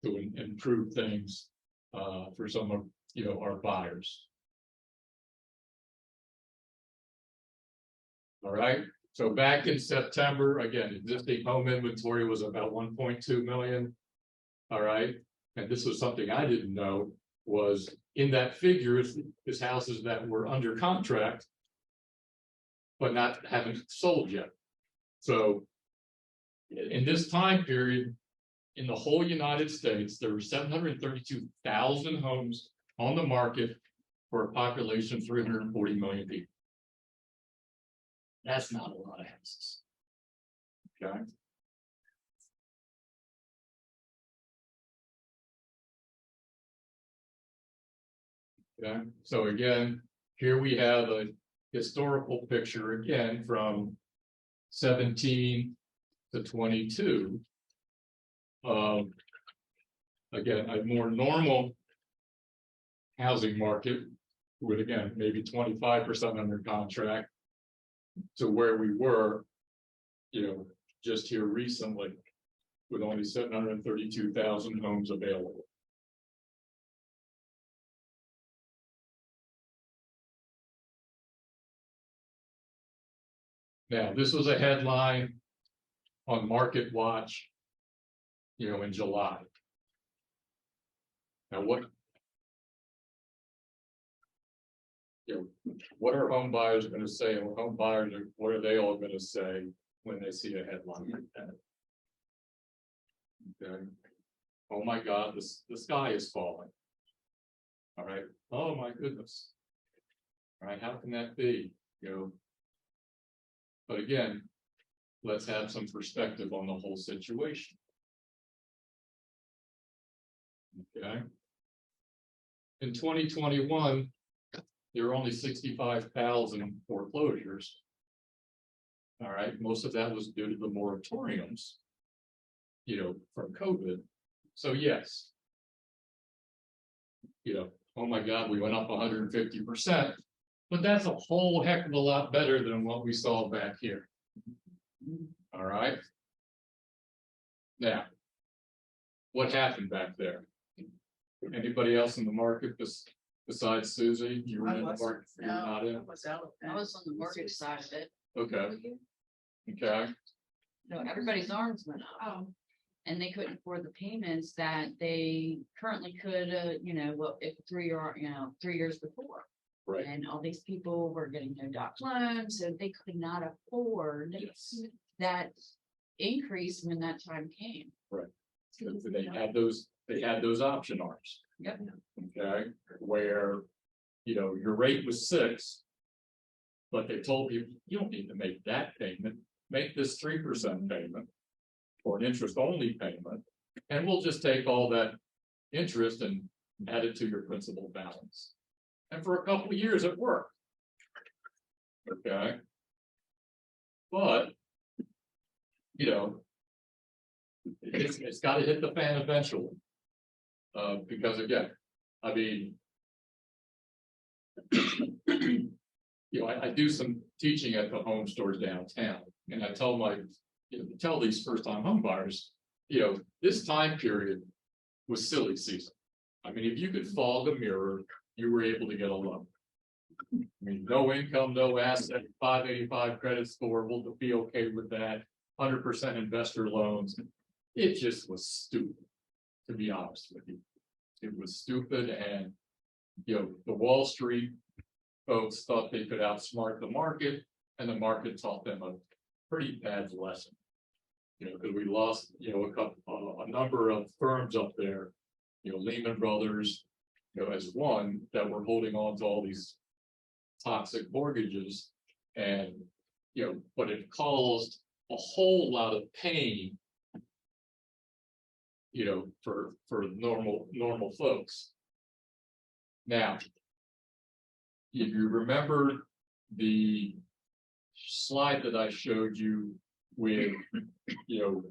to improve things for some of, our buyers. All right, so back in September, again, existing home inventory was about 1.2 million. All right, and this was something I didn't know, was in that figure is houses that were under contract, but haven't sold yet. So in this time period, in the whole United States, there were 732,000 homes on the market for a population of 340 million people. That's not a lot of houses. Okay. Okay, so again, here we have a historical picture again from 17 to 22. Again, a more normal housing market with, again, maybe 25% under contract to where we were, just here recently with only 732,000 homes available. Now, this was a headline on Market Watch, in July. Now, what are home buyers going to say? And home buyers, what are they all going to say when they see a headline like that? Okay. Oh my God, the sky is falling. All right. Oh my goodness. All right. How can that be? But again, let's have some perspective on the whole situation. Okay. In 2021, there were only 65,000 foreclosures. All right. Most of that was due to the moratoriums, from COVID. So yes, oh my God, we went up 150%. But that's a whole heck of a lot better than what we saw back here. All right. Now, what happened back there? Anybody else in the market besides Susie? You were in the market. You were not in. I was on the mortgage side of it. Okay. Okay. Everybody's arms went up. And they couldn't afford the payments that they currently could, if 3 years before. Right. And all these people were getting no doc loans, so they could not afford that increase when that time came. Right. So they had those option arms. Yep. Okay. Where, your rate was 6, but they told you, you don't need to make that payment. Make this 3% payment or an interest only payment, and we'll just take all that interest and add it to your principal balance. And for a couple of years, it worked. Okay. But, it's got to hit the fan eventually. Because again, I mean, I do some teaching at the home stores downtown, and I tell tell these first-time home buyers, this time period was silly season. I mean, if you could fog a mirror, you were able to get a loan. I mean, no income, no asset, 585 credit score, we'll be okay with that. 100% investor loans. It just was stupid, to be honest with you. It was stupid, and the Wall Street folks thought they could outsmart the market, and the market taught them a pretty bad lesson. Because we lost, a number of firms up there, Lehman Brothers, as one that were holding on to all these toxic mortgages, and but it caused a whole lot of pain you know, for normal folks. Now, if you remember the slide that I showed you with, you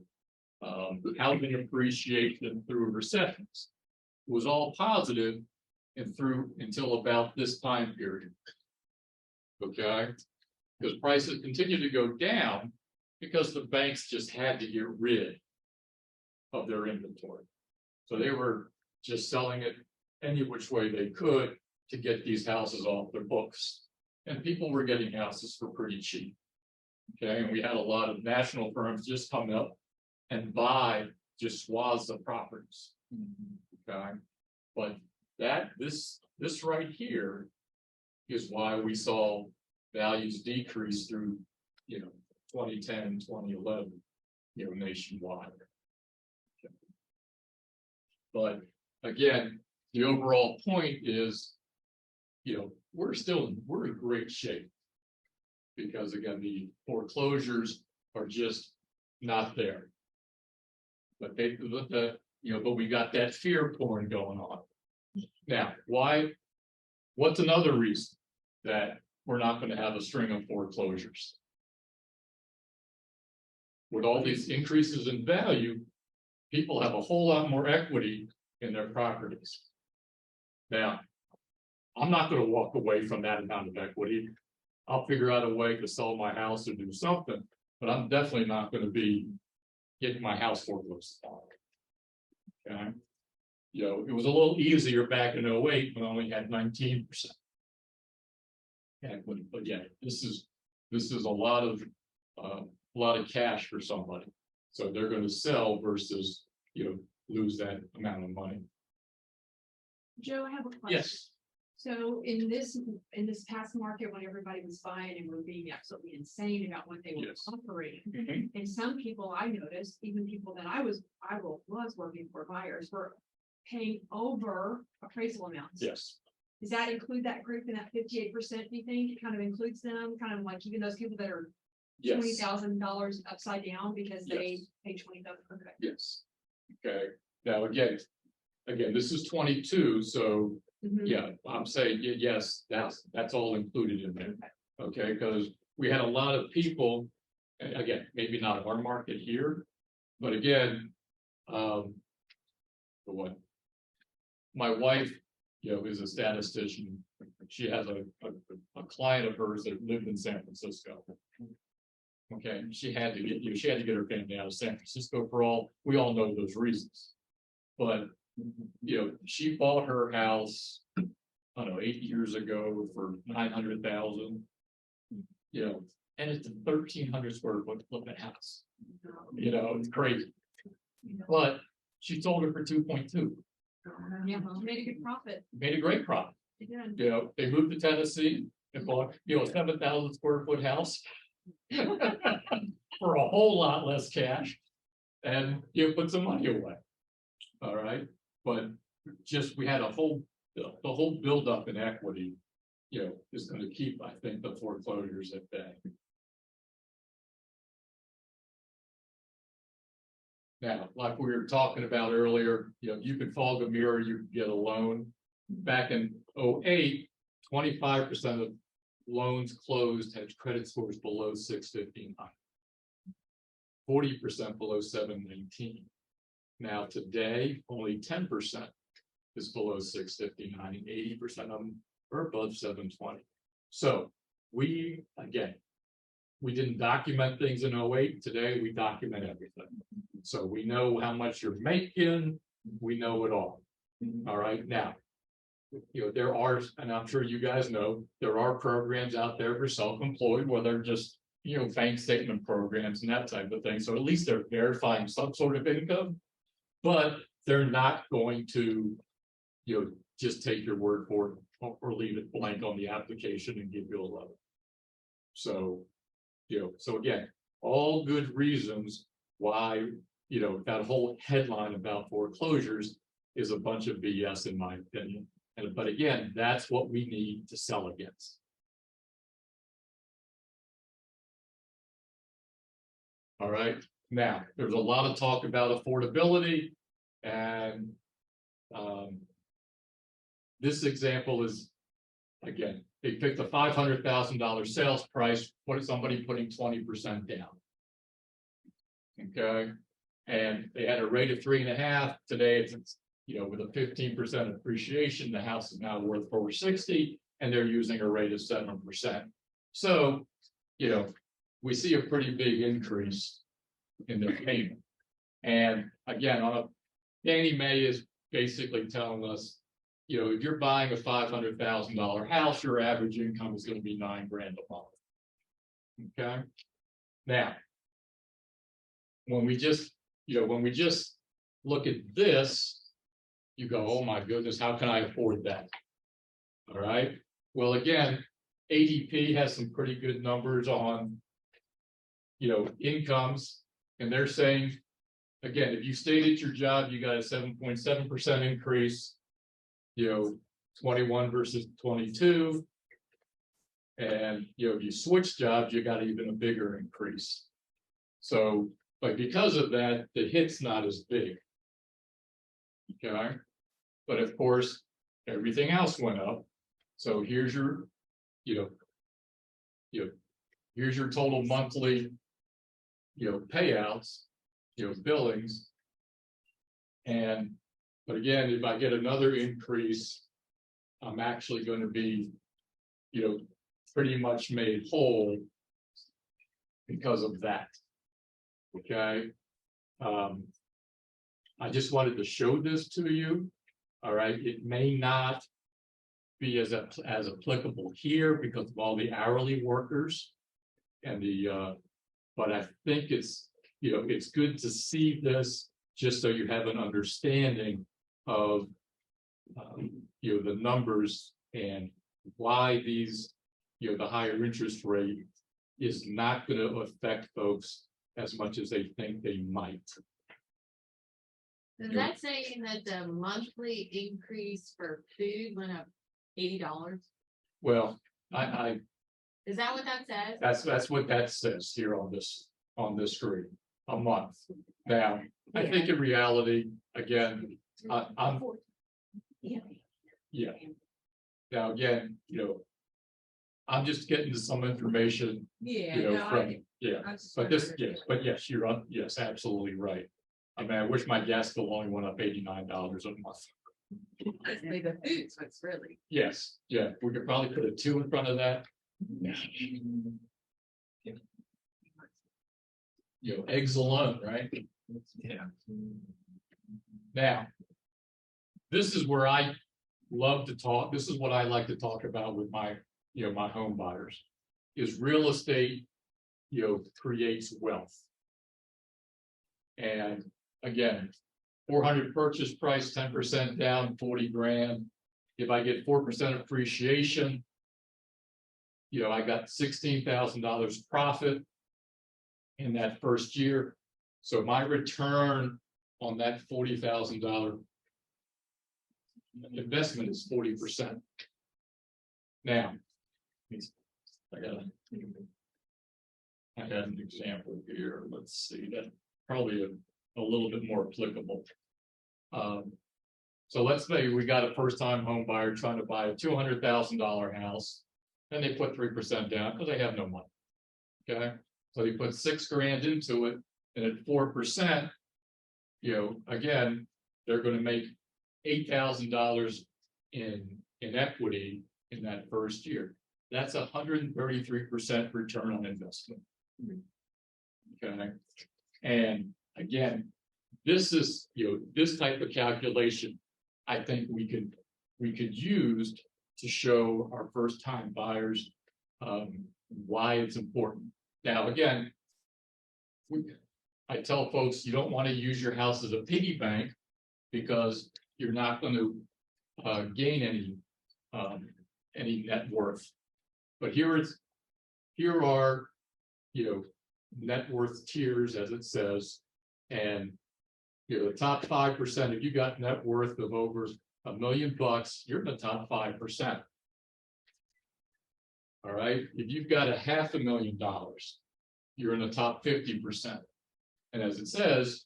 know, housing appreciation through recessions, it was all positive and through until about this time period. Okay, because prices continue to go down because the banks just had to get rid of their inventory. So they were just selling it any which way they could to get these houses off their books. And people were getting houses for pretty cheap. Okay, and we had a lot of national firms just come up and buy just swaths of properties. Okay, but this right here is why we saw values decrease through, you know, 2010, 2011, you know, nationwide. Okay. But again, the overall point is, you know, we're in great shape. Because again, the foreclosures are just not there. But but we got that fear porn going on. Now, what's another reason that we're not going to have a string of foreclosures? With all these increases in value, people have a whole lot more equity in their properties. Now, I'm not going to walk away from that amount of equity. I'll figure out a way to sell my house or do something, but I'm definitely not going to be getting my house foreclosed on. Okay. You know, it was a little easier back in 08 when I only had 19%. equity, but yeah, this is a lot of cash for somebody. So they're going to sell versus, you know, lose that amount of money. Joe, I have a question. Yes. So in this past market, when everybody was buying and were being absolutely insane about what they were offering, and some people I noticed, even people that I was working for, buyers, were paying over appraisal amounts. Yes. Does that include that group in that 58%? Do you think it kind of includes them, kind of like even those people that are $20,000 upside down because they pay $20,000? Okay. Yes. Okay. Now again, this is 22, so yeah, I'm saying yes, that's all included in there. Okay, because we had a lot of people, and again, maybe not our market here, but again, my wife, you know, is a statistician. She has a client of hers that lived in San Francisco. Okay, she had to get her family out of San Francisco we all know those reasons. But you know, she bought her house, I don't know, 8 years ago for $900,000. You know, and it's a 1,300 square foot flipping house. You know, it's crazy. But she sold it for 2.2. Yeah, made a good profit. Made a great profit. Yeah. You know, they moved to Tennessee and bought, you know, a 7,000 square foot house for a whole lot less cash, and you put some money away. All right, but just we had the whole buildup in equity, you know, is going to keep, I think, the foreclosures at bay. Now, like we were talking about earlier, you know, you could fog a mirror, you could get a loan. Back in 08, 25% of loans closed had credit scores below 659. 40% below 719. Now today, only 10% is below 659, and 80% of them are above 720. So we didn't document things in 08. Today we document everything. So we know how much you're making, we know it all. All right. Now, you know, there are, and I'm sure you guys know, there are programs out there for self-employed where they're just, you know, bank statement programs and that type of thing. So at least they're verifying some sort of income, but they're not going to, you know, just take your word for it or leave it blank on the application and give you a loan. So, you know, so again, all good reasons why, you know, that whole headline about foreclosures is a bunch of BS in my opinion. But again, that's what we need to sell against. All right. Now, there's a lot of talk about affordability. And this example is, again, they picked a $500,000 sales price, what is somebody putting 20% down? Okay, and they had a rate of 3.5. Today it's, with a 15% appreciation, the house is now worth $460, and they're using a rate of 7%. So, we see a pretty big increase in their payment. And again, Fannie Mae is basically telling us, if you're buying a $500,000 house, your average income is going to be $9,000 a month. Okay. Now, when we just look at this, you go, oh my goodness, how can I afford that? All right. Well, again, ADP has some pretty good numbers on, incomes, and they're saying, again, if you stayed at your job, you got a 7.7% increase, 21 versus 22. And, if you switch jobs, you got even a bigger increase. So, but because of that, the hit's not as big. Okay. But of course, everything else went up. So here's your, here's your total monthly, payouts, billings. And, but again, if I get another increase, I'm actually going to be, pretty much made whole because of that. Okay. I just wanted to show this to you. All right. It may not be as applicable here because of all the hourly workers and but I think it's, it's good to see this just so you have an understanding of, the numbers and why these, the higher interest rate is not going to affect folks as much as they think they might. Is that saying that the monthly increase for food went up $80? Well, Is that what that says? that's what that says here on this screen, a month. Now, I think in reality, again, yeah. Now, again, I'm just getting to some information, but this, yes, but yes, you're on, yes, absolutely right. I mean, I wish my gas bill only went up $89 a month. Basically the food, so it's really. Yes, yeah, we could probably put a 2 in front of that. Eggs alone, right? Yeah. Now, this is where I love to talk. This is what I like to talk about with my, my home buyers, is real estate, creates wealth. And again, 400 purchase price, 10% down, 40 grand. If I get 4% appreciation, I got $16,000 profit in that first year. So my return on that $40,000 investment is 40%. Now, I got an example here. Let's see, that probably a little bit more applicable. So let's say we got a first-time home buyer trying to buy a $200,000 house, and they put 3% down because they have no money. Okay, so they put $6 grand into it, and at 4%, again, they're going to make $8,000 in equity in that first year. That's 133% return on investment. Okay, and again, this is, this type of calculation, I think we could use to show our first time buyers why it's important. Now, again, I tell folks you don't want to use your house as a piggy bank because you're not going to gain any net worth. But here are net worth tiers, as it says, and the top 5%. If you got net worth of over $1 million, you're in the top 5%. All right. If you've got $500,000, you're in the top 50%. And as it says,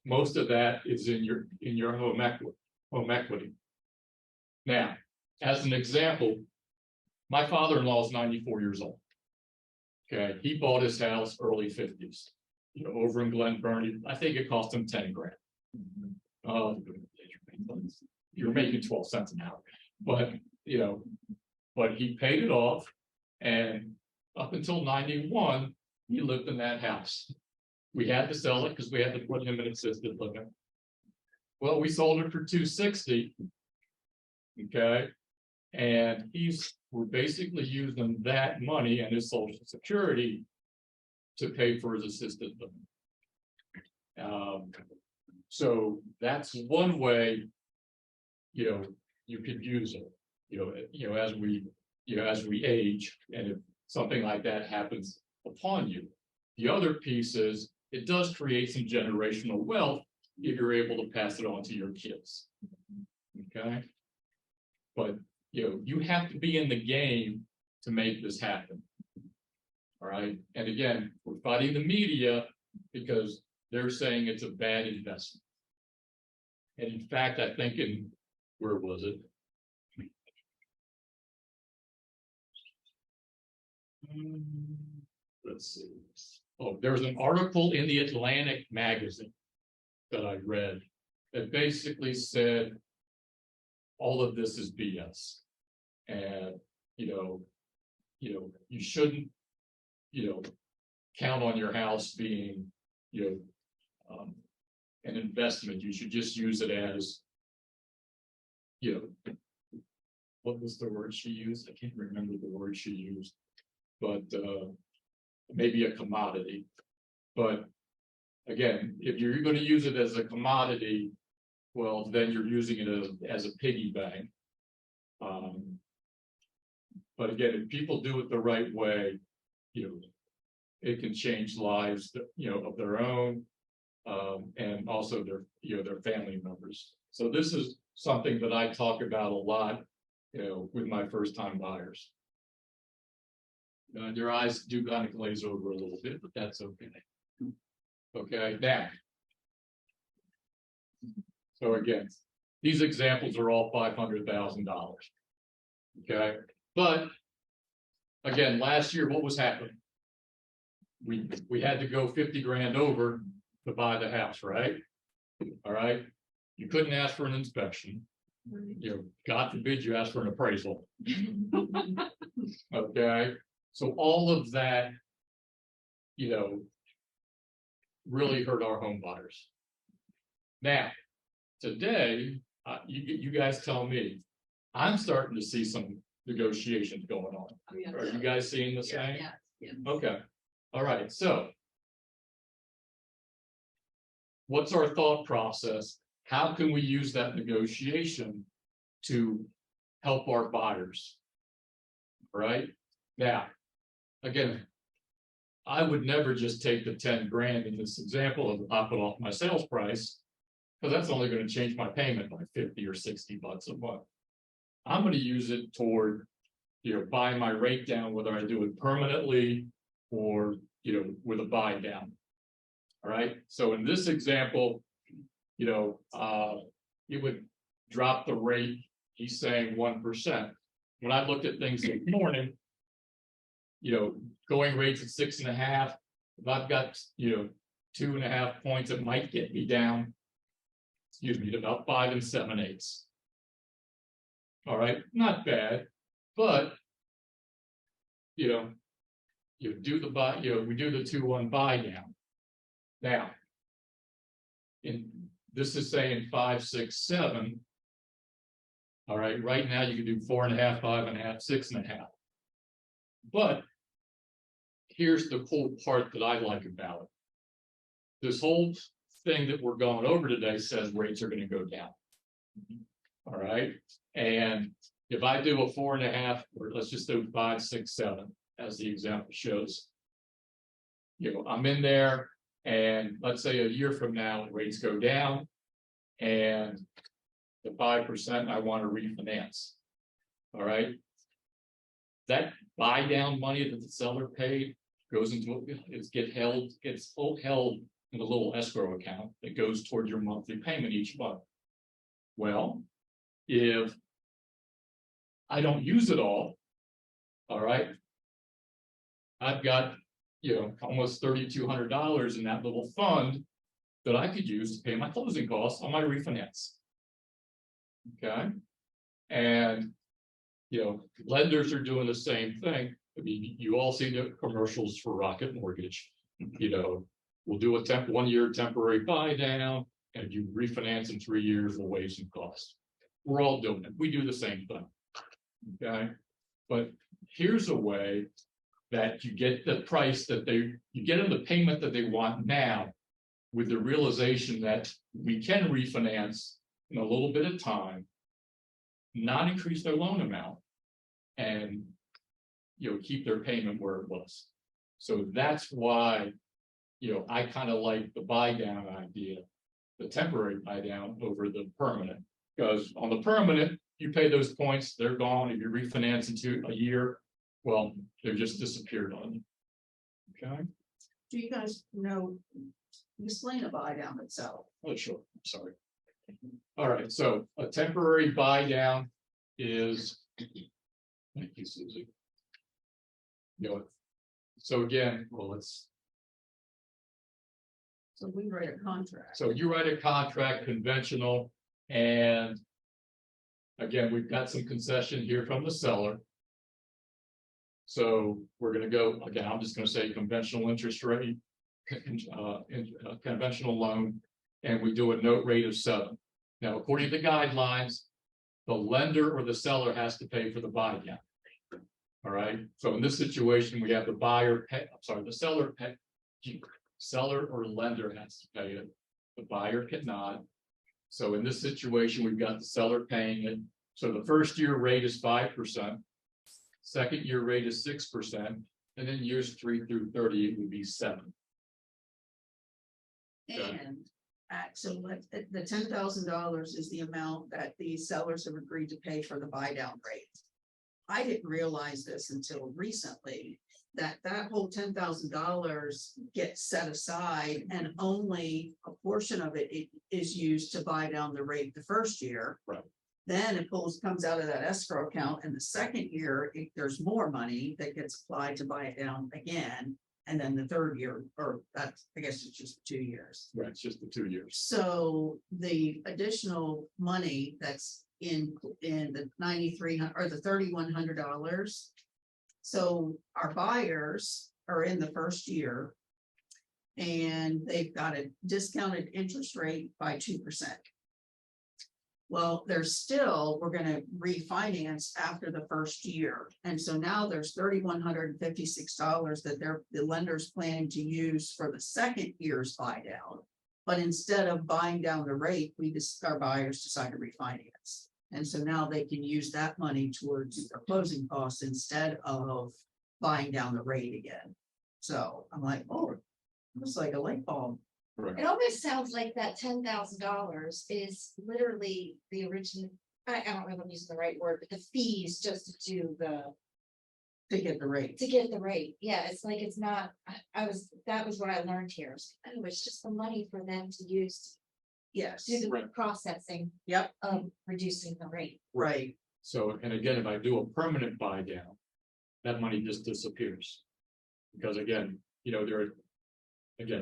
most of that is in your home equity. Now, as an example, my father-in-law is 94 years old. Okay, he bought his house early 50s, over in Glen Burnie. I think it cost him 10 grand. You're making 12 cents an hour, but he paid it off, and up until 91, he lived in that house. We had to sell it because we had to put him in assisted living. Well, we sold it for $260. Okay, and we're basically using that money and his Social Security to pay for his assisted living. So that's one way, you could use it, as we age, and if something like that happens upon you. The other piece is it does create some generational wealth if you're able to pass it on to your kids. Okay. But you have to be in the game to make this happen. All right. And again, we're fighting the media because they're saying it's a bad investment. And in fact, I think where was it? Let's see. Oh, there was an article in the Atlantic magazine that I read that basically said all of this is BS. And, you shouldn't, count on your house being, an investment. You should just use it as, what was the word she used? I can't remember the word she used, but maybe a commodity. But again, if you're going to use it as a commodity, well, then you're using it as a piggy bank. But again, if people do it the right way, it can change lives, of their own, and also their family members. So this is something that I talk about a lot, with my first-time buyers. Their eyes do kind of glaze over a little bit, but that's okay. Okay, now. So again, these examples are all $500,000. Okay, but again, last year, what was happening? We had to go 50 grand over to buy the house, right? All right. You couldn't ask for an inspection. God forbid you ask for an appraisal. Okay. So all of that, really hurt our home buyers. Now, today, you guys tell me, I'm starting to see some negotiations going on. Are you guys seeing the same? Yeah. Okay. All right. So what's our thought process? How can we use that negotiation to help our buyers? All right. Now, again, I would never just take the 10 grand in this example and pop it off my sales price, because that's only going to change my payment by 50 or 60 bucks a month. I'm going to use it toward, buying my rate down, whether I do it permanently or, with a buy down. All right. So in this example, it would drop the rate. He's saying 1%. When I looked at things this morning, going rates at 6.5. If I've got, 2.5 points, it might get me down, to about 5 7/8. All right, not bad, but you do the buy, we do the 2-1 buy down. Now, this is saying 5, 6, 7. All right, right now you can do 4.5, 5.5, 6.5. But here's the cool part that I like about it. This whole thing that we're going over today says rates are going to go down. All right. And if I do a 4.5, or let's just do 5, 6, 7, as the example shows, I'm in there, and let's say a year from now, rates go down, and the 5% I want to refinance. All right. That buy down money that the seller paid goes into gets held in a little escrow account that goes toward your monthly payment each month. Well, if I don't use it all right, I've got, almost $3,200 in that little fund that I could use to pay my closing costs on my refinance. Okay, and lenders are doing the same thing. I mean, you all see the commercials for Rocket Mortgage. We'll do a 1-year temporary buy down, and if you refinance in 3 years, we'll waive some costs. We're all doing it. We do the same thing. Okay, but here's a way that you get the price that you get them the payment that they want now, with the realization that we can refinance in a little bit of time, not increase their loan amount, and keep their payment where it was. So that's why I kind of like the buy down idea, the temporary buy down over the permanent, because on the permanent you pay those points, they're gone. If you refinance into a year, well, they're just disappeared on you. Okay. Do you guys know, explain a buy down itself? Oh, sure. I'm sorry. All right, so a temporary buy down is, thank you, Susie. So again, So we write a contract. so you write a contract conventional, and again, we've got some concession here from the seller. So we're gonna go, again, I'm just gonna say conventional interest rate, conventional loan, and we do a note rate of 7. Now, according to the guidelines, the lender or the seller has to pay for the buy down. All right, so in this situation, we have the seller or lender has to pay it. The buyer cannot. So in this situation, we've got the seller paying it. So the first year rate is 5%. Second year rate is 6%. And then years 3 through 30, it would be 7%. And so the $10,000 is the amount that the sellers have agreed to pay for the buy down rate. I didn't realize this until recently, that whole $10,000 gets set aside and only a portion of it is used to buy down the rate the first year. Right. Then it comes out of that escrow account, and the second year, there's more money that gets applied to buy it down again. And then the third year, or that's, I guess it's just 2 years. Right, it's just the 2 years. So the additional money that's in the $9,300 or the $3,100. So our buyers are in the first year, and they've got a discounted interest rate by 2%. Well, we're gonna refinance after the first year. And so now there's $3,156 that the lender's planning to use for the second year's buy down. But instead of buying down the rate, our buyers decide to refinance. And so now they can use that money towards their closing costs instead of buying down the rate again. So I'm like, oh, it's like a light bulb. It almost sounds like that $10,000 is literally the original, I don't know if I'm using the right word, but the fees just to do to get the rate. Yeah, it's like, it's not, that was what I learned here. Oh, it's just the money for them to use. Yes. Do the processing. Yep. Of reducing the rate. Right. So, and again, if I do a permanent buy down, that money just disappears. Because again,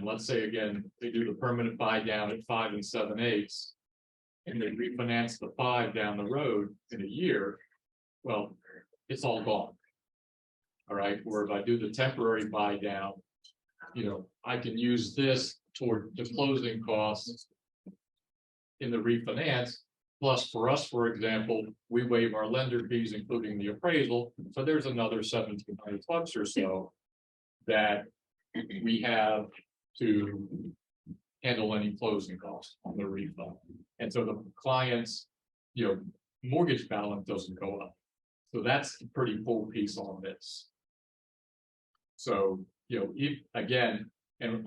let's say they do the permanent buy down at 5 7/8, and they refinance the 5 down the road in a year. Well, it's all gone. All right, or if I do the temporary buy down, I can use this toward the closing costs in the refinance. Plus, for us, for example, we waive our lender fees, including the appraisal. So there's another $1,700 or so that we have to handle any closing costs on the refund. And so the client's, mortgage balance doesn't go up. So that's a pretty full piece on this. So, if again, and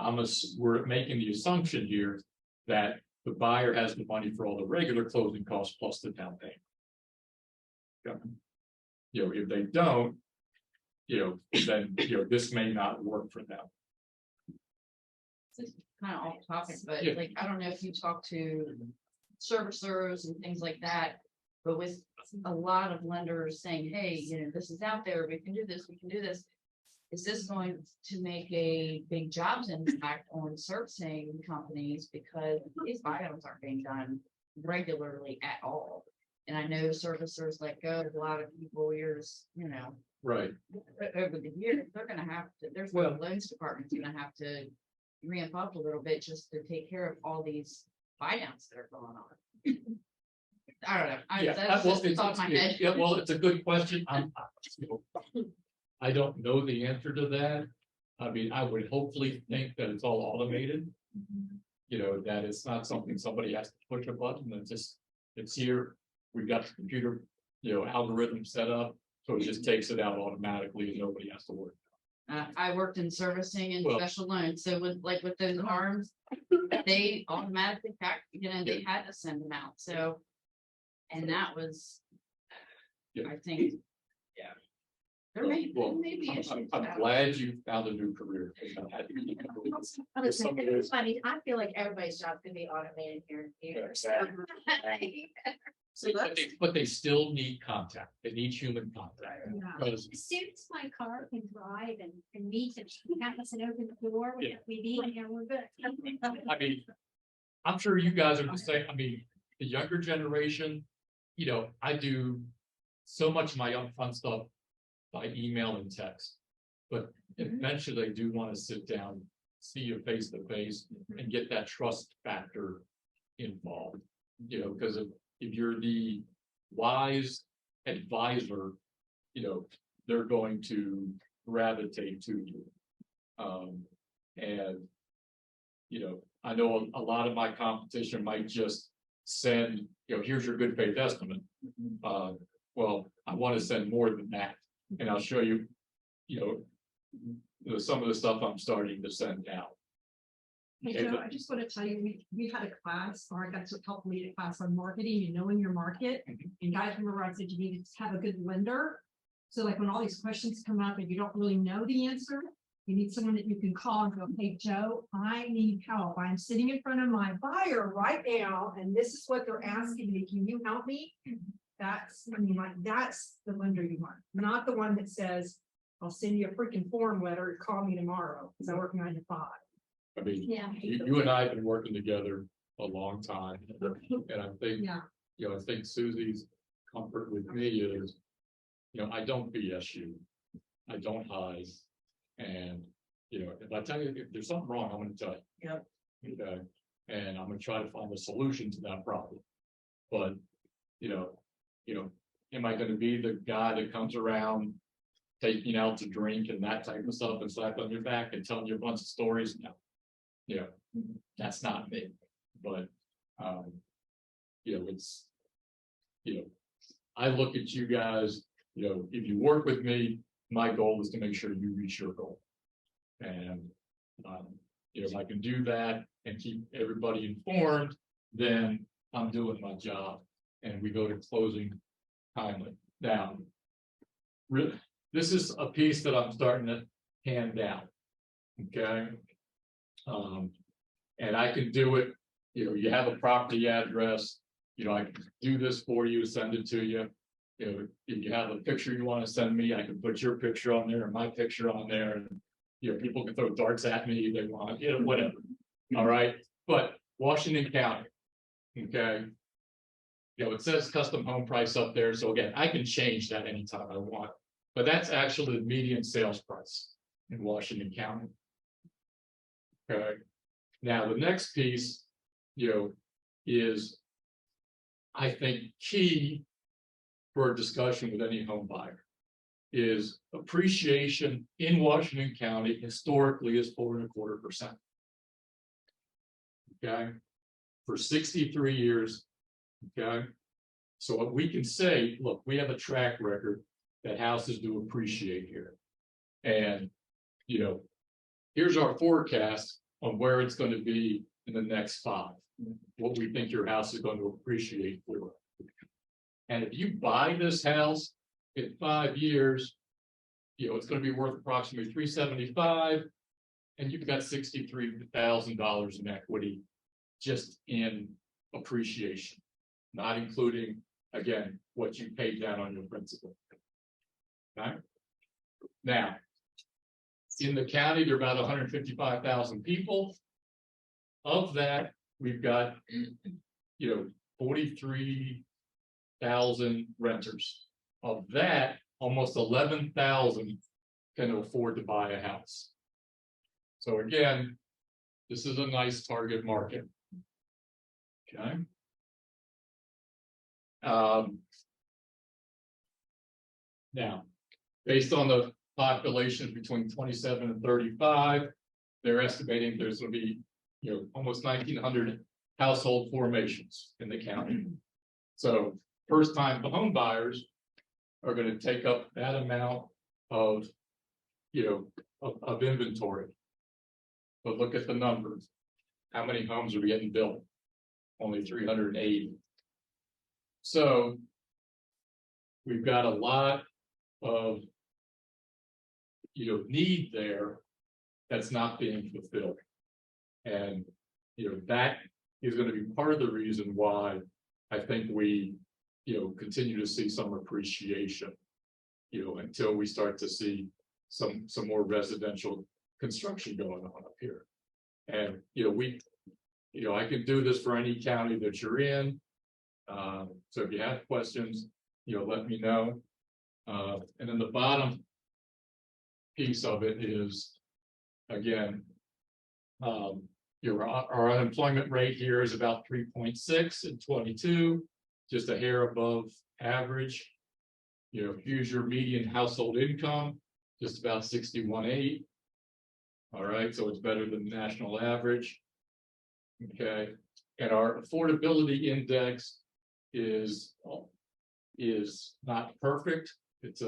we're making the assumption here that the buyer has the money for all the regular closing costs plus the down payment. If they don't, then this may not work for them. kind of off topic, but Yeah. like, I don't know if you talk to servicers and things like that. But with a lot of lenders saying, hey, you know, this is out there, we can do this, we can do this. Is this going to make a big jobs impact on servicing companies because these buyouts aren't being done regularly at all? And I know servicers let go of a lot of people years, you know, Right. over the years, they're gonna have to, there's Well- the loans department's gonna have to ramp up a little bit just to take care of all these buyouts that are going on. I don't know. Yeah, That's well, just the thought in my head. yeah, well, it's a good question. I don't know the answer to that. I mean, I would hopefully think that it's all automated. You know, that it's not something somebody has to push a button and just, it's here. We've got the computer, you know, algorithm set up, so it just takes it out automatically and nobody has to work. I worked in servicing and Well- special loans, so with those arms, they automatically pack, you know, they had to send them out, so. And that was, Yeah. I think. Yeah. There may Well, be issues. I'm glad you found a new career. There's some of those- Funny, I feel like everybody's job's gonna be automated here in years. But they still need contact. They need human contact. Because As soon as my car can drive and meet and campus and open the door with Yeah. we need, and we're good. I mean, I'm sure you guys are the same. I mean, the younger generation, you know, I do so much of my upfront stuff by email and text. But eventually I do want to sit down, see you face to face and get that trust factor involved. You know, because if you're the wise advisor, you know, they're going to gravitate to you. And, you know, I know a lot of my competition might just send, you know, here's your good faith estimate. Well, I want to send more than that. And I'll show you, you know, some of the stuff I'm starting to send out. Hey, Okay, Joe, but- I just want to tell you, we had a class, or I got to help lead a class on marketing and knowing your market. And guys, remember I said you need to have a good lender. So like when all these questions come up and you don't really know the answer, you need someone that you can call and go, hey, Joe, I need help. I'm sitting in front of my buyer right now, and this is what they're asking me. Can you help me? That's, I mean, like, that's the lender you want, not the one that says, I'll send you a freaking form letter, call me tomorrow, because I work 9 to 5. I mean, Yeah. you and I have been working together a long time. And I think, Yeah. you know, I think Susie's comfort with me is, you know, I don't BS you. I don't hide. And, you know, if I tell you, if there's something wrong, I'm gonna tell you. Yep. Okay, and I'm gonna try to find a solution to that problem. But, you know, am I gonna be the guy that comes around taking you out to drink and that type of stuff and slap on your back and telling you a bunch of stories? No. You know, that's not me, but, you know, it's, you know, I look at you guys, you know, if you work with me, my goal is to make sure you reach your goal. And, you know, if I can do that and keep everybody informed, then I'm doing my job and we go to closing timely. Now, really, this is a piece that I'm starting to hand down. Okay. And I can do it, you know, you have a property address, you know, I can do this for you, send it to you. You know, if you have a picture you want to send me, I can put your picture on there and my picture on there. And, you know, people can throw darts at me if they want, you know, whatever. All right. But Washington County, okay. You know, it says custom home price up there. So again, I can change that anytime I want. But that's actually the median sales price in Washington County. Okay. Now, the next piece, you know, is, I think, key for a discussion with any home buyer is appreciation in Washington County historically is 4.25%. Okay, for 63 years. Okay, so what we can say, look, we have a track record that houses do appreciate here. And, you know, here's our forecast on where it's going to be in the next 5, what we think your house is going to appreciate for. And if you buy this house in 5 years, you know, it's going to be worth approximately $375. and you've got $63,000 in equity just in appreciation, not including, again, what you paid down on your principal. Okay? Now, in the county, there are about 155,000 people. Of that, we've got, 43,000 renters. Of that, almost 11,000 can afford to buy a house. So again, this is a nice target market. Okay. Now, based on the population between 27 and 35, they're estimating there's going to be, almost 1,900 household formations in the county. So first-time home buyers are going to take up that amount of, of inventory. But look at the numbers. How many homes are getting built? Only 380. So we've got a lot of, need there that's not being fulfilled. And, that is going to be part of the reason why I think we, continue to see some appreciation, until we start to see some more residential construction going on up here. And, I can do this for any county that you're in. So if you have questions, let me know. And then the bottom piece of it is, again, our unemployment rate here is about 3.6 in 22, just a hair above average. Here's your median household income, just about 61.8. All right, so it's better than the national average. Okay, and our affordability index is not perfect. It's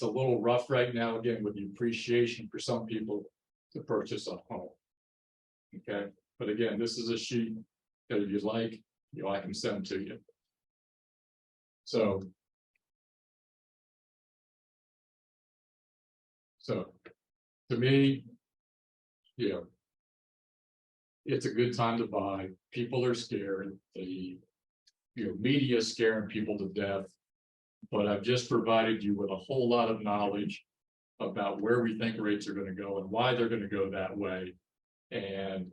a little rough right now, again, with the appreciation for some people to purchase a home. Okay, but again, this is a sheet that if you'd like, I can send to you. So to me, it's a good time to buy. People are scared. The media is scaring people to death. But I've just provided you with a whole lot of knowledge about where we think rates are going to go and why they're going to go that way. And,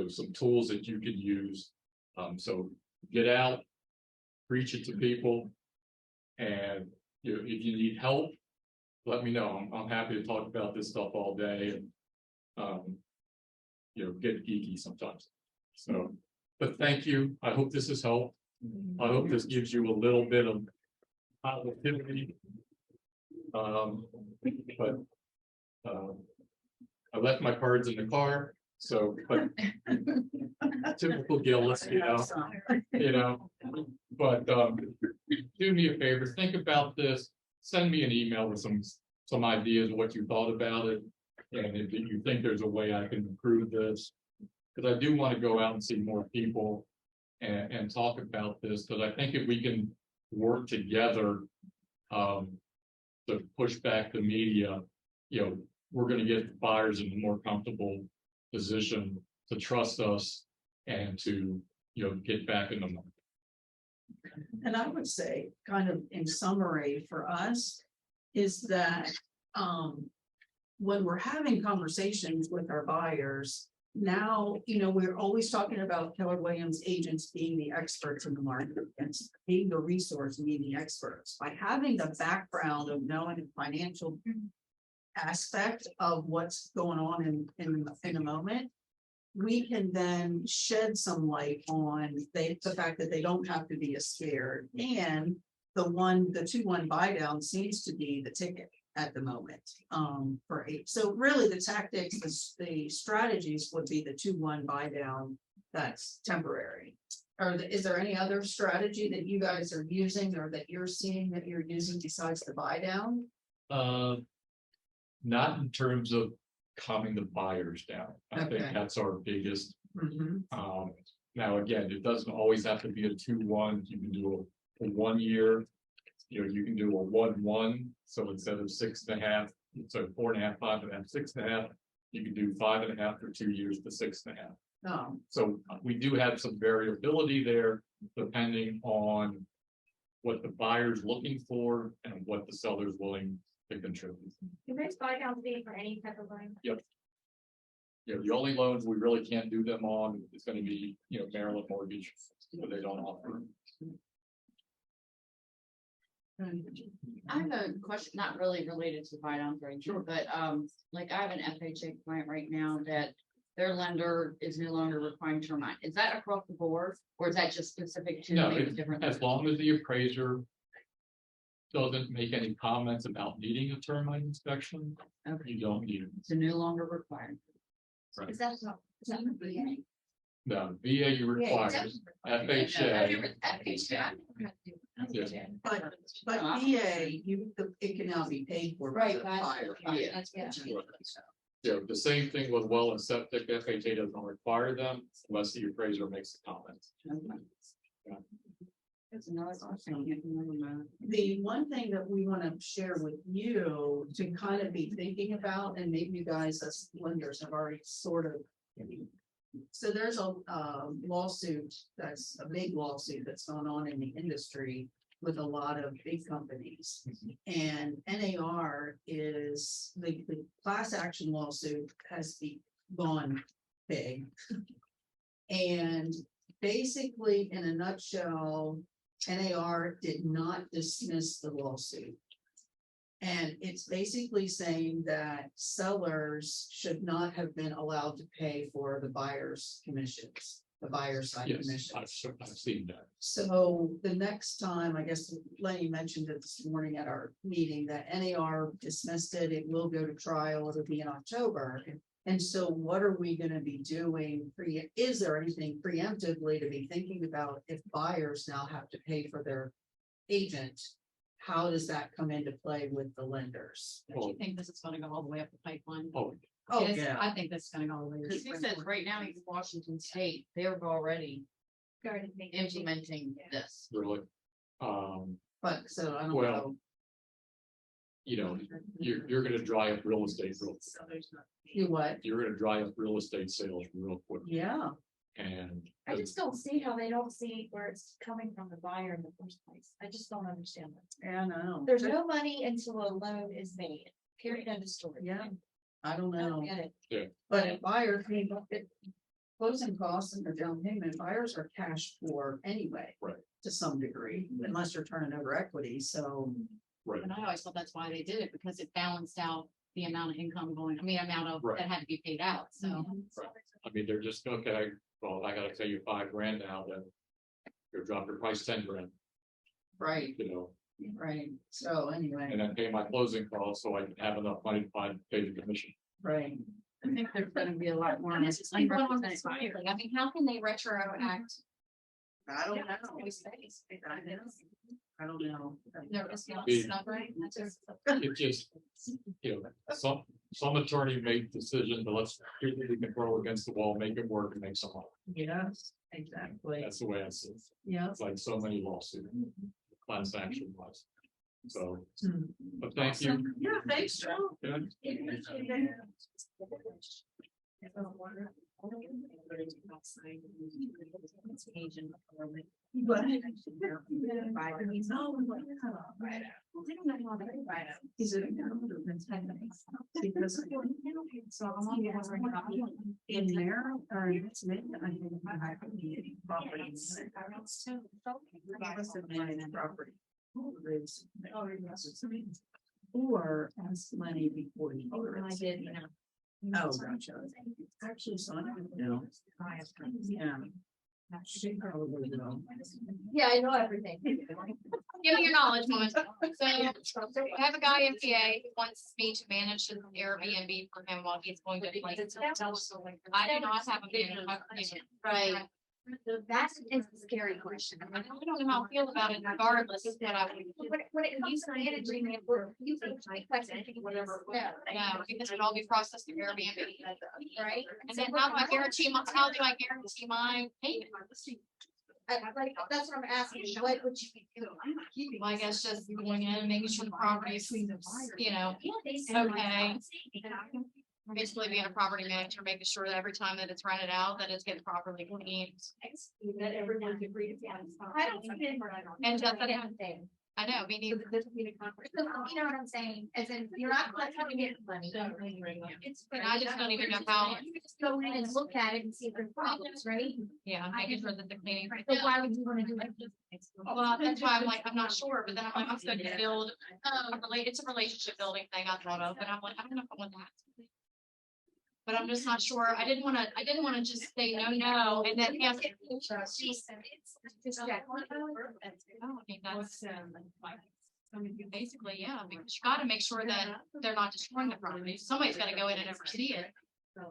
some tools that you can use. So get out, preach it to people. And, if you need help, let me know. I'm happy to talk about this stuff all day and, get geeky sometimes. So, but thank you. I hope this has helped. I hope this gives you a little bit of positivity. But I left my cards in the car, so but typical Gillis, but do me a favor, think about this, send me an email with some ideas of what you thought about it, and if you think there's a way I can improve this, because I do want to go out and see more people and talk about this, because I think if we can work together to push back the media, we're going to get buyers in a more comfortable position to trust us and to, get back in the market. And I would say, kind of in summary for us, is that when we're having conversations with our buyers, now, we're always talking about Keller Williams agents being the experts in the market and being the resource and being the experts. By having the background of knowing the financial aspect of what's going on in a moment, we can then shed some light on the fact that they don't have to be as scared. And the 2-1 buy down seems to be the ticket at the moment for 8. So really the tactics, the strategies would be the 2-1 buy down. That's temporary. Or is there any other strategy that you guys are using or that you're seeing that you're using besides the buy down? Not in terms of calming the buyers down. I think that's our biggest. Now, again, it doesn't always have to be a 2-1. You can do a 1 year, You know, you can do a 1-1, so instead of 6.5, so 4.5, 5.5, 6.5, you can do 5.5 for 2 years to 6.5. No, So we do have some variability there depending on what the buyer's looking for and what the seller's willing to contribute. Can those buy downs be for any type of loan? Yep. Yeah, the only loans we really can't do them on is gonna be, you know, Maryland mortgage, but they don't offer. I have a question, not really related to buy down very sure, but like I have an FHA client right now that their lender is no longer requiring termite. Is that across the board or is that just specific to No, maybe different? as long as the appraiser doesn't make any comments about needing a termite inspection, you don't need it. It's no longer required. Right. Is that not VA? No, VA you requires, FHA. Yeah. but VA, it can now be paid for. by the buyer. Yeah, the same thing with well and septic, FHA doesn't require them unless the appraiser makes a comment. The one thing that we want to share with you to kind of be thinking about, and maybe you guys as lenders have already sort of. So there's a lawsuit, that's a big lawsuit that's going on in the industry with a lot of big companies. And NAR is, the class action lawsuit has gone big. And basically, in a nutshell, NAR did not dismiss the lawsuit. And it's basically saying that sellers should not have been allowed to pay for the buyer's commissions, the buyer's side Yes, commissions. I've seen that. So the next time, I guess Lenny mentioned it this morning at our meeting, that NAR dismissed it, it will go to trial, it'll be in October. And so what are we gonna be doing? Is there anything preemptively to be thinking about if buyers now have to pay for their agent? How does that come into play with the lenders? Do you think this is gonna go all the way up the pipeline? Oh, Yes, yeah. I think this is gonna go all the way. Because he says right now, in Washington State, they're already implementing this. Really. But so I don't Well, know. you know, you're gonna dry up real estate real quick. You what? You're gonna dry up real estate sales real quick. Yeah. And I just don't see how they don't see where it's coming from the buyer in the first place. I just don't understand that. Yeah, I know. There's no money until a loan is made, period, end of story. Yeah. I don't I know. don't get it. Yeah. But if buyers, I mean, closing costs and their down payment, buyers are cash poor anyway. Right. To some degree, unless you're turning over equity, so. Right. And I always thought that's why they did it, because it balanced out the amount of income going, I mean, amount of Right. that had to be paid out, so. Right. I mean, they're just, okay, well, I gotta pay you $5,000 now, then you drop your price 10 grand, Right, you know, right, so anyway, and then pay my closing costs so I can have enough money to pay the commission. right. I think there's gonna be a lot more. And it's just like one on this fire. I mean, how can they retroact? I don't know. Always face. I don't know. No, it's not Be- stubborn, that's just. It just, you know, some attorney made decision to let's keep the control against the wall, make it work and make some money. Yes, exactly. That's the way I see it. Yeah. It's like so many lawsuits, class action was. So, Hmm. but thank you. Yeah, thanks, Joe. Yeah. But- Is it? Because in there, or it's made, I think I could be property. Property. Or ask money before you. I did, you know. Oh, gotcha. Actually, so I don't know. Yeah. Probably will. Yeah, I know everything. Give me your knowledge, moment. So I have a guy in PA who wants me to manage an Airbnb for him while he's going to. I do not have a manager. Right. That's a scary question. I don't know how I feel about it regardless, but I would. When it comes to managing it, we're using my question, whatever. No, because it'd all be processed through Airbnb. Right? And then how do I guarantee my payment? like, that's what I'm asking, what would you be doing? Well, I guess just going in and making sure the property is, you know, okay. Basically being a property manager, making sure that every time that it's rented out, that it's getting properly cleaned. That everyone's agreed upon. I don't think that. And just that, Thing. I know, we need. You know what I'm saying, as in, you're not collecting it money. It's. And I just don't even know how- You just go in and look at it and see if there's problems, right? Yeah, making sure that the cleaning. So why would you wanna do it? Well, that's why I'm like, I'm not sure, but then I'm like, I'm supposed to build, it's a relationship building thing I thought of, and I'm like, I don't know if I want that. But I'm just not sure. I didn't wanna just say no, and then have. I mean, that's, basically, yeah, because you gotta make sure that they're not destroying the property. Somebody's gotta go in and oversee it.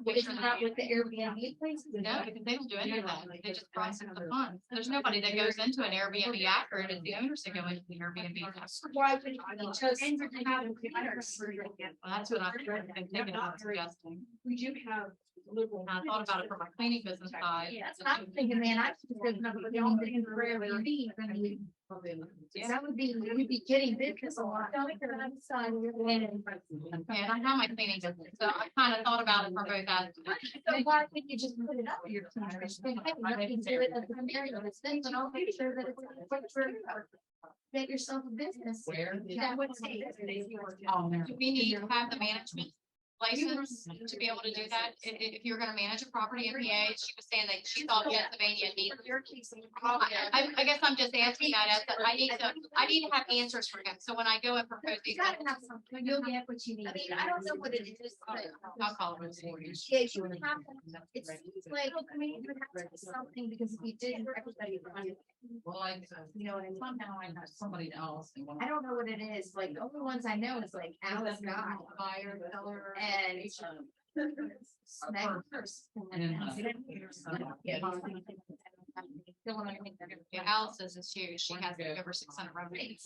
Isn't that with the Airbnb places? No, because they don't do any of that. They just process the funds. There's nobody that goes into an Airbnb after it. It's the owners that go into the Airbnb. Why would you just have computers? Well, that's what I've been thinking about suggesting. We do have liberal. I thought about it for my cleaning business side. Yeah, that's what I'm thinking, man, I just said number for Airbnb, I mean, that would be, we'd be getting business a lot. And I know my cleaning business, so I kind of thought about it for both aspects. So why couldn't you just put it up for your community? You can do it as a community, and I'll make sure that it's quick for. Get yourself a business. That would take. Do we need to have the management license to be able to do that? If you're gonna manage a property in PA, she was saying that she thought Pennsylvania needed. I guess I'm just asking that as that I need to have answers for him. So when I go and propose these. You gotta have something, you'll get what you need. I mean, I don't know what it is, but. I'll call him. Yeah, you would have, it seems like, I mean, you would have to do something, because if you did, everybody would. Well, You know what I mean? somehow I know somebody else. I don't know what it is, like, the only ones I know is like Alice Guy. Fire, color. And. Yeah, Alice's is huge. She has over 600 revenue. I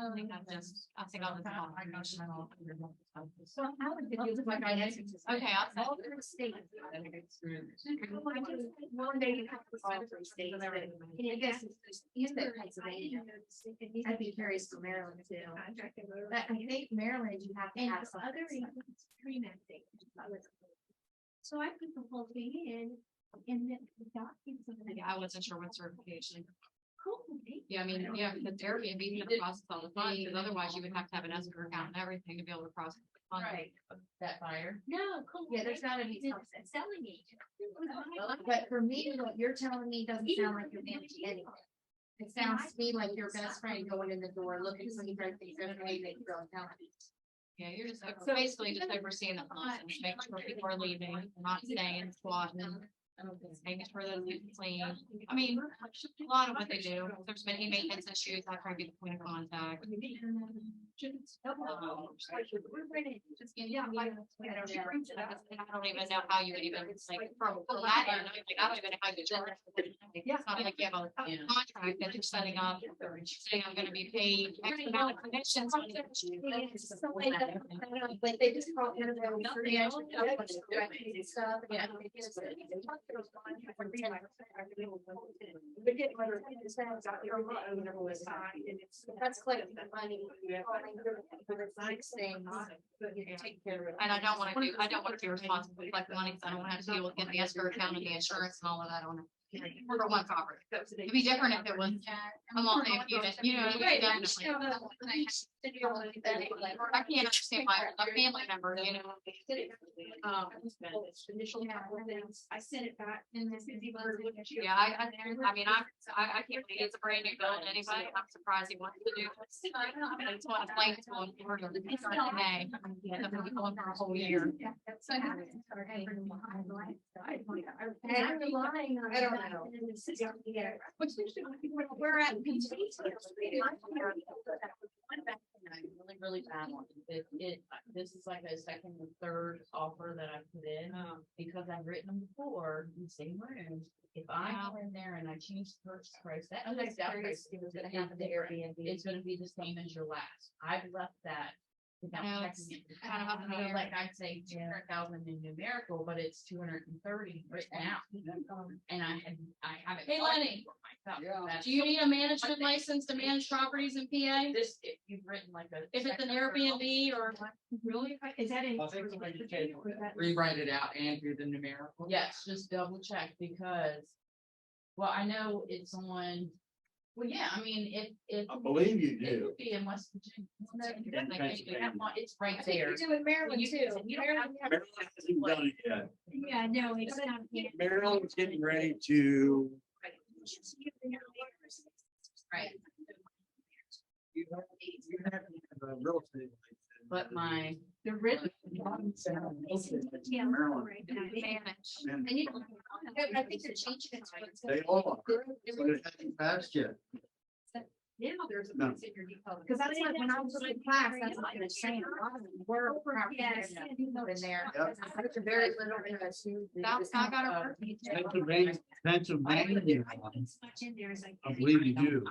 think I'll just. So how would it look like? Okay, I'll. All three states. One day you have to all three states, and I guess you said Pennsylvania. I'd be curious for Maryland too. But I think Maryland, you have to have some other. So I put the whole thing in and then the documents. Yeah, I wasn't sure what certification. Cool. Yeah, I mean, yeah, because Airbnb is gonna process all the funds, because otherwise you would have to have an escrow account and everything to be able to process. the funds. Right. That fire. No, cool. Yeah, there's gotta be something. Selling agent. But for me, what you're telling me doesn't sound like you're managing anything. It sounds to me like your best friend going in the door, looking for the right things, and they really tell me. Yeah, you're just, so basically just overseeing the funds, making sure people are leaving, not staying, squatting. Making sure that it's clean. I mean, a lot of what they do, if there's many maintenance issues, I try to be the point of contact. I don't even know how you would even, like, from that end, I don't even know how you do it. It's not like you have a contract that you're setting up, saying I'm gonna be paid X amount of commissions. But they just call it. Stuff. Yeah. That's collecting the money. And I don't want to be responsible for collecting money, because I don't want to have to deal with getting the escrow account and the insurance and all of that on it. For one property. It'd be different if it was a multi-unit, you know. Right. Definitely. I can't understand my a family member, you know. I sent it back in this. Yeah, I mean, I can't believe it's a brand new build anyway. I'm surprised he wants to do this. I just want to play it going forward. It's not May. It's going for a whole year. I don't know. We're at. I'm really bad on it. This is like a second or third offer that I put in, because I've written them before in the same room. If I go in there and I change the purchase price, that price, it was gonna happen to Airbnb. It's gonna be the same as your last. I've left that No, it's kind of up in the air, like I'd say 200,000 in numerical, but it's 230 written out. And I haven't. Hey, Lenny, That's- do you need a management license to manage properties in PA? This, if you've written like a. If it's an Airbnb or? Really? Is that in? Rewrite it out and do the numerical. Yes, just double check because, well, I know it's on, well, yeah, I mean, it. I believe you It do. would be in West Virginia. It's right I think there. you do in Maryland You- too. you don't have- Maryland hasn't done it yet. Yeah, no, it's not. Maryland's getting ready to. Right, You have a real estate. but my. The written. Maryland. Manage. And you, I think they're changing it. They all are, but it hasn't passed yet. Now there's a No. place in your depot. Because that's what, when I was in class, that's what I was saying. We're property Yes. in there. Yep. There's very little interest. That's not gonna work. Pennsylvania, I believe you do.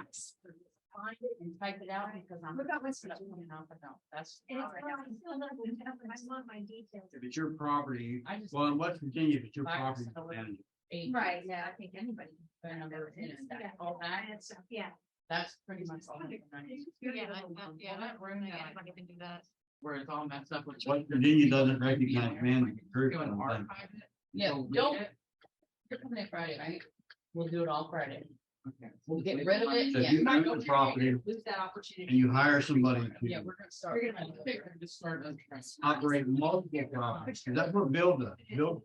Find it and type it out because I'm. What about West No, Virginia? no, that's. And it's I want my details. If it's your property, I just. well, in West Virginia, if it's your Like, property. so then Eight. Right, yeah, I think anybody. Phone number and Yeah. all that, Yeah. that's pretty much all. I need. Yeah, that room, yeah, anybody can do that. Where it's all messed up with. West Virginia doesn't recognize management groups. Doing I don't think. archive it. Yeah, don't. You're coming in Friday, right? We'll do it all Friday. Okay. We'll get rid of it. So if Yeah. you own the property Lose that opportunity. and you hire somebody Yeah, to we're gonna start. We're gonna just start. operate multiple properties, 'cause that's what Bill does.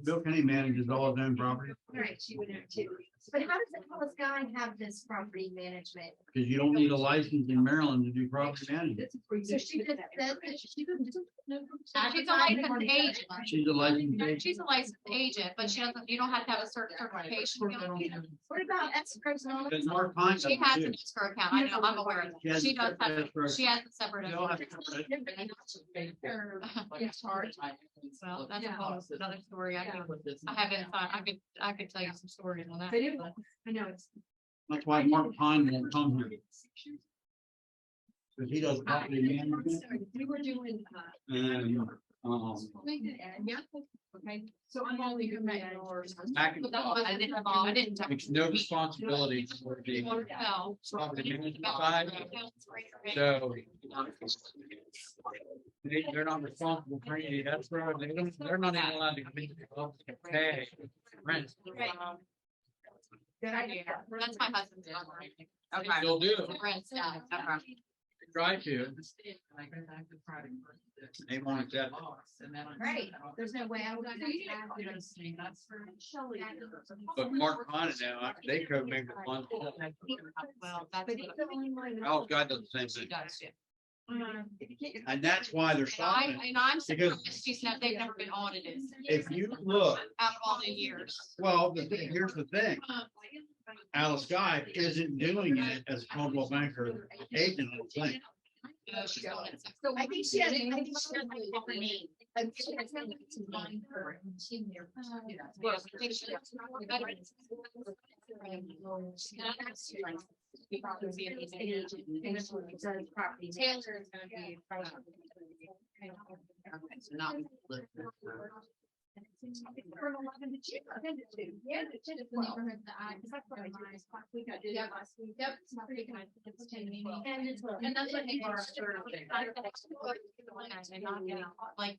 Bill Kenny manages all his own property, Right, she would have too. But how does the Hollis guy have this property management? because you don't need a license in Maryland to do property management. So she just said that she doesn't. She's a licensed agent. She's a licensed agent. She's a licensed agent, but she doesn't, you don't have to have a certain certification. What about escrows and all that? Because Mark Pine does She has too. an escrow account. I know, I'm aware of She that. has She a does have, escrow. she has a separate. They all have escrow. a- It's hard. Well, that's a whole another story. I could tell you some stories on that. But it, I know it's. That's why Mark Pine won't come here. Because he does property management We were doing, and, yeah, okay, so I'm only doing that yours. back and But that was, I didn't have all, I didn't. Takes no responsibility for the No. property management side, so. They're not responsible for any, that's where they're not even allowed to come into the office to pay rent. Right. Good idea. That's my husband's. Okay. They'll do it, The rent stuff. they try to, they won't accept it. Right, there's no way I would. But Mark Pine now, they co-mingle one. Well, that's. But it's the only one. Oh, God does the same She thing. does, yeah. and that's why they're stopping. And I'm Because- surprised they've never been audited If you look, out of all the years. well, here's the thing. Alice Guy isn't doing it as a Coldwell Banker agent, I don't think. She's doing it. So I think she has, I think she has like a different name. Like, she has something to mind her. She knew. Well, I think she- Taylor is gonna be. Colonel Logan, did you send it to? Yeah, it should have been neighborhood that I, because that's what I did this last week. I did it last week. Yep, it's pretty good. It's 10 maybe. And it's. And that's what they are. Like.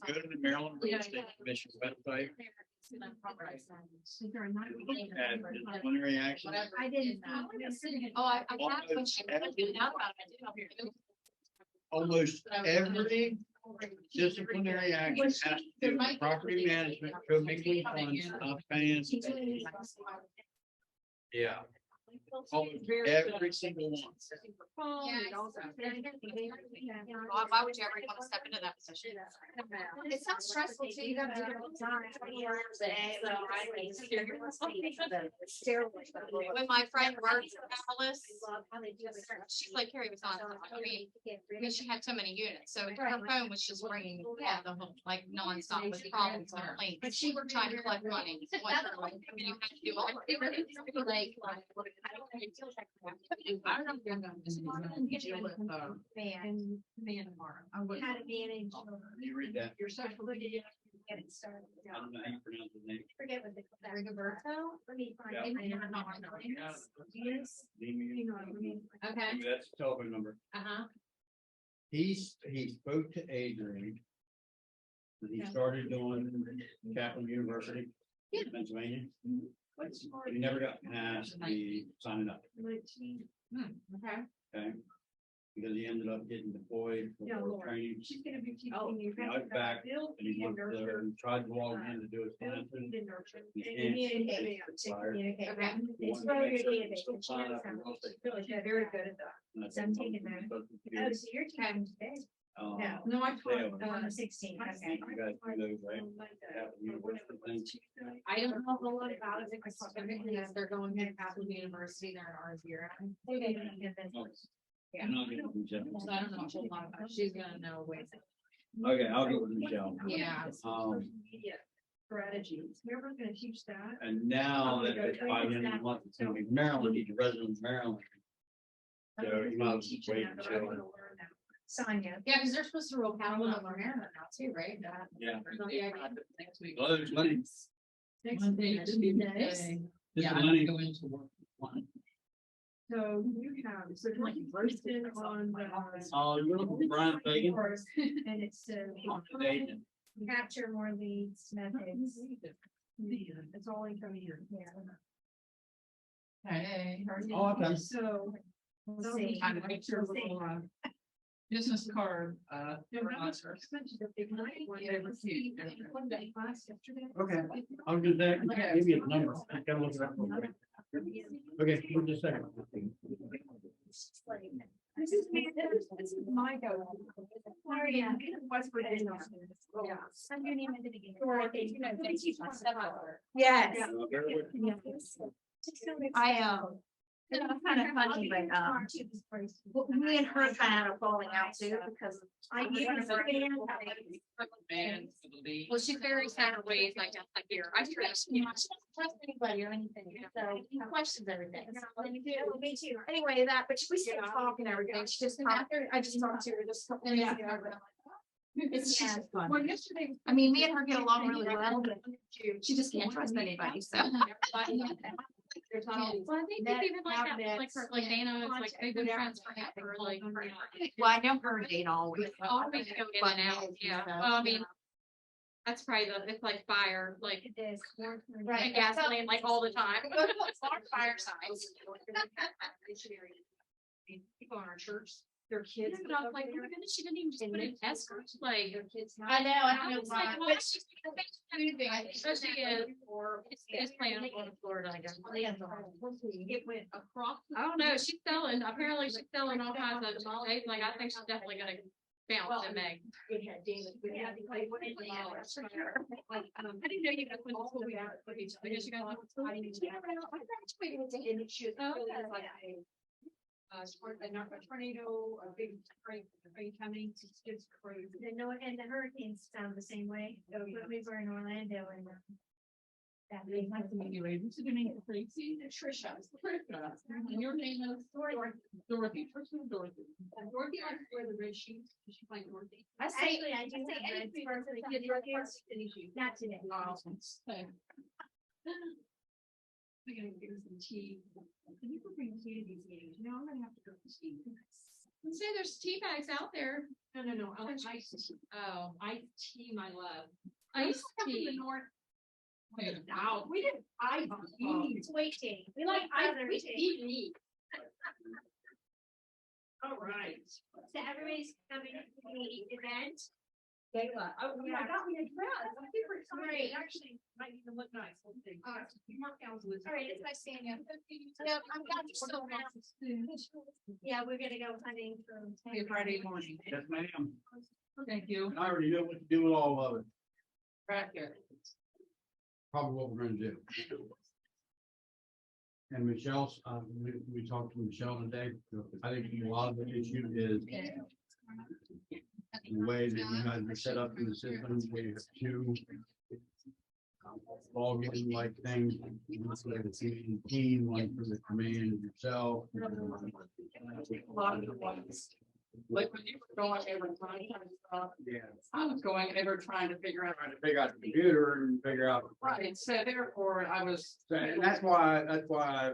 Go to the Maryland Real Estate Commission website and disciplinary action. I didn't. Oh, I have, when she pointed it out about it, I did. Almost every disciplinary action has to do with property management, co-mingling funds, finance. Yeah. Almost every single one. Why would you ever want to step into that position? It sounds stressful too. You gotta do it all the time. 20 hours a day. So I like When my friend worked for Alice, she's like, Carrie was on, I mean, she had so many units, so her phone was just ringing the whole, like nonstop with problems and complaints. But she were trying to collect money. You had to do all. like I don't know if you're gonna miss it. It's gonna get you with, man tomorrow. I would. How to manage You read that? Your social media. get it started. I don't know how you pronounce his name. Forget what they call that. Rigoberto? Let me find Yeah. it. Okay, That's the telephone number. uh-huh. He spoke to Adrian. And he Yeah. started doing Kaplan University in Pennsylvania. He never got past the signing up, Okay. okay? Because he ended up getting deployed Yeah, for Lord. training. She's gonna be teaching Oh, you. Now he's back and he went there and tried to log in to do his classes. He can't. Expired. Communicate. Okay. It's really your database. and she knows how to- They're very good at that. And I So I'm think taking that. most of Oh, you, so you're taking today? um, No. No, I Yeah. taught, On the 16th, okay. You guys do those, right? Have the university things. I don't know a whole lot about it because typically as they're going to Catholic University, they're in ours here. Yeah. And I'll get with Michelle. So I don't know a whole lot about it. She's gonna know ways. Okay, I'll get with Michelle. Yeah. media strategies. We're ever gonna teach that. And now that it's by the end of the month, it's gonna be Maryland, he's a resident of Maryland. So you might as well wait until. Sonia. Yeah, because they're supposed to roll Calvin over Maryland now too, right? Yeah. Next week. Well, there's Lenny. Next Monday week. should be nice. This Yeah, is I'm Lenny. gonna go into work. One. So you have, so like roasted on the. Oh, you're looking for Brian Fagan? And it's Today. capture more leads methods. It's all incoming here. Yeah. Hey. Oh, okay. So. We'll see. I'm gonna make sure little, Business card, for us. The big night when they received. One day class yesterday. Okay, I'll do that. Give you a number. I gotta look it up real quick. Okay, give me just a second. This is my go. Oh, yeah. West Virginia. Yeah. Send your name at the beginning. Yes. Yes. Bear with me. It's kind of funny, but, well, me and her kind of had a falling out too, because I gave her. Well, she's very sad ways like that, like here. I trust you. Trust anybody or anything, so he questions everything. Me too. Anyway, but we still talk and everything, she just, I just talked to her just a couple minutes ago. It's just fun. Well, yesterday. I mean, me and her get along really well, but she just can't trust anybody, so. Well, I think it's even like that, like for, like Dana, it's like they've been friends forever, like. Well, I know her and Dana always. Always go in and out, yeah, well, I mean. That's probably it's like fire, like. It is. And gasoline, like all the time. Fire signs. People in our church, their kids. Yeah, but I was like, oh my goodness, she didn't even just put in escort, like. I know, I know was like, why. well, she's moving, so she is, or it's planning on going to Florida, I guess. It went across. I don't know, she's selling, apparently she's selling all kinds of, like, I think she's definitely gonna bounce in Meg. We had David. We had like $1 million. Like, I didn't know you guys went to school together. I guess you guys went to school. I graduated. And she was like a tornado, a big rain coming, it's just crazy. And the hurricanes sound the same way. We were in Orlando and. That big. Nice to meet you, ladies. What's your name, Tracy? Trisha. Trisha. And your name is Dorothy. Dorothy. Trisha, Dorothy. Dorothy likes to wear the red shoes. Does she like Dorothy? Actually, I do have red scarves that I did not today. We're gonna give her some tea. Can you bring tea to these meetings? No, I'm gonna have to go to tea. Let's say there's tea bags out there. No, I like iced tea. Oh, Iced tea, my love. iced tea. Now, we didn't, It's waiting. We like other tea. All right. So everybody's coming to the event. Gayla, oh, yeah, I got me a dress. I'm super excited. Great. It actually might even look nice. We'll see. Mark down the list. All right, it's nice seeing you. Yep, I'm glad you're still around. Yeah, we're gonna go hunting for. Friday morning. Yes, ma'am. Thank you. I already know what to do with all of it. Right here. Probably what we're gonna do. And Michelle's, we talked to Michelle today. I think a lot of the issue is the way that you guys are set up in the system, where you have two All getting like things, one for the CDP, one for the command yourself. A lot of the ones. Like when you were going, they were trying to stuff. Yeah. I was going, they were trying to figure out. Trying to figure out the computer and figure out. Right, so therefore I was. And that's why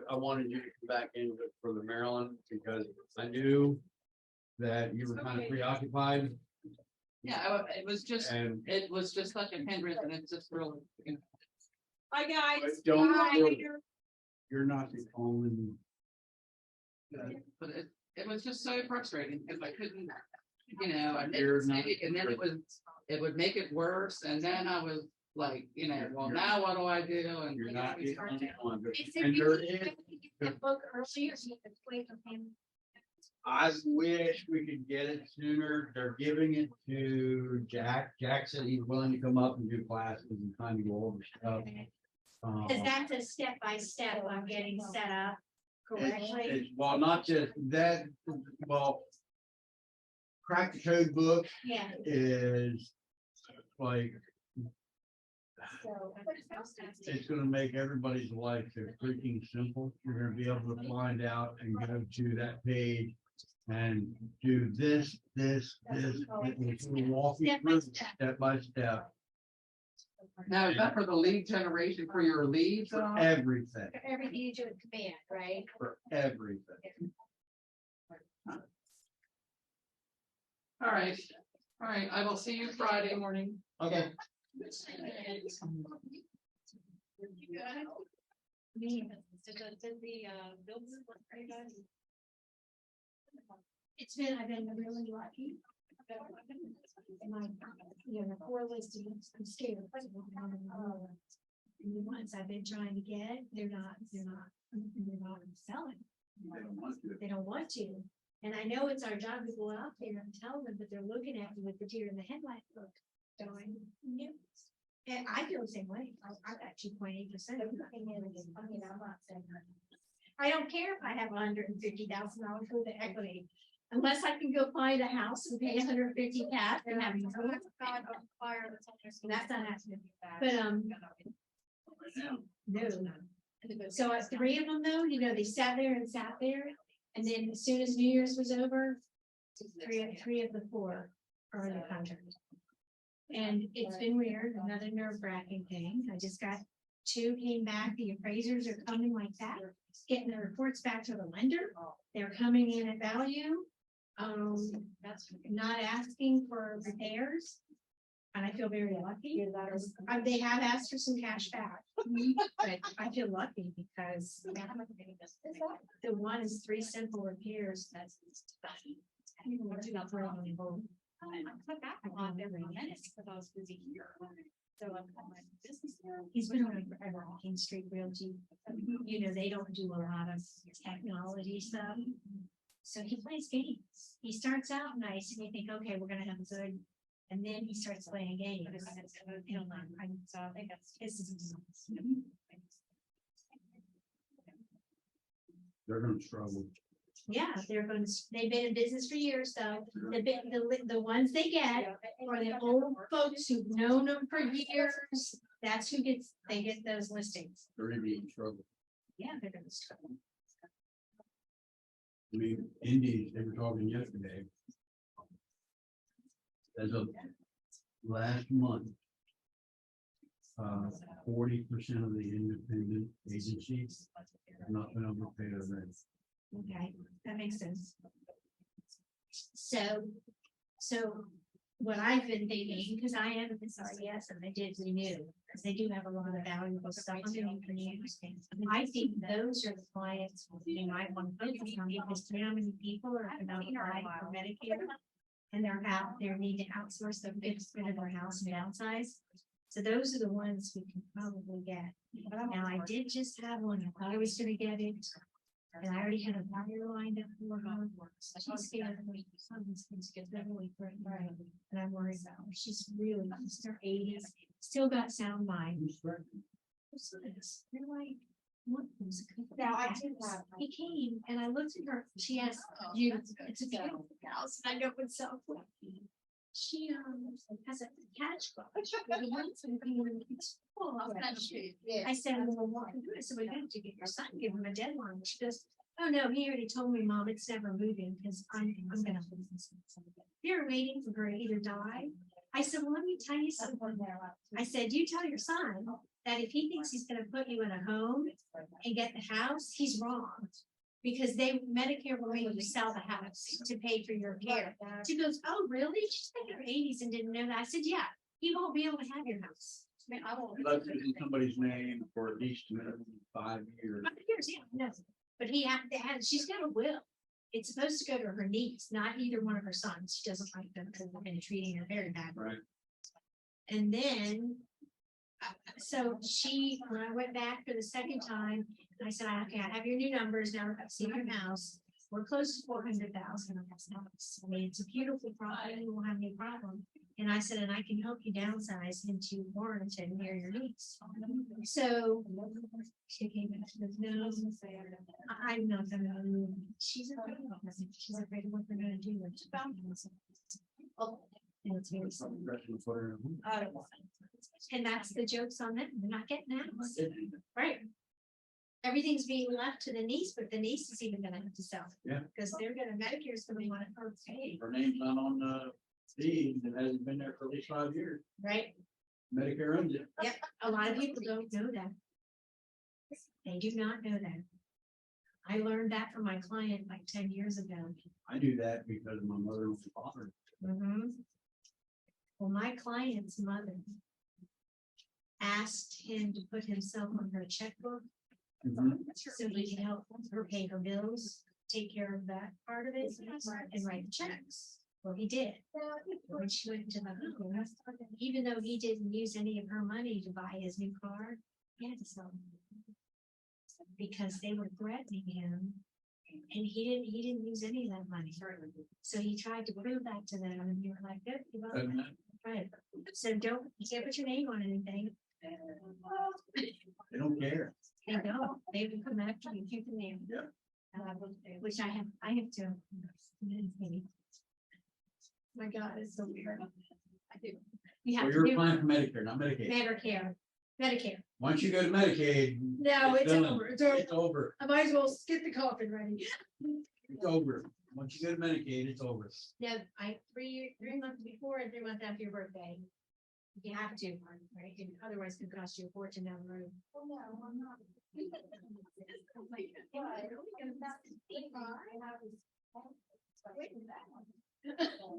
I wanted you to come back in for the Maryland, because I knew that you were kind of preoccupied. Yeah, it was just, And it was just such a hindrance and it's just really. Hi, guys. But don't Bye. worry. You're not the only. But it was just so frustrating because I couldn't, you know, I You're didn't not- see it, and then it would make it worse, and then I was like, you know, well, now what do I do? And You're not the only one. Is And it there you is, get that book earlier, so you can wait for him? I wish we could get it sooner. They're giving it to Jack. Jack said he's willing to come up and do classes and kind of go over stuff. Cause that's a step by step on getting set up correctly. It's, well, not just that, well. Crack the Code book Yeah. is like, So. it's gonna make everybody's life so freaking simple. You're gonna be able to find out and go to that page and do this. It's gonna walk you through step by step, now is that for the lead generation for your leads? everything, For everything you do with command, right? for everything. All right, I will see you Friday morning. Okay. I've been really lucky. My, the 4 listings, I'm scared. And the ones I've been trying to get, they're not selling. They don't want to. And I know it's our job to go out there and tell them, but they're looking at me with the deer in the headlight look, going, no. And I feel the same way. I've got 2.8%. I don't care if I have $150,000 worth of equity. Unless I can go find a house and pay 150 cash and have. That's not happening. But, no. So 3 of them though, they sat there. And then as soon as New Year's was over, three of the 4 are in the contract. And it's been weird, another nerve-wracking thing. I just got 2 came back. The appraisers are coming like that, getting the reports back to the lender. They're coming in at value. That's not asking for repairs. And I feel very lucky. They have asked for some cash back. But I feel lucky because the one is 3 simple repairs. That's. He's been around forever on King Street Realty. They don't do a lot of technology stuff. So he plays games. He starts out nice and you think, okay, we're gonna have a good. And then he starts playing games. So I think that's his. They're gonna struggle. Yeah, they've been in business for years, so the ones they get are the old folks who've known them for years. That's who they get those listings. They're gonna be in trouble. Yeah, they're gonna struggle. I mean, Indies, they were talking yesterday. As of last month. 40% of the independent agencies have not been able to pay their rent. Okay, that makes sense. So what I've been thinking, because I am in SRES and I did renew, because they do have a lot of valuable stuff underneath the news. I think those are the clients you might want to focus on, because you know how many people are about applying for Medicare. And they need to outsource the big bit of their house and downsize. So those are the ones we can probably get. Now, I did just have one, I thought I was gonna get it. And I already had a buyer lined up for her. She's scared of me. Something's gonna get really great. And I'm worried about her. She's in her 80s, still got sound mind. They're like, what? Now I do have. He came and I looked at her. She has, it's a beautiful house. I know it's so. she has a catch box. But he wants something when it's full of that shit. I said, well, what can do? I said, we have to get your son, give him a deadline. She goes, oh, no, he already told me, Mom, it's never moving because I'm gonna. You're waiting for her to either die. I said, well, let me tell you something. I said, you tell your son that if he thinks he's gonna put you in a home and get the house, he's wrong. Because Medicare will make you sell the house to pay for your care. She goes, oh, really? She's in her 80s and didn't know that. I said, yeah, he won't be able to have your house. I mean, I won't. That's in somebody's name for at least 5 years. 5 years, yeah, no. But he had, she's got a will. It's supposed to go to her niece, not either one of her sons. She doesn't like them because they've been treating her very badly. Right. And then, so when I went back for the second time, I said, okay, I have your new numbers now. I've seen your house. We're close to 400,000 on this house. I mean, it's a beautiful property. We won't have any problem. And I said, and I can help you downsize into Warrenton near your niece. So she came back, she goes, no, I'm not gonna move. She's afraid of it. She's afraid of what they're gonna do. Oh, and it's very simple. I don't want it. And that's the joke's on them. They're not getting that. Right. Everything's being left to the niece, but the niece is even gonna have to sell. Yeah. Because Medicare's gonna want her paid. Her name's not on the deed, it hasn't been there for at least 5 years. Right? Medicare owns it. Yep, a lot of people don't know that. They do not know that. I learned that from my client like 10 years ago. I do that because my mother and father. Well, my client's mother asked him to put himself on her checkbook so he could help her pay her bills, take care of that part of it, and write the checks. Well, he did. When she went to the home, even though he didn't use any of her money to buy his new car, he had to sell them. Because they were threatening him, and he didn't use any of that money. So he tried to prove that to them, and you're like, "Good, you got it." Right. So you can't put your name on anything. They don't care. They don't. They will come after you, keep the name. Which I have to. My God, it's so weird. I do. You have So to you're do applying for Medicare, not Medicaid. Medicare. Once you go to Medicaid. No, it's done. over. It's over. I might as well get the coffin ready. It's over. Once you go to Medicaid, it's over. Yeah, 3 months before and 3 months after your birthday. You have to, right? Otherwise it could cost you a fortune down the road. Oh, no, I'm not.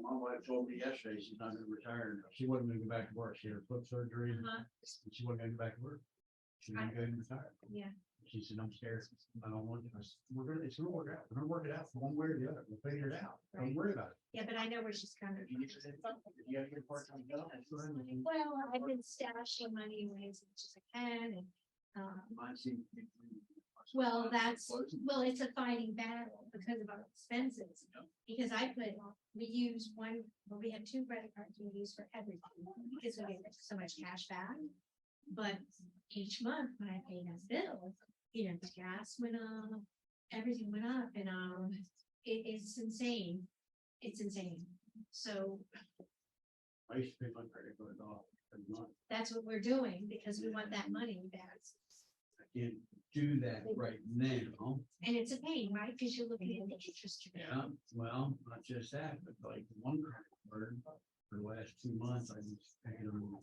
My wife told me yesterday she's not gonna retire. She wasn't gonna go back to work. She had her foot surgery. And she wasn't gonna go back to work. She was gonna go and retire. Yeah. She said, I'm scared. I don't want to. I said, it's gonna work out. We're gonna work it out one way or the other. We'll figure it out. Don't worry about it. Yeah, but I know where she's coming from. You gotta get a part-time job. Well, I've been stashing money away as much as I can and, Mine seems to be- well, it's a fighting battle because of our expenses. Because we had 2 credit cards we use for everything because we get so much cash back. But each month when I paid his bill, the gas went up, everything went up, and it's insane. It's insane. So I used to pay my credit card off every month. that's what we're doing because we want that money back. I can't do that right now. And it's a pain, right? Because you're looking at the interest rate. Yeah, well, not just that, but like one credit card for the last 2 months, I was paying them.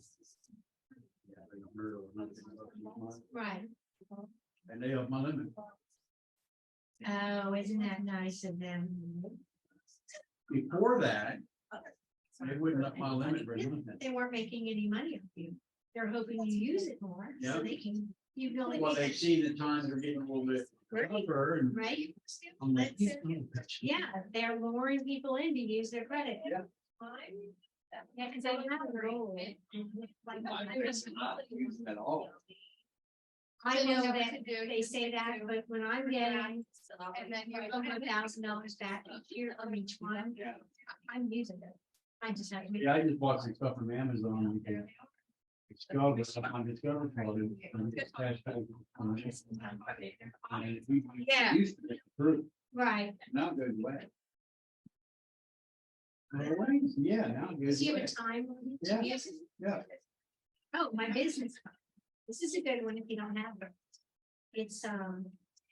Yeah, they don't really nothing about each month. Right. And they up my limit. Oh, isn't that nice of them? Before that, they wouldn't up my limit very much. They weren't making any money off you. They're hoping you use it more, so Yeah. they can, you can only. Well, make they it- see the times are getting a little bit tougher and. Right? I'm like, Yeah, they're luring people in to use their credit. Yeah. Yeah, because they have a role. At all. I know that they say that, but when I'm getting $1,000 back each year from each one, I'm using it. I just have to. make- Yeah, I just bought some stuff from Amazon. And Discover, on Discover product, and it's cash back on it. And we Yeah. used to get through, Right. now it goes away. Yeah, now. it goes Do you have away. a time? limit to Yeah. use it? Yeah. Oh, my business card. This is a good one if you don't have it. It's,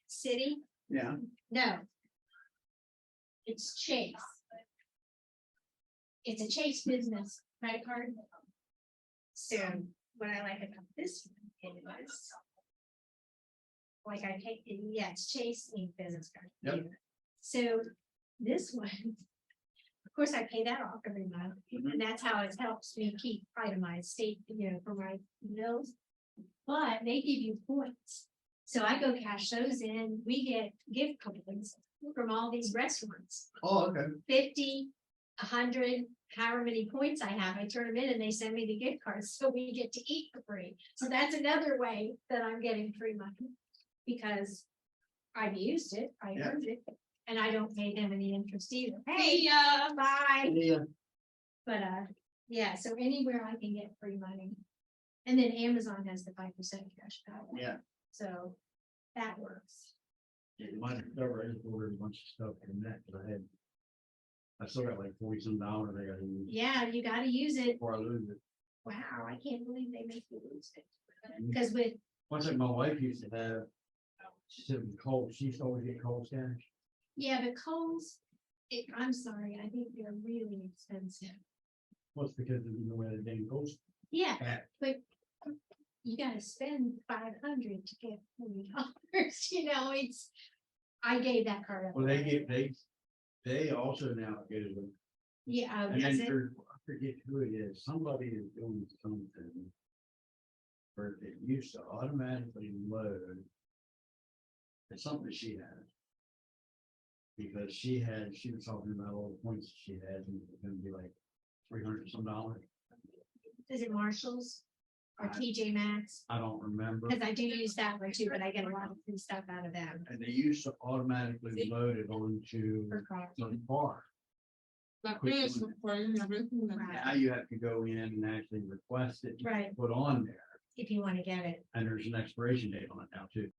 city, Yeah, no. It's Chase. It's a Chase business credit card. So what I like about this one is. Like I pay, yeah, it's Chase Inc. business card. Yep. So this one. Of course, I pay that off every month, and that's how it helps me keep itemized state, for my bills. But they give you points. So I go cash those in, we get gift coupons from all these restaurants. oh, okay. 50, 100, however many points I have, I turn them in and they send me the gift cards, so we get to eat for free. So that's another way that I'm getting free money. Because I've used it, I Yeah. earned it, and I don't pay them any interest either. See ya. Bye. Yeah, But, yeah, so anywhere I can get free money. And then Amazon has the 5% cash back. yeah. So that works. Yeah, might have covered, I just ordered a bunch of stuff from that, but I still got like 40 some dollars I gotta use Yeah, you gotta use it. before I lose it. Wow, I can't believe they make you lose it. Because with, Much like my wife used to have, she said with Kohl's, she used to always get Kohl's cash. yeah, but Kohl's, I'm sorry, I think they're really expensive. Well, it's because of the way the dang Kohl's. Yeah, back. but you gotta spend 500 to get $40, it's, I gave that card up. Well, they also now get it. Yeah, And does then it? I forget who it is, somebody is doing something. Or it used to automatically load. It's something she had. Because she was talking about all the points she had, and it's gonna be like $300 some. Is it Marshalls or I- TJ Maxx? I don't remember. Cause I do use that one too, but I get a lot of free stuff out of them. And they used to automatically load it onto For cars. the car. Now you have to go in and actually request it. to Right. Put on there, If you wanna get it. and there's an expiration date on it now too.